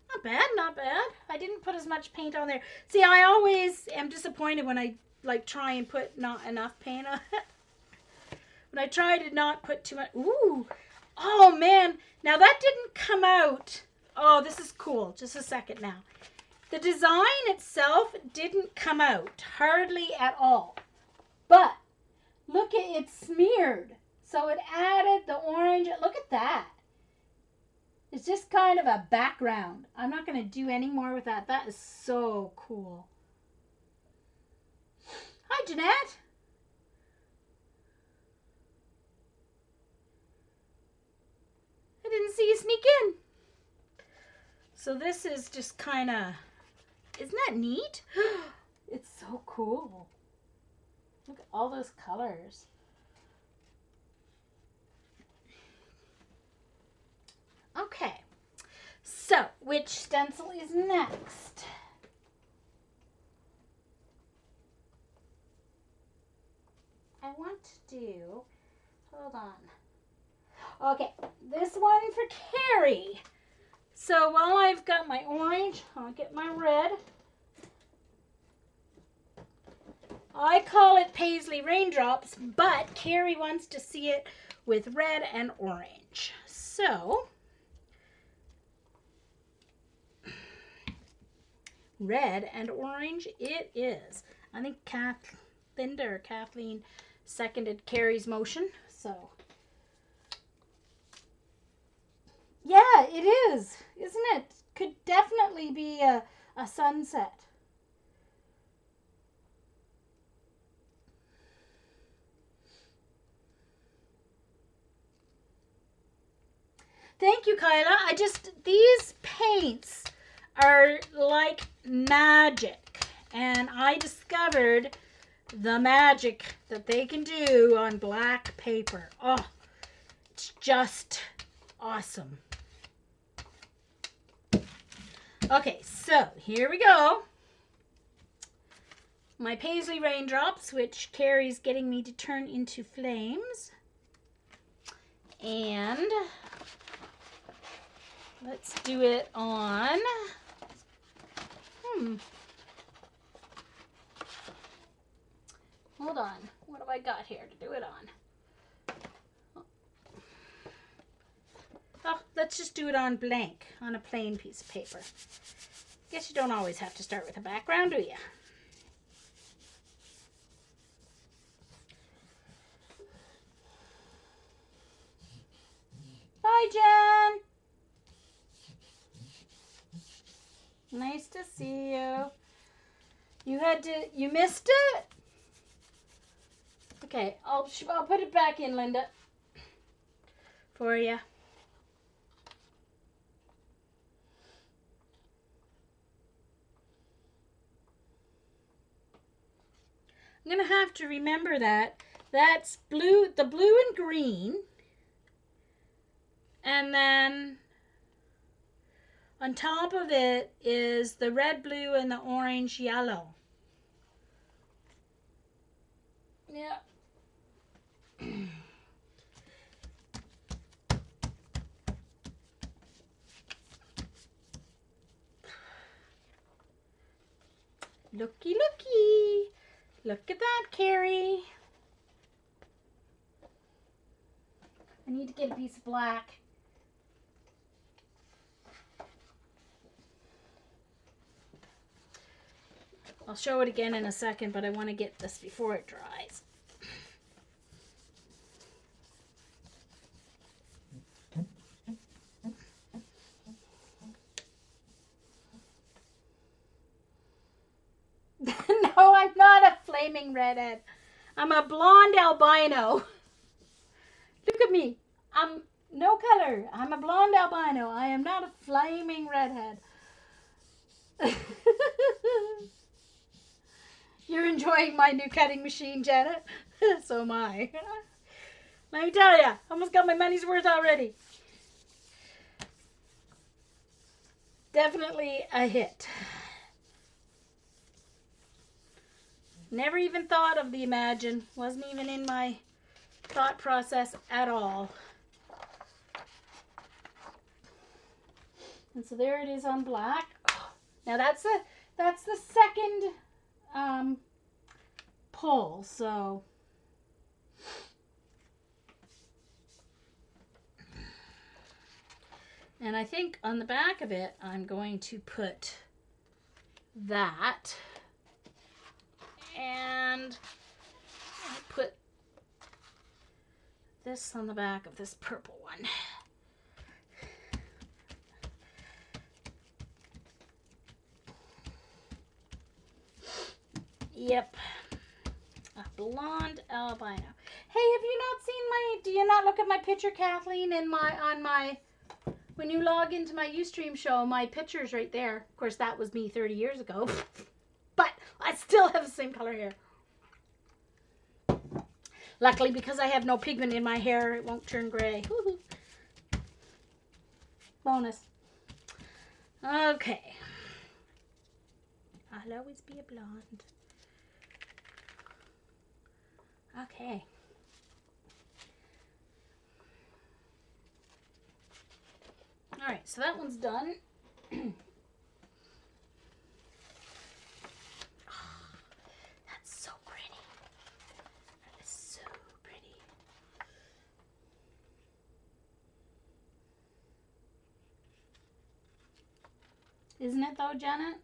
Speaker 1: Not bad, not bad. I didn't put as much paint on there. See, I always am disappointed when I like try and put not enough paint on it. When I try to not put too much. Ooh. Oh, man. Now, that didn't come out. Oh, this is cool. Just a second now. The design itself didn't come out. Hardly at all. But, look at it smeared. So, it added the orange. Look at that. It's just kind of a background. I'm not going to do any more with that. That is so cool. Hi, Jeanette. I didn't see you sneak in. So this is just kind of, isn't that neat? It's so cool. Look at all those colors. Okay, so which stencil is next? I want to do, hold on. Okay, this one for Carrie. So while I've got my orange, I'll get my red. I call it Paisley Raindrops, but Carrie wants to see it with red and orange. So, red and orange it is. I think Kathleen seconded Carrie's motion, so. Yeah, it is, isn't it? Could definitely be a sunset. Thank you, Kyla. These paints are like magic. And I discovered the magic that they can do on black paper. Oh, it's just awesome. Okay, so here we go. My Paisley Raindrops, which Carrie's getting me to turn into flames. And let's do it on, hold on. What have I got here to do it on? Oh, let's just do it on blank, on a plain piece of paper. Guess you don't always have to start with a background, do you? Hi, Jen. Nice to see you. You missed it? Okay, I'll put it back in, Linda, for you. I'm going to have to remember that. That's blue, the blue and green. And then on top of it is the red, blue, and the orange, yellow. Yeah. Looky, looky. Look at that, Carrie. I need to get a piece of black. I'll show it again in a second, but I want to get this before it dries. flaming redhead. I'm a blonde albino. Look at me. I'm no color. I'm a blonde albino. I am not a flaming redhead. You're enjoying my new cutting machine, Janet? So am I. Let me tell you, almost got my money's worth already. Definitely a hit. Never even thought of the Imagine. Wasn't even in my thought process at all. And so there it is on black. Now that's the second pull. So and I think on the back of it I'm going to put that, and I put this on the back of this purple one. Yep, a blonde albino. Hey, have you not seen my? Do you not look at my picture, Kathleen? On my when you log into my Ustream show, my picture's right there. Of course, that was me 30 years ago, but I still have the same color hair. Luckily, because I have no pigment in my hair, it won't turn gray. Woohoo. Bonus. Okay. I'll always be a blonde. Okay. All right, so that one's done. Oh, that's so pretty. That is so pretty. Isn't it though, Janet?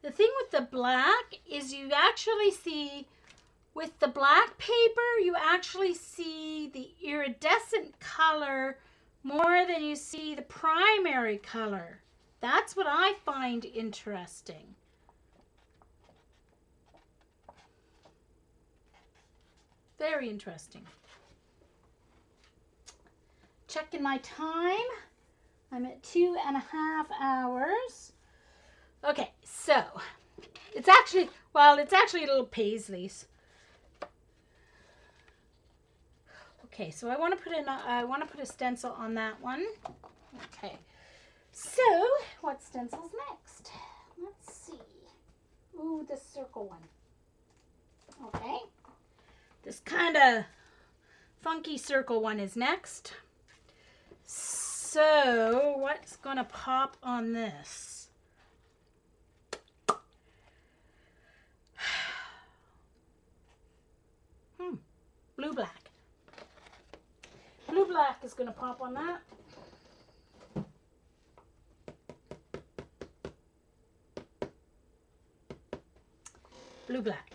Speaker 1: The thing with the black is you actually see, with the black paper, you actually see the iridescent color more than you see the primary color. That's what I find interesting. Very interesting. Checking my time. I'm at 2.5 hours. Okay, so it's actually little paisleys. Okay, so I want to put a stencil on that one. Okay, so what stencil's next? Let's see. Ooh, this circle one. Okay, this kind of funky circle one is next. So what's gonna pop on this? Blue black. Blue black is going to pop on that. Blue black.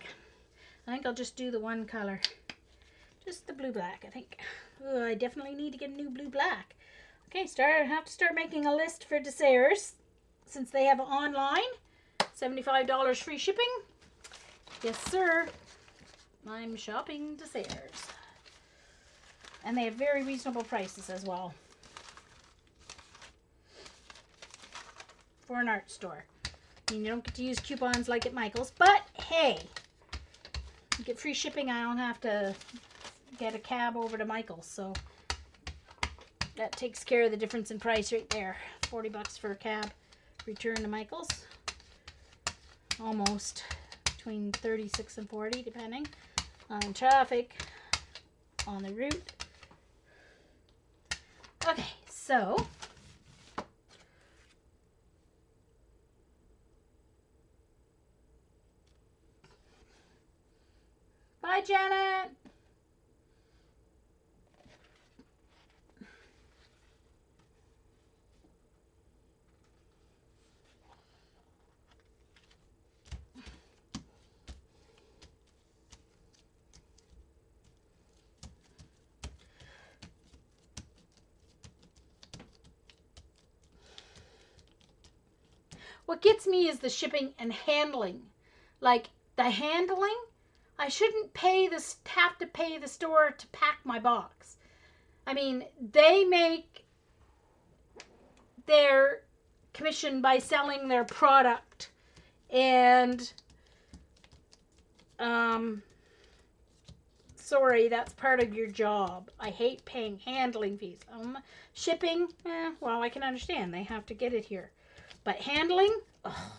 Speaker 1: I think I'll just do the one color. Just the blue black, I think. Ooh, I definitely need to get a new blue black. Okay, I have to start making a list for Desayers since they have online. $75 free shipping. Yes, sir. I'm shopping Desayers. And they have very reasonable prices as well. For an art store. I mean, you don't get to use coupons like at Michael's, but hey, you get free shipping. I don't have to get a cab over to Michael's, so that takes care of the difference in price right there. 40 bucks for a cab return to Michael's. Almost between 36 and 40 depending on traffic on the route. Okay, so bye, Janet. What gets me is the shipping and handling. Like the handling, I shouldn't have to pay the store to pack my box. I mean, they make their commission by selling their product, and sorry, that's part of your job. I hate paying handling fees. Shipping, well, I can understand. They have to get it here. But handling, ugh,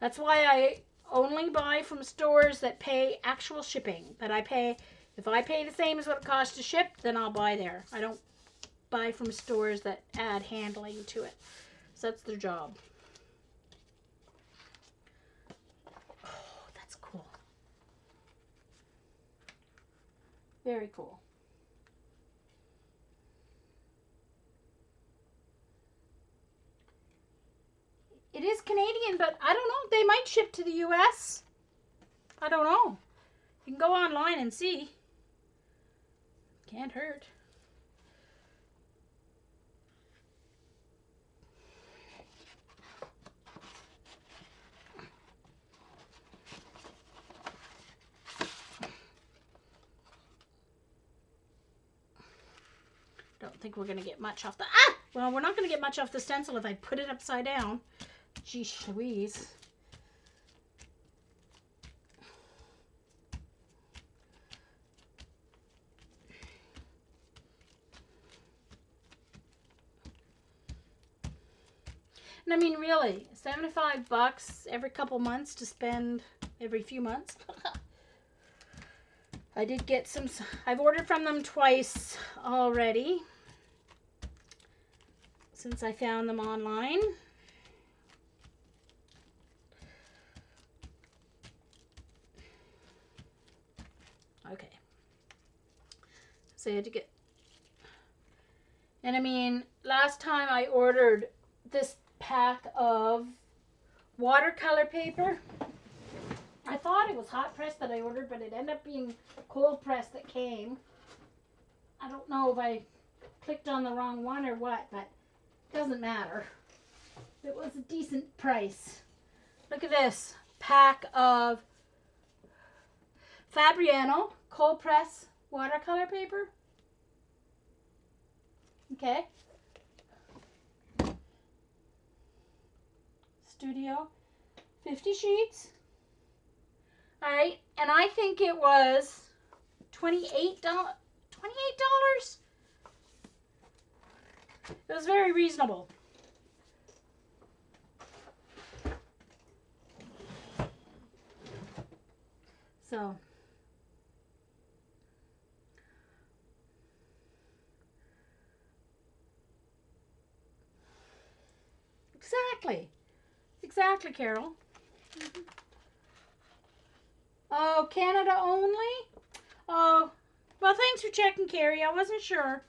Speaker 1: that's why I only buy from stores that pay actual shipping. If I pay the same as what it costs to ship, then I'll buy there. I don't buy from stores that add handling to it. So that's their job. Oh, that's cool. Very cool. It is Canadian, but I don't know. They might ship to the US. I don't know. You can go online and see. Can't hurt. Don't think we're going to get much off the... Well, we're not going to get much off the stencil if I put it upside down. Geez Louise. And I mean, really, $75 every couple months to spend every few months. I did get some... I've ordered from them twice already since I found them online. Okay. So I had to get... And I mean, last time I ordered this pack of watercolor paper. I thought it was hot press that I ordered, but it ended up being cold press that came. I don't know if I clicked on the wrong one or what, but it doesn't matter. It was a decent price. Look at this pack of Fabriano cold press watercolor paper. Okay. Studio, 50 sheets. All right, and I think it was $28. It was very reasonable. So, exactly, Carol. Mm-hmm. Oh, Canada only? Oh, well, thanks for checking, Carrie. I wasn't sure.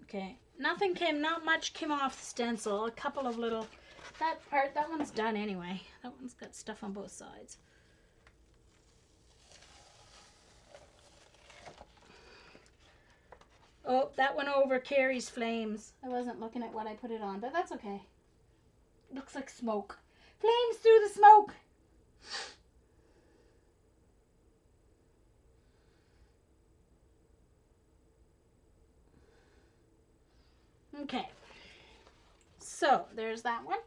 Speaker 1: Okay, not much came off the stencil. A couple of little, that one's done anyway. That one's got stuff on both sides. Oh, that went over Carrie's flames. I wasn't looking at what I put it on, but that's okay. Looks like smoke. Flames through the smoke. Okay. So, there's that one.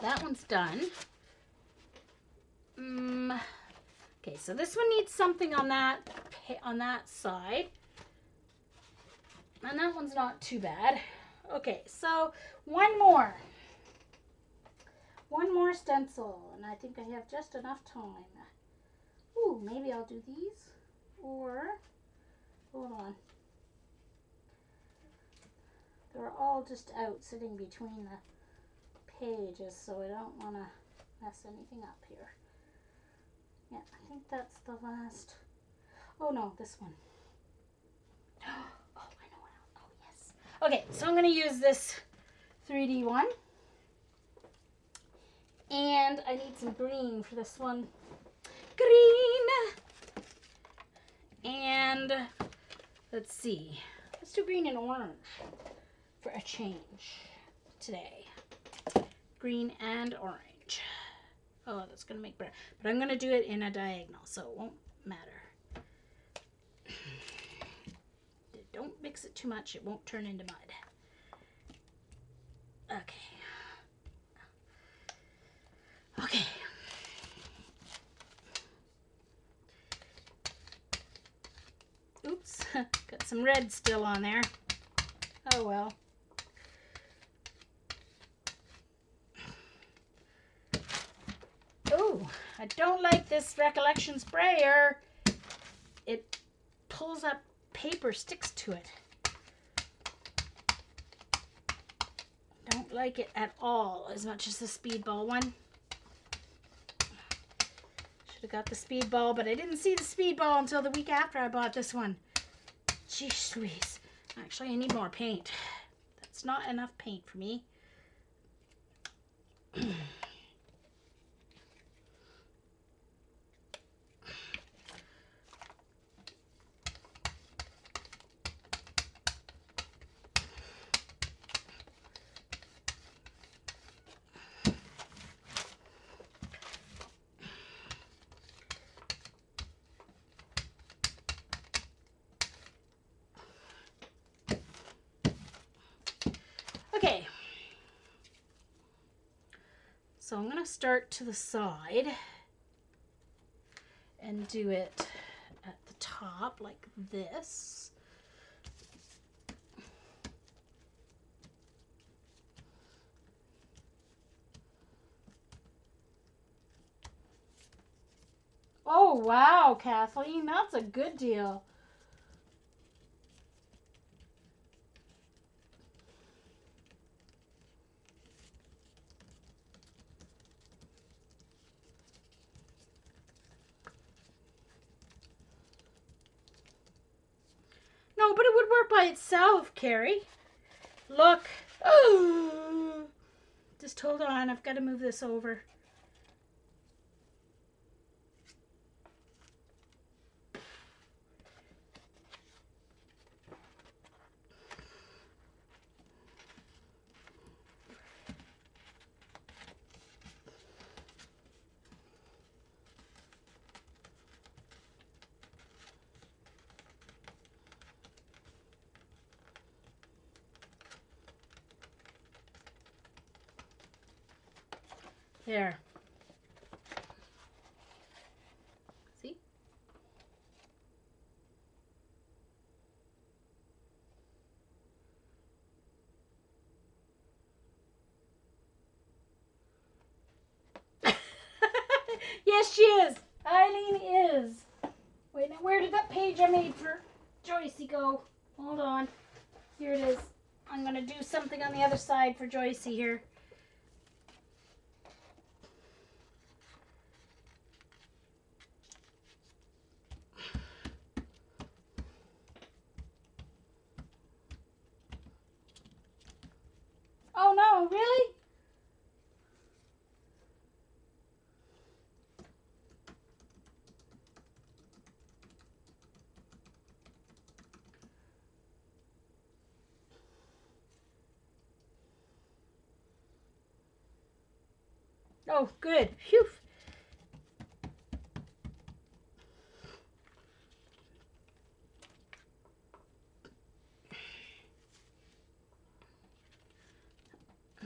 Speaker 1: That one's done. Okay, so this one needs something on that side. And that one's not too bad. Okay, so one more stencil, and I think I have just enough time. Ooh, maybe I'll do these, or, hold on. They're all just out sitting between the pages, so I don't want to mess anything up here. Yeah, I think that's the last. Oh no, this one. Oh, I know what. Oh yes. Okay, so I'm going to use this 3D one, and I need some green for this one. Green. And let's see. Let's do green and orange for a change today. Green and orange. Oh, that's going to make better. But I'm going to do it in a diagonal, so it won't matter. Don't mix it too much. It won't turn into mud. Okay. Okay. Oops. Got some red still on there. Oh well. Oh, I don't like this Recollection sprayer. It pulls up paper, sticks to it. Don't like it at all as much as the Speedball one. Should have got the Speedball, but I didn't see the Speedball until the week after I bought this one. Jeez Louise. Actually, I need more paint. That's not enough paint for me. Okay, so I'm going to start to the side and do it at the top like this. Oh wow, Kathleen, that's a good deal. No, but it would work by itself, Carrie. Look. Oh. Just hold on. I've got to move this over. There. See? Yes, she is. Eileen is. Wait, now where did that page I made for Joycey go? Hold on. Here it is. I'm going to do something on the other side for Joycey here. Oh no, really? Oh, good. Phew.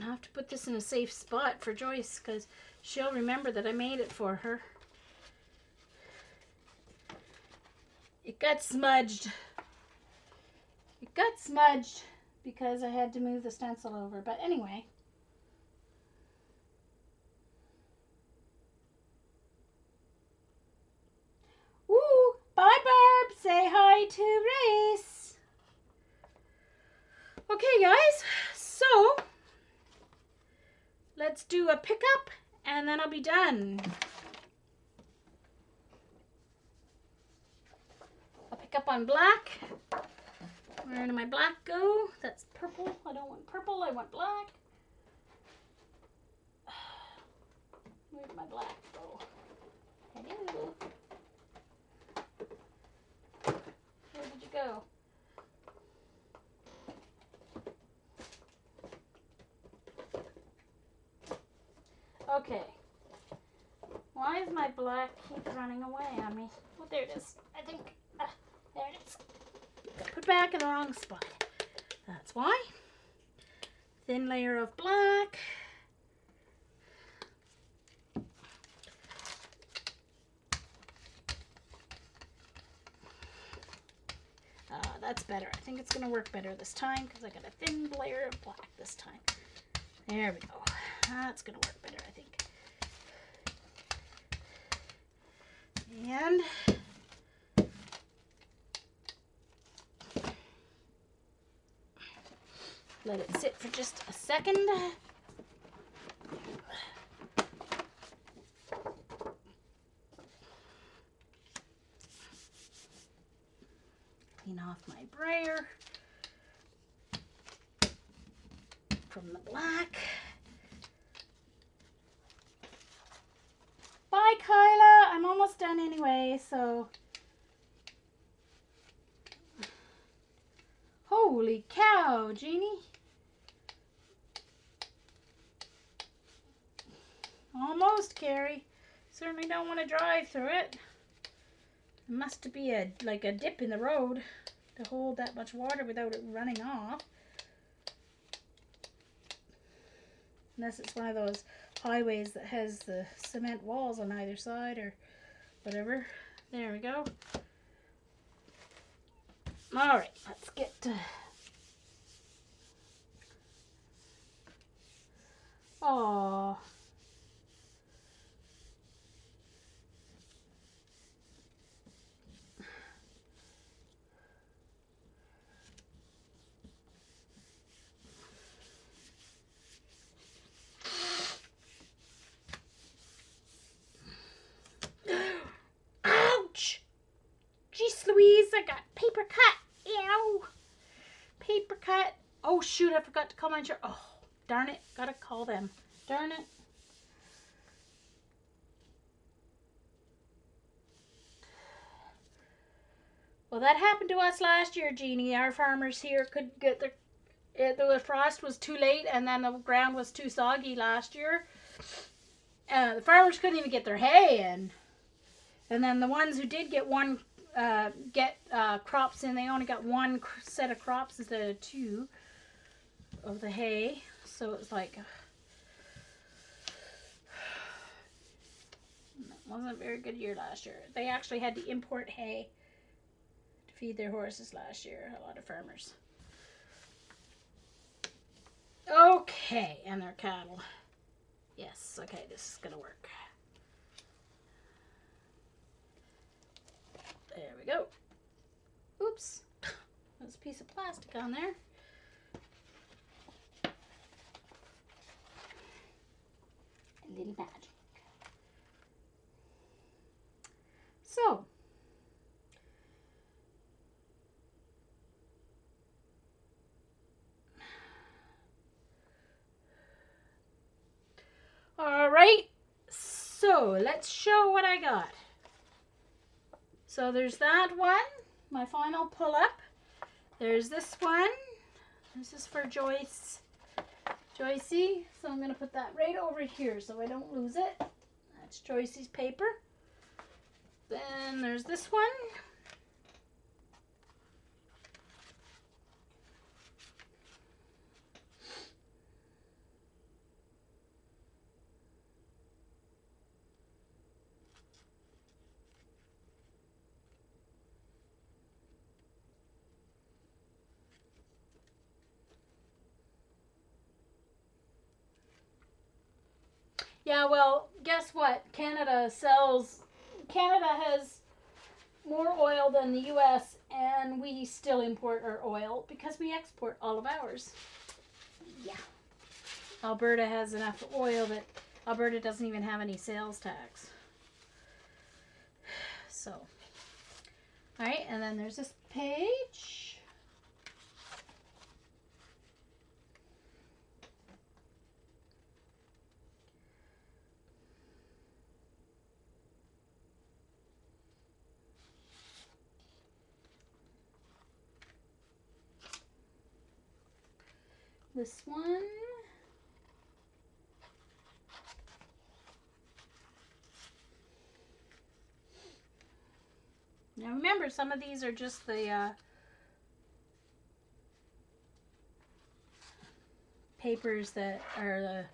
Speaker 1: I have to put this in a safe spot for Joyce because she'll remember that I made it for her. It got smudged. It got smudged because I had to move the stencil over. But anyway. Woo! Bye, Barb. Say hi to Race. Okay, guys. So, let's do a pickup and then I'll be done. I'll pick up on black. Where did my black go? That's purple. I don't want purple. I want black. Where did my black go? Hello. Okay. Why is my black keep running away on me? Oh, there it is. I think. There it is. Got put back in the wrong spot. That's why. Thin layer of black. That's better. I think it's going to work better this time because I got a thin layer of black this time. There we go. That's going to work better, I think. And let it sit for just a second. Clean off my brayer from the black. Bye, Kyla. I'm almost done anyway, so. Holy cow, Jeannie. Almost, Carrie. Certainly don't want to drive through it. It must be like a dip in the road to hold that much water without it running off. Unless it's one of those highways that has the cement walls on either side or whatever. There we go. Alright, let's get to... Aww. Ouch! Jeez Louise, I got paper cut. Ew. Paper cut. Oh shoot, I forgot to call my insurance. Oh, darn it. Gotta call them. Darn it. Well, that happened to us last year, Jeannie. Our farmers here couldn't get the frost was too late and then the ground was too soggy last year. The farmers couldn't even get their hay in. And then the ones who did get crops in, they only got one set of crops instead of two of the hay. So it's like, it wasn't a very good year last year. They actually had to import hay to feed their horses last year, a lot of farmers. Okay, and their cattle. Yes, okay, this is gonna work. There we go. Oops, there's a piece of plastic on there. A little magic. So, all right, so let's show what I got. So there's that one, my final pull up. There's this one. This is for Joycey. So I'm going to put that right over here so I don't lose it. That's Joycey's paper. Then there's this one. Yeah, well, guess what? Canada has more oil than the US, and we still import our oil because we export all of ours. Yeah. Alberta has enough oil that Alberta doesn't even have any sales tax. So, all right, and then there's this page. This one. Now remember, some of these are just the papers that are the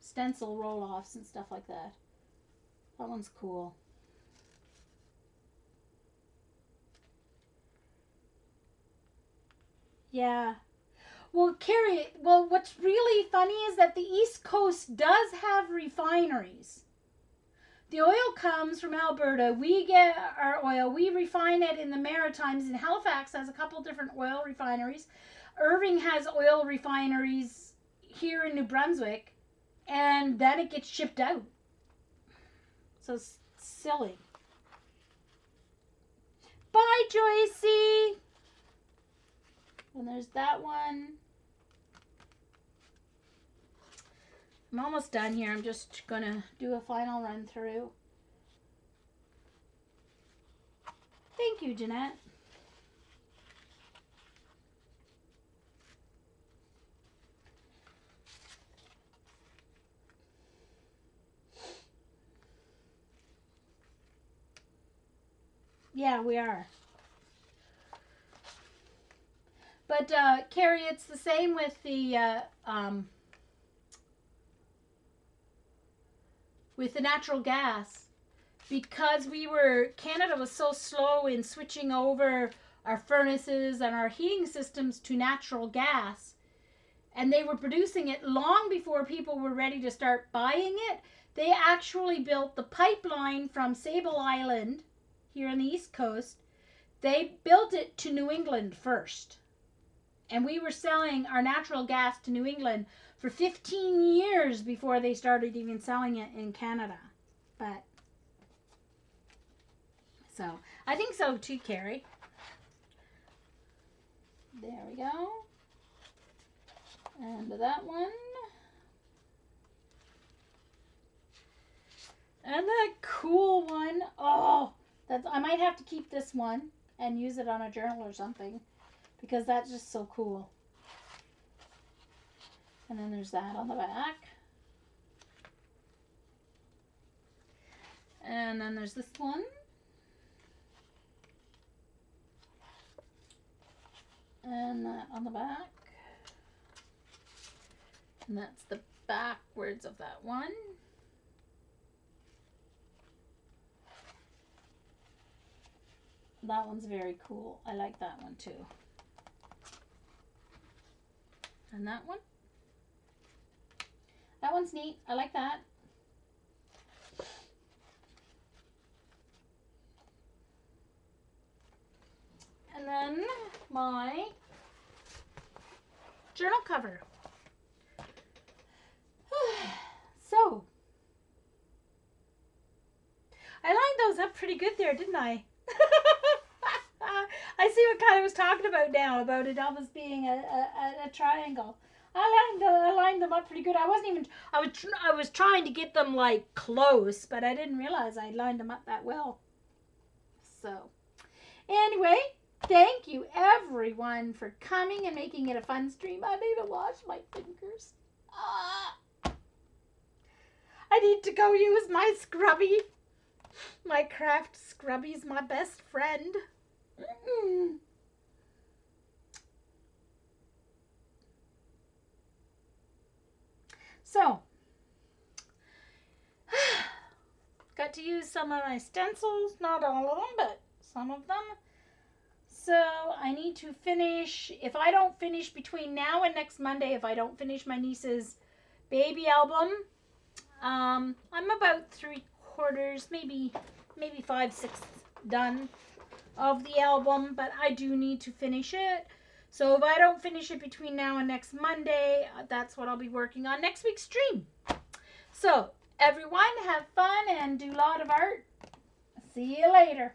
Speaker 1: stencil roll-offs and stuff like that. That one's cool. Yeah. Well, Carrie, what's really funny is that the East Coast does have refineries. The oil comes from Alberta. We get our oil. We refine it in the Maritimes. And Halifax has a couple different oil refineries. Irving has oil refineries here in New Brunswick. And then it gets shipped out. So it's silly. Bye, Joycey. And there's that one. I'm almost done here. I'm just going to do a final run through. Thank you, Jeanette. Yeah, we are. But, Carrie, it's the same with the natural gas. Because Canada was so slow in switching over our furnaces and our heating systems to natural gas, and they were producing it long before people were ready to start buying it, they actually built the pipeline from Sable Island here on the East Coast. They built it to New England first. And we were selling our natural gas to New England for 15 years before they started even selling it in Canada. But, so, I think so too, Carrie. There we go. And that one. And that cool one. Oh, I might have to keep this one and use it on a journal or something, because that's just so cool. And then there's that on the back. And then there's this one. And that on the back. And that's the backwards of that one. That one's very cool. I like that one too. And that one. That one's neat. I like that. And then my journal cover. So, I lined those up pretty good there, didn't I? I see what Kylie was talking about now, about it almost being a triangle. I lined them up pretty good. I was trying to get them like close, but I didn't realize I lined them up that well. So, anyway, thank you everyone for coming and making it a fun stream. I need to wash my fingers. I need to go use my scrubby. My Kraft scrubby's my best friend. So, got to use some of my stencils, not all of them, but some of them. So, I need to finish, if I don't finish between now and next Monday, if I don't finish my niece's baby album, I'm about 3/4, maybe 5/6 done of the album, but I do need to finish it. So if I don't finish it between now and next Monday, that's what I'll be working on next week's stream. So everyone have fun and do a lot of art. See you later.